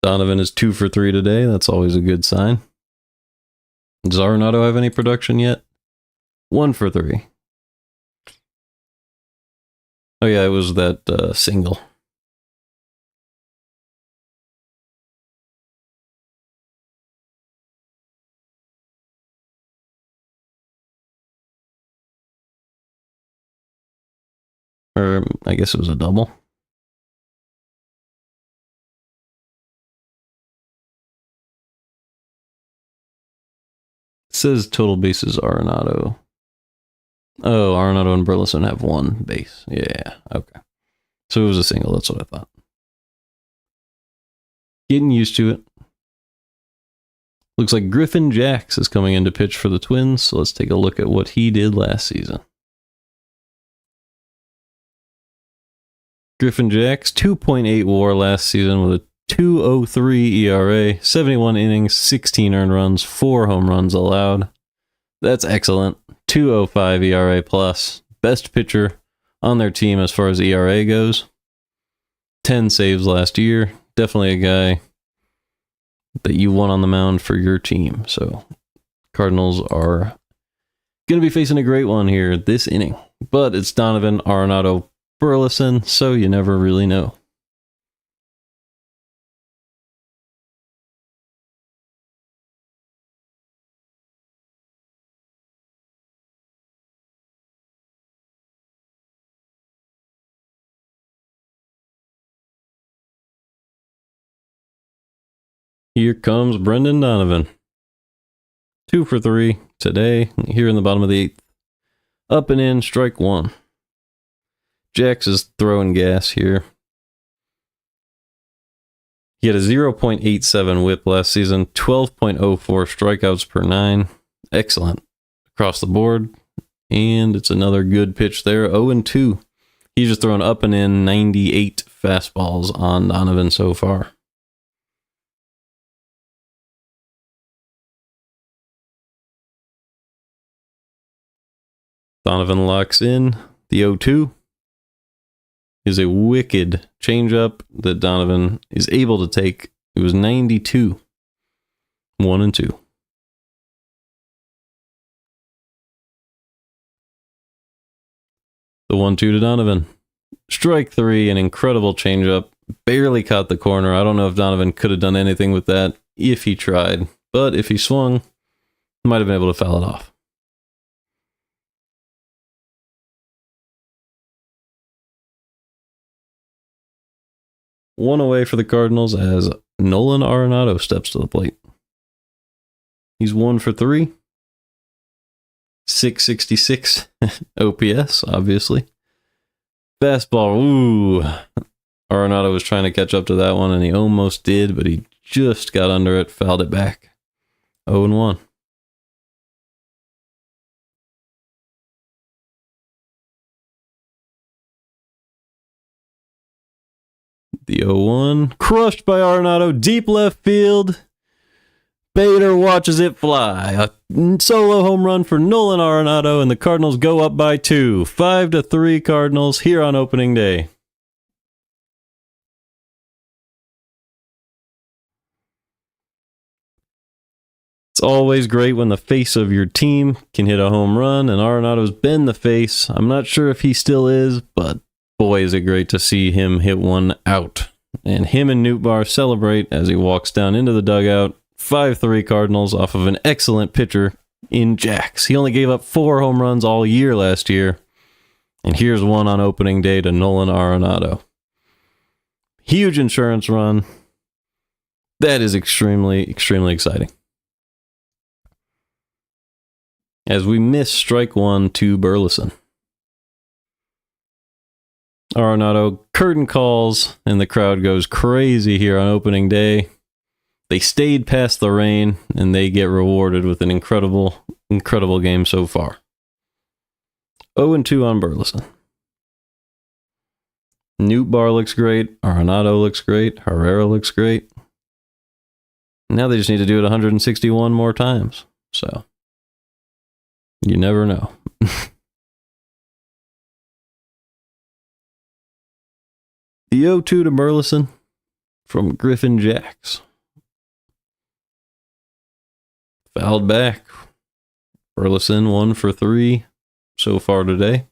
Donovan is 2 for 3 today. That's always a good sign. Does Arenado have any production yet? 1 for 3. Oh yeah, it was that single. Or I guess it was a double. It says total bases Arenado. Oh, Arenado and Burleson have 1 base. Yeah, okay. So it was a single, that's what I thought. Getting used to it. Looks like Griffin Jax is coming in to pitch for the Twins, so let's take a look at what he did last season. Griffin Jax, 2.8 WAR last season with a 2.03 ERA, 71 innings, 16 earned runs, 4 home runs allowed. That's excellent. 2.05 ERA plus. Best pitcher on their team as far as ERA goes. 10 saves last year. Definitely a guy that you want on the mound for your team. So Cardinals are going to be facing a great one here this inning. But it's Donovan, Arenado, Burleson, so you never really know. Here comes Brendan Donovan. 2 for 3 today, here in the bottom of the 8th. Up and in, strike 1. Jax is throwing gas here. He had a 0.87 whip last season, 12.04 strikeouts per 9. Excellent across the board. And it's another good pitch there, 0-2. He's just thrown up and in 98 fastballs on Donovan so far. Donovan locks in. The 0-2 is a wicked changeup that Donovan is able to take. It was 92. 1-2. The 1-2 to Donovan. Strike 3, an incredible changeup. Barely caught the corner. I don't know if Donovan could have done anything with that if he tried. But if he swung, might have been able to foul it off. One away for the Cardinals as Nolan Arenado steps to the plate. He's 1 for 3. 666 OPS, obviously. Fastball. Ooh. Arenado was trying to catch up to that one, and he almost did, but he just got under it, fouled it back. 0-1. The 0-1. Crushed by Arenado. Deep left field. Bader watches it fly. A solo home run for Nolan Arenado, and the Cardinals go up by 2. 5-3 Cardinals here on opening day. It's always great when the face of your team can hit a home run, and Arenado's been the face. I'm not sure if he still is, but boy, is it great to see him hit one out. And him and Nootbaar celebrate as he walks down into the dugout. 5-3 Cardinals off of an excellent pitcher in Jax. He only gave up 4 home runs all year last year. And here's one on opening day to Nolan Arenado. Huge insurance run. That is extremely, extremely exciting. As we miss strike 1 to Burleson. Arenado curtain calls, and the crowd goes crazy here on opening day. They stayed past the rain, and they get rewarded with an incredible, incredible game so far. 0-2 on Burleson. Nootbaar looks great. Arenado looks great. Herrera looks great. Now they just need to do it 161 more times. So, you never know. The 0-2 to Burleson from Griffin Jax. Fouled back. Burleson 1 for 3 so far today.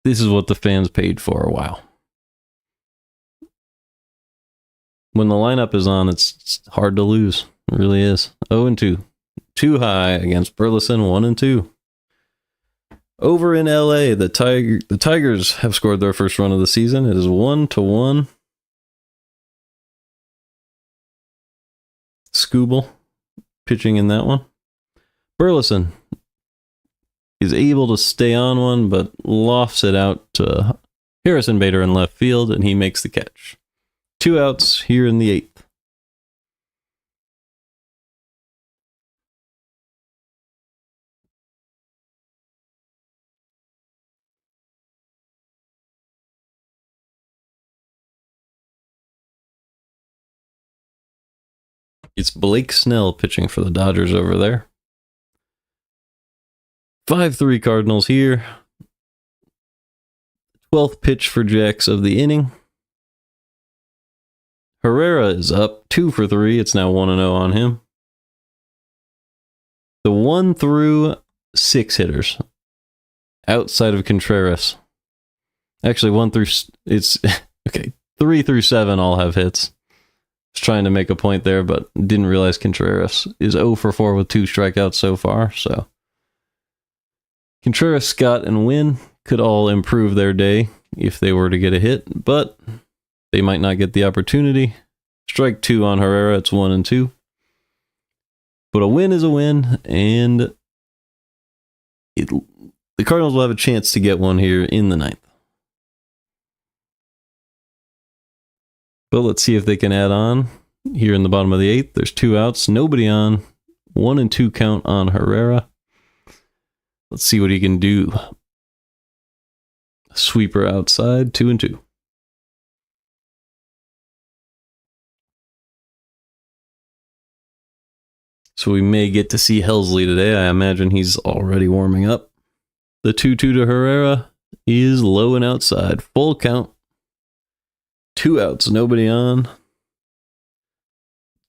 This is what the fans paid for a while. When the lineup is on, it's hard to lose. It really is. 0-2. Too high against Burleson, 1-2. Over in LA, the Tigers have scored their first run of the season. It is 1-1. Skubal pitching in that one. Burleson is able to stay on one, but lofts it out to Harrison Bader in left field, and he makes the catch. 2 outs here in the 8th. It's Blake Snell pitching for the Dodgers over there. 5-3 Cardinals here. 12th pitch for Jax of the inning. Herrera is up 2 for 3. It's now 1-0 on him. The 1 through 6 hitters outside of Contreras. Actually, 1 through it's okay. 3 through 7 all have hits. Was trying to make a point there, but didn't realize Contreras is 0 for 4 with 2 strikeouts so far. So Contreras, Scott, and Wynn could all improve their day if they were to get a hit, but they might not get the opportunity. Strike 2 on Herrera. It's 1-2. But a win is a win, and the Cardinals will have a chance to get one here in the 9th. But let's see if they can add on. Here in the bottom of the 8th, there's 2 outs, nobody on. 1-2 count on Herrera. Let's see what he can do. Sweeper outside, 2-2. So we may get to see Helsley today. I imagine he's already warming up. The 2-2 to Herrera is low and outside. Full count. 2 outs, nobody on.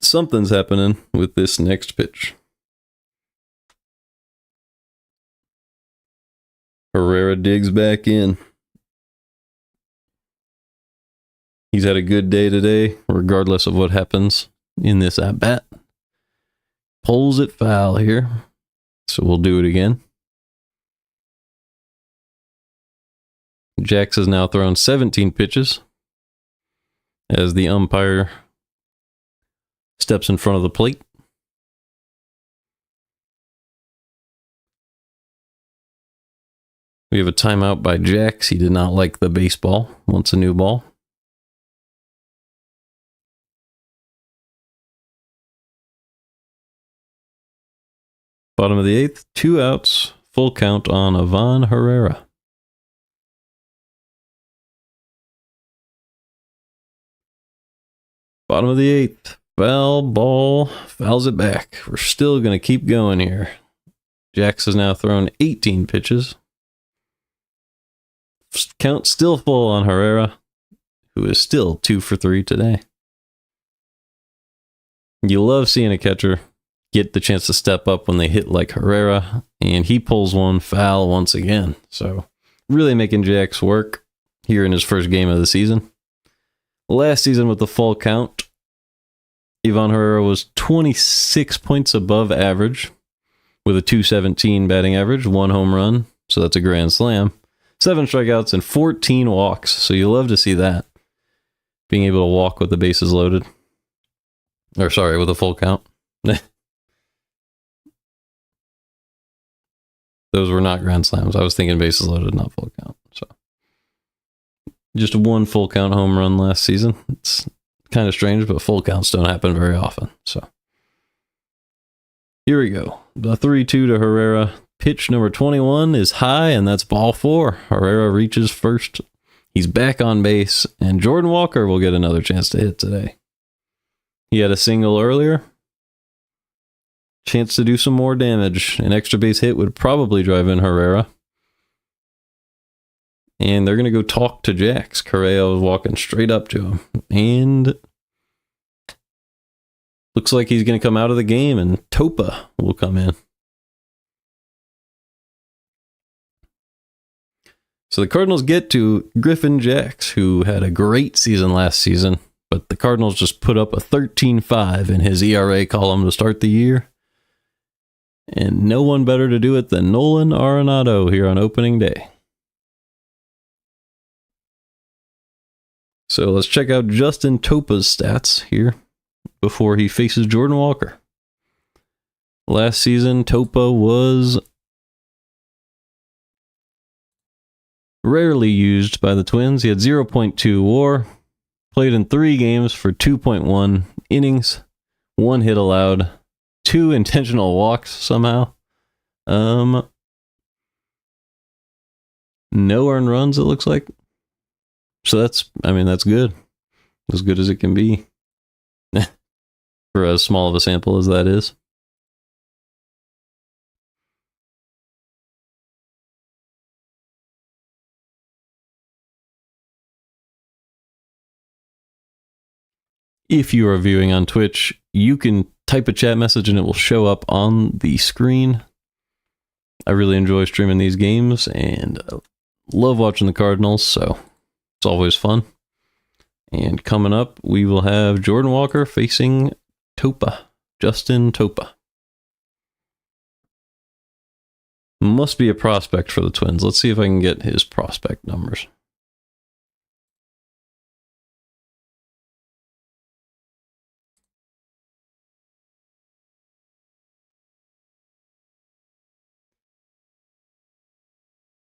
Something's happening with this next pitch. Herrera digs back in. He's had a good day today, regardless of what happens in this at-bat. Pulls it foul here, so we'll do it again. Jax has now thrown 17 pitches as the umpire steps in front of the plate. We have a timeout by Jax. He did not like the baseball. Wants a new ball. Bottom of the 8th, 2 outs, full count on Ivan Herrera. Bottom of the 8th, foul ball, fouls it back. We're still going to keep going here. Jax has now thrown 18 pitches. Count still full on Herrera, who is still 2 for 3 today. You love seeing a catcher get the chance to step up when they hit like Herrera, and he pulls one foul once again. So really making Jax work here in his first game of the season. Last season with the full count, Ivan Herrera was 26 points above average with a .217 batting average, 1 home run, so that's a grand slam, 7 strikeouts, and 14 walks. So you love to see that. Being able to walk with the bases loaded. Or sorry, with a full count. Those were not grand slams. I was thinking bases loaded, not full count. So just 1 full count home run last season. It's kind of strange, but full counts don't happen very often. So here we go. The 3-2 to Herrera. Pitch number 21 is high, and that's ball 4. Herrera reaches first. He's back on base, and Jordan Walker will get another chance to hit today. He had a single earlier. Chance to do some more damage. An extra base hit would probably drive in Herrera. And they're going to go talk to Jax. Correa is walking straight up to him. And looks like he's going to come out of the game, and Topa will come in. So the Cardinals get to Griffin Jax, who had a great season last season, but the Cardinals just put up a 13.5 in his ERA column to start the year. And no one better to do it than Nolan Arenado here on opening day. So let's check out Justin Topa's stats here before he faces Jordan Walker. Last season, Topa was rarely used by the Twins. He had 0.2 WAR, played in 3 games for 2.1 innings, 1 hit allowed, 2 intentional walks somehow. No earned runs, it looks like. So that's good. As good as it can be. For as small of a sample as that is. If you are viewing on Twitch, you can type a chat message and it will show up on the screen. I really enjoy streaming these games and love watching the Cardinals, so it's always fun. And coming up, we will have Jordan Walker facing Topa, Justin Topa. Must be a prospect for the Twins. Let's see if I can get his prospect numbers.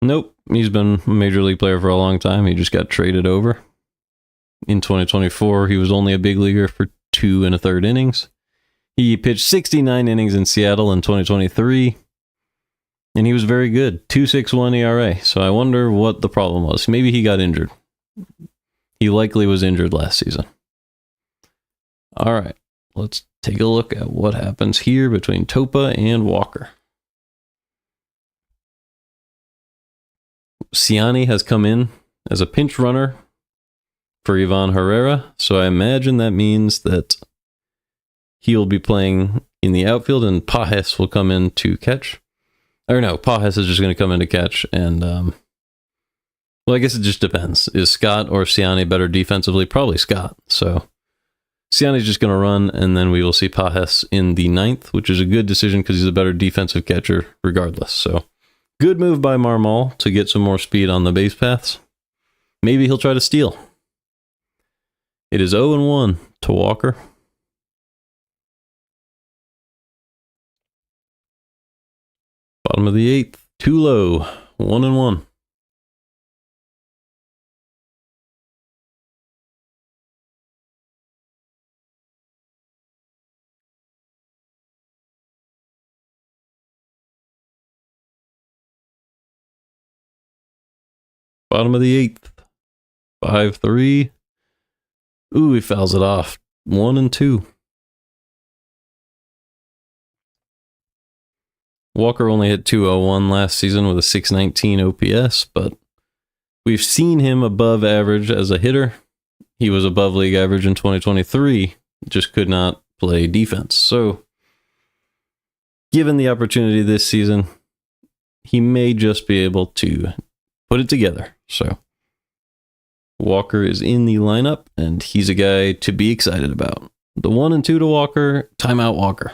Nope, he's been a major league player for a long time. He just got traded over. In 2024, he was only a big leaguer for 2 1/3 innings. He pitched 69 innings in Seattle in 2023, and he was very good, 2.61 ERA. So I wonder what the problem was. Maybe he got injured. He likely was injured last season. All right, let's take a look at what happens here between Topa and Walker. Sonny has come in as a pinch runner for Ivan Herrera, so I imagine that means that he'll be playing in the outfield and Pajes will come in to catch. Or no, Pajes is just going to come in to catch, and well, I guess it just depends. Is Scott or Sonny better defensively? Probably Scott. So Sonny's just going to run, and then we will see Pajes in the 9th, which is a good decision because he's a better defensive catcher regardless. So good move by Marmol to get some more speed on the base paths. Maybe he'll try to steal. It is 0-1 to Walker. Bottom of the 8th, too low, 1-1. Bottom of the eighth. 5-3. Ooh, he fouls it off. 1-2. Walker only hit .201 last season with a .619 OPS, but we've seen him above average as a hitter. He was above league average in 2023, just could not play defense. So, given the opportunity this season, he may just be able to put it together. So, Walker is in the lineup, and he's a guy to be excited about. The 1 and 2 to Walker, timeout Walker.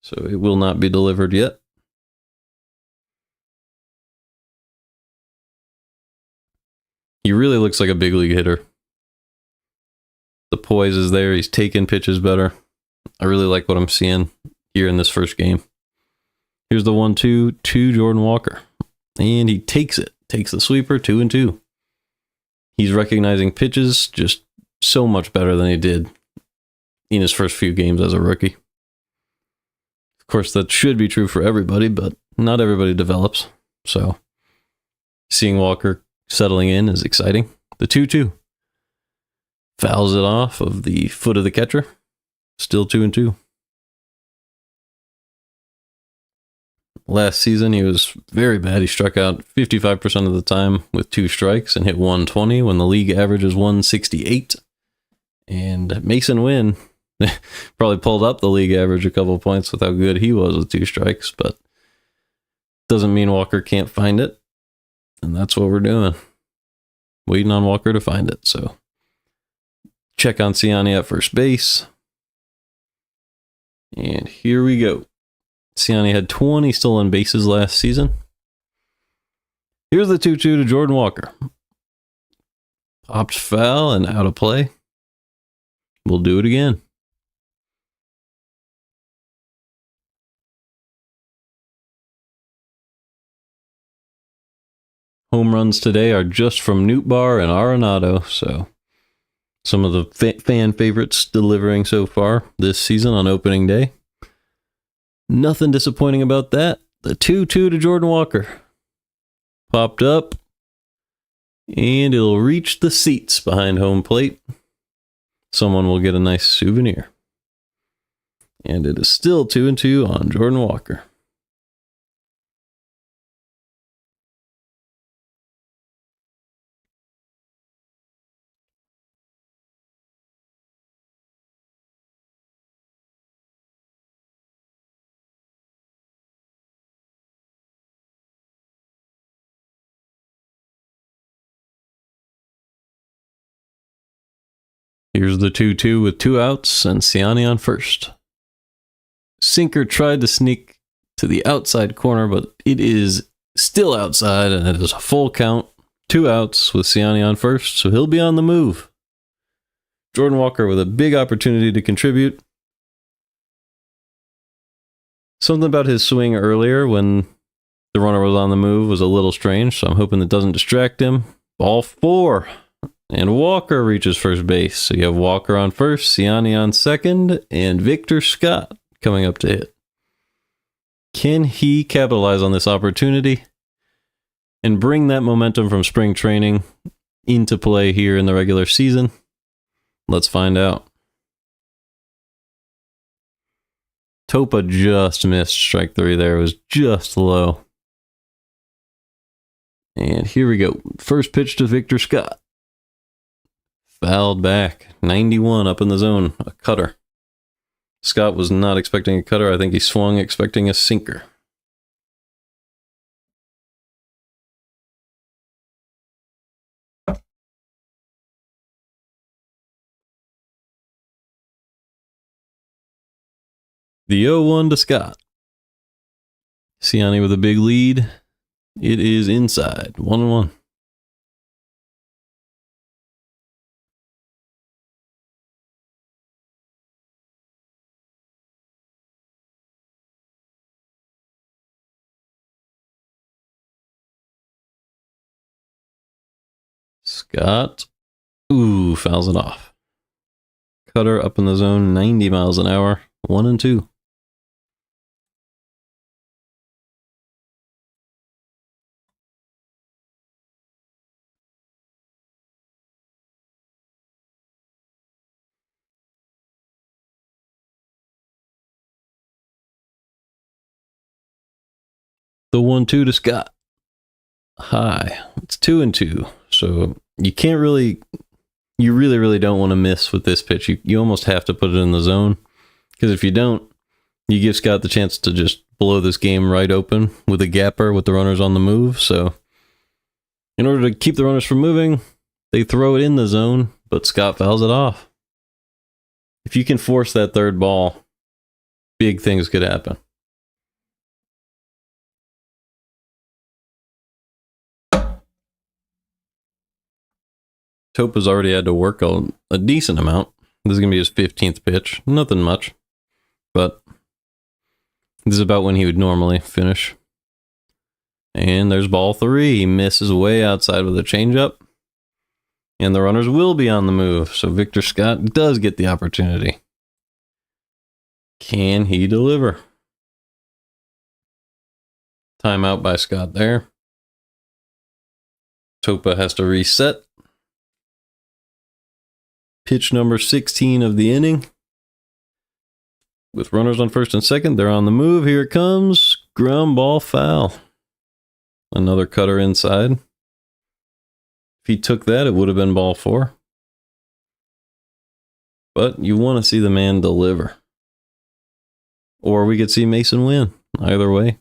So it will not be delivered yet. He really looks like a big league hitter. The poise is there. He's taking pitches better. I really like what I'm seeing here in this first game. Here's the 1-2 to Jordan Walker. And he takes it. Takes the sweeper, 2-2. He's recognizing pitches just so much better than he did in his first few games as a rookie. Of course, that should be true for everybody, but not everybody develops. So, seeing Walker settling in is exciting. The 2-2. Fouls it off of the foot of the catcher. Still 2-2. Last season, he was very bad. He struck out 55% of the time with 2 strikes and hit 120 when the league average is 168. And Mason Wynn probably pulled up the league average a couple of points with how good he was with 2 strikes, but doesn't mean Walker can't find it. And that's what we're doing. Waiting on Walker to find it. So check on Sonny at first base. And here we go. Sonny had 20 stolen bases last season. Here's the 2-2 to Jordan Walker. Popped foul and out of play. We'll do it again. Home runs today are just from Nootbaar and Arenado, so some of the fan favorites delivering so far this season on opening day. Nothing disappointing about that. The 2-2 to Jordan Walker. Popped up, and it'll reach the seats behind home plate. Someone will get a nice souvenir. And it is still 2-2 on Jordan Walker. Here's the 2-2 with 2 outs and Sonny on first. Sinker tried to sneak to the outside corner, but it is still outside, and it is a full count. 2 outs with Sonny on first, so he'll be on the move. Jordan Walker with a big opportunity to contribute. Something about his swing earlier when the runner was on the move was a little strange, so I'm hoping that doesn't distract him. Ball 4. And Walker reaches first base. So you have Walker on first, Sonny on second, and Victor Scott coming up to hit. Can he capitalize on this opportunity and bring that momentum from spring training into play here in the regular season? Let's find out. Topa just missed strike 3 there. It was just low. And here we go. First pitch to Victor Scott. Fouled back. 91 up in the zone. A cutter. Scott was not expecting a cutter. I think he swung expecting a sinker. The 0-1 to Scott. Sonny with a big lead. It is inside. 1-1. Scott. Ooh, fouls it off. Cutter up in the zone, 90 miles an hour. 1-2. The 1-2 to Scott. High. It's 2-2. So you can't really, you really don't want to miss with this pitch. You almost have to put it in the zone, because if you don't, you give Scott the chance to just blow this game right open with a gapper with the runners on the move. So in order to keep the runners from moving, they throw it in the zone, but Scott fouls it off. If you can force that third ball, big things could happen. Topa's already had to work a decent amount. This is going to be his 15th pitch. Nothing much, but this is about when he would normally finish. And there's ball 3. He misses way outside with a changeup. And the runners will be on the move, so Victor Scott does get the opportunity. Can he deliver? Timeout by Scott there. Topa has to reset. Pitch number 16 of the inning. With runners on first and second, they're on the move. Here it comes. Ground ball foul. Another cutter inside. If he took that, it would have been ball 4. But you want to see the man deliver. Or we could see Mason win. Either way.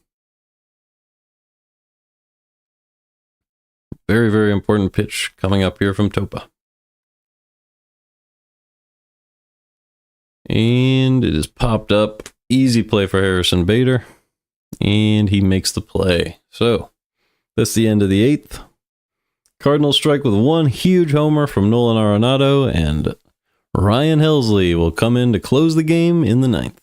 Very important pitch coming up here from Topa. And it is popped up. Easy play for Harrison Bader. And he makes the play. So, that's the end of the 8th. Cardinals strike with one huge homer from Nolan Arenado, and Ryan Helsley will come in to close the game in the 9th.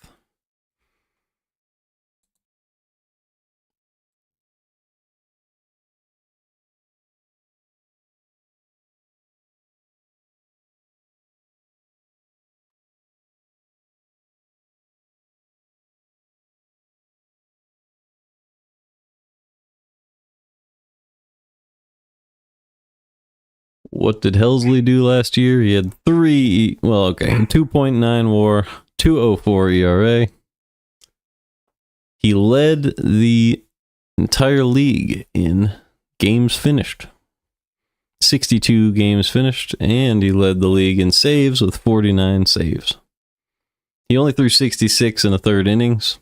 What did Helsley do last year? He had 2.9 WAR, 2.04 ERA. He led the entire league in games finished. 62 games finished, and he led the league in saves with 49 saves. He only threw 66 in the 3rd innings,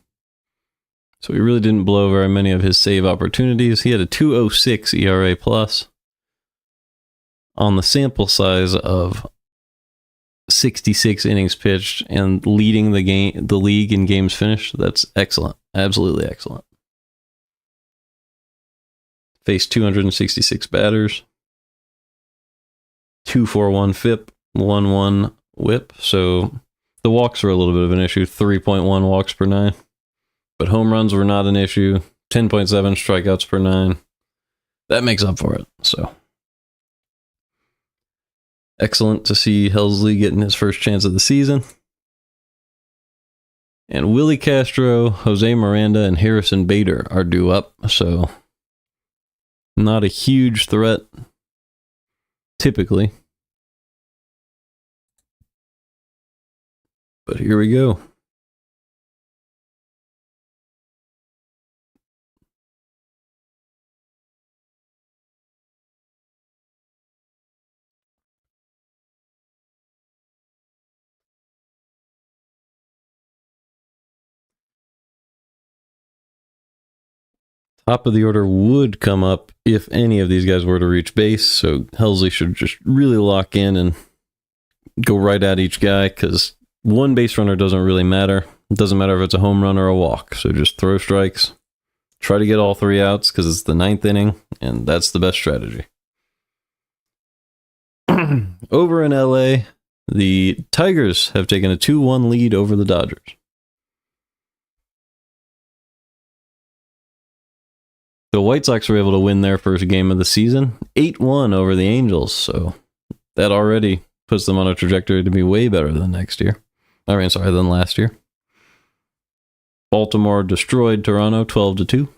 so he really didn't blow very many of his save opportunities. He had a 2.06 ERA plus. On the sample size of 66 innings pitched and leading the league in games finished, that's excellent. Absolutely excellent. Faced 266 batters. 2.41 FIP, 1.1 WHIP. So the walks were a little bit of an issue. 3.1 walks per 9. But home runs were not an issue. 10.7 strikeouts per 9. That makes up for it. So excellent to see Helsley getting his first chance of the season. And Willie Castro, Jose Miranda, and Harrison Bader are due up. So not a huge threat, typically. But here we go. Top of the order would come up if any of these guys were to reach base, so Helsley should just really lock in and go right at each guy, because one base runner doesn't really matter. It doesn't matter if it's a home run or a walk, so just throw strikes. Try to get all 3 outs, because it's the 9th inning, and that's the best strategy. Over in LA, the Tigers have taken a 2-1 lead over the Dodgers. The White Sox were able to win their first game of the season, 8-1 over the Angels, so that already puts them on a trajectory to be way better than than last year. Baltimore destroyed Toronto 12-2.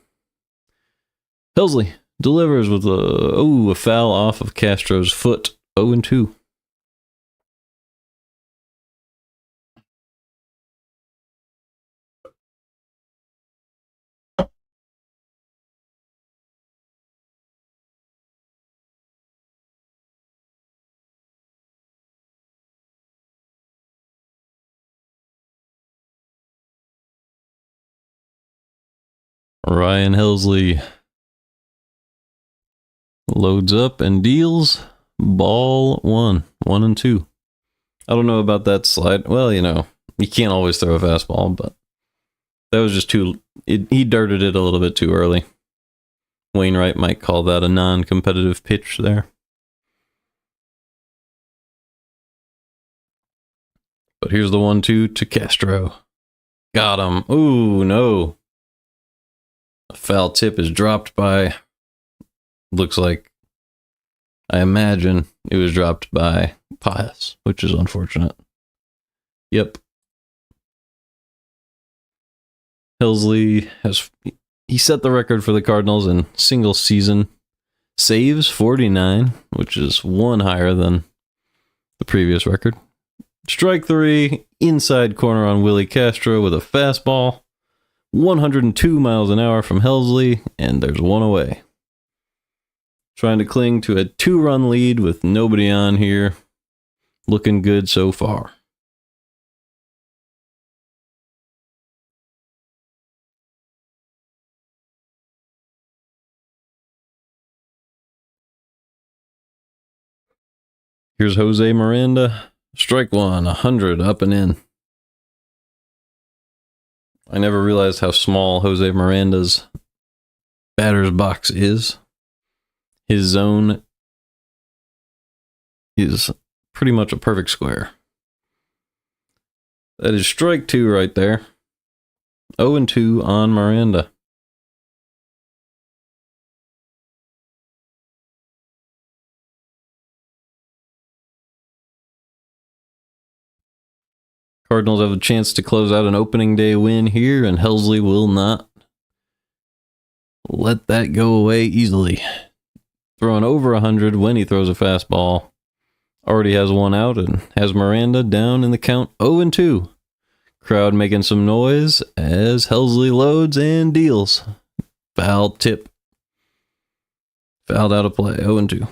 Helsley delivers with a foul off of Castro's foot, 0-2. Ryan Helsley loads up and deals ball 1, 1 and 2. I don't know about that slide. Well, you know, you can't always throw a fastball, but that was just he darted it a little bit too early. Wainwright might call that a non-competitive pitch there. But here's the 1-2 to Castro. Got him. Ooh, no. A foul tip is dropped by, looks like, I imagine it was dropped by Pius, which is unfortunate. Yep. Helsley he set the record for the Cardinals in single season saves, 49, which is one higher than the previous record. Strike 3, inside corner on Willie Castro with a fastball. 102 miles an hour from Helsley, and there's one away. Trying to cling to a 2-run lead with nobody on here. Looking good so far. Here's Jose Miranda. Strike 1, 100 up and in. I never realized how small Jose Miranda's batter's box is. His zone is pretty much a perfect square. That is strike 2 right there. 0-2 on Miranda. Cardinals have a chance to close out an opening day win here, and Helsley will not let that go away easily. Throwing over 100 when he throws a fastball. Already has one out and has Miranda down in the count 0-2. Crowd making some noise as Helsley loads and deals. Foul tip. Fouled out of play, 0-2.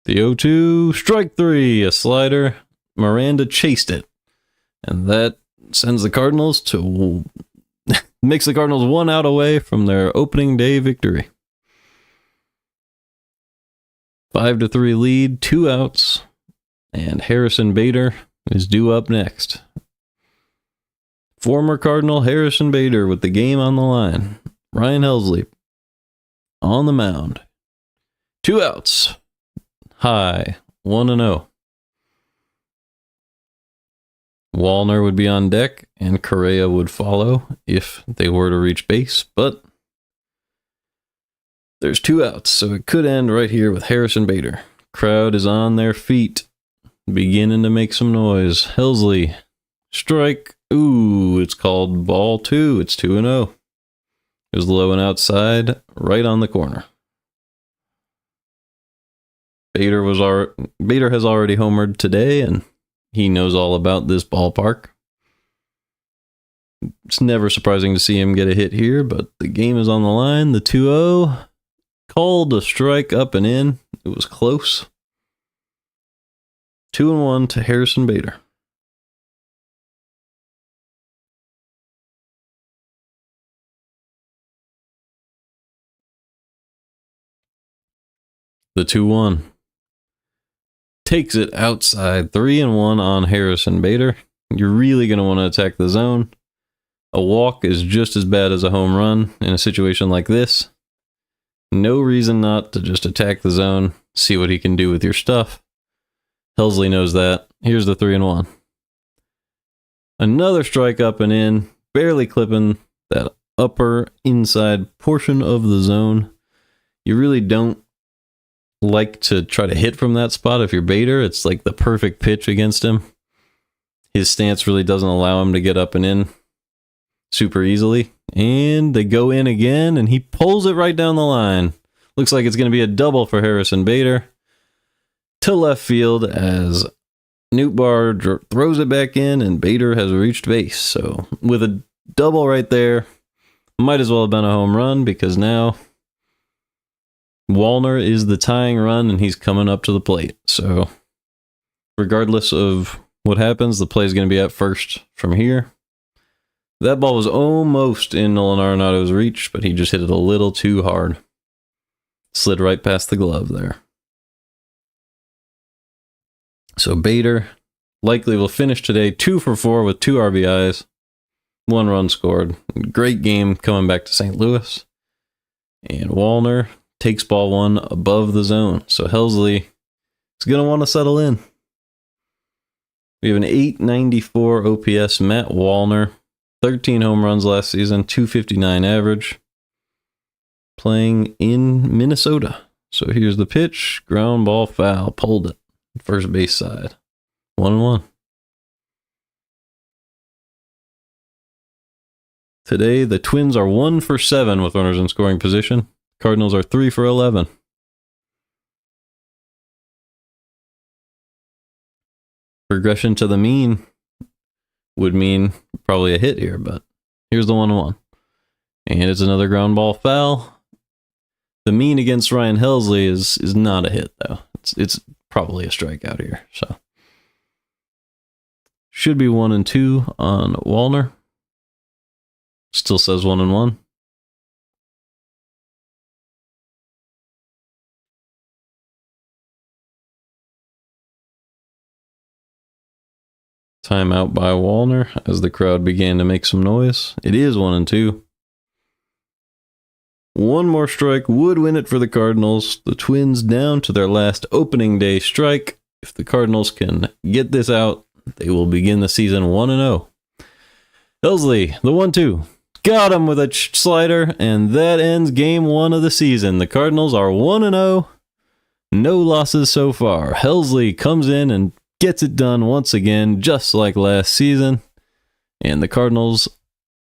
The 0-2, strike 3, a slider. Miranda chased it. And that sends the Cardinals to... makes the Cardinals 1 out away from their opening day victory. 5-3 lead, 2 outs. And Harrison Bader is due up next. Former Cardinal Harrison Bader with the game on the line. Ryan Helsley on the mound. 2 outs. High, 1-0. Wallner would be on deck, and Correa would follow if they were to reach base, but there's 2 outs, so it could end right here with Harrison Bader. Crowd is on their feet, beginning to make some noise. Helsley, strike. Ooh, it's called ball 2. It's 2-0. It was low and outside, right on the corner. Bader has already homered today, and he knows all about this ballpark. It's never surprising to see him get a hit here, but the game is on the line. The 2-0 called a strike up and in. It was close. 2-1 to Harrison Bader. The 2-1 takes it outside. 3-1 on Harrison Bader. You're really going to want to attack the zone. A walk is just as bad as a home run in a situation like this. No reason not to just attack the zone, see what he can do with your stuff. Helsley knows that. Here's the 3-1. Another strike up and in, barely clipping that upper inside portion of the zone. You really don't like to try to hit from that spot if you're Bader. It's like the perfect pitch against him. His stance really doesn't allow him to get up and in super easily. And they go in again, and he pulls it right down the line. Looks like it's going to be a double for Harrison Bader. To left field as Nootbaar throws it back in, and Bader has reached base. So with a double right there. Might as well have been a home run because now Wallner is the tying run and he's coming up to the plate. So regardless of what happens, the play is going to be at first from here. That ball was almost in Nolan Arenado's reach, but he just hit it a little too hard. Slid right past the glove there. So Bader likely will finish today 2 for 4 with 2 RBIs, 1 run scored. Great game coming back to St. Louis. And Wallner takes ball 1 above the zone. So Helsley is going to want to settle in. We have an 894 OPS. Matt Wallner, 13 home runs last season, 259 average. Playing in Minnesota. So here's the pitch. Ground ball foul. Pulled it. First base side. 1-1. Today, the Twins are 1 for 7 with runners in scoring position. Cardinals are 3 for 11. Regression to the mean would mean probably a hit here, but here's the 1-1. And it's another ground ball foul. The mean against Ryan Helsley is not a hit, though. It's probably a strikeout here. So should be 1-2 on Wallner. Still says 1-1. Timeout by Wallner as the crowd began to make some noise. It is 1-2. One more strike would win it for the Cardinals. The Twins down to their last opening day strike. If the Cardinals can get this out, they will begin the season 1-0. Helsley, the 1-2. Got him with a slider, and that ends game 1 of the season. The Cardinals are 1-0. No losses so far. Helsley comes in and gets it done once again, just like last season. And the Cardinals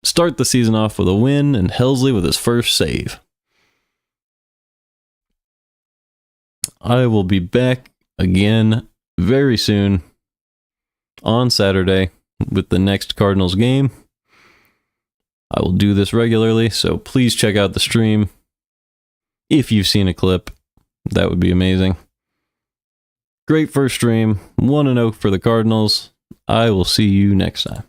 start the season off with a win, and Helsley with his first save. I will be back again very soon on Saturday with the next Cardinals game. I will do this regularly, so please check out the stream. If you've seen a clip, that would be amazing. Great first stream, 1-0 for the Cardinals. I will see you next time.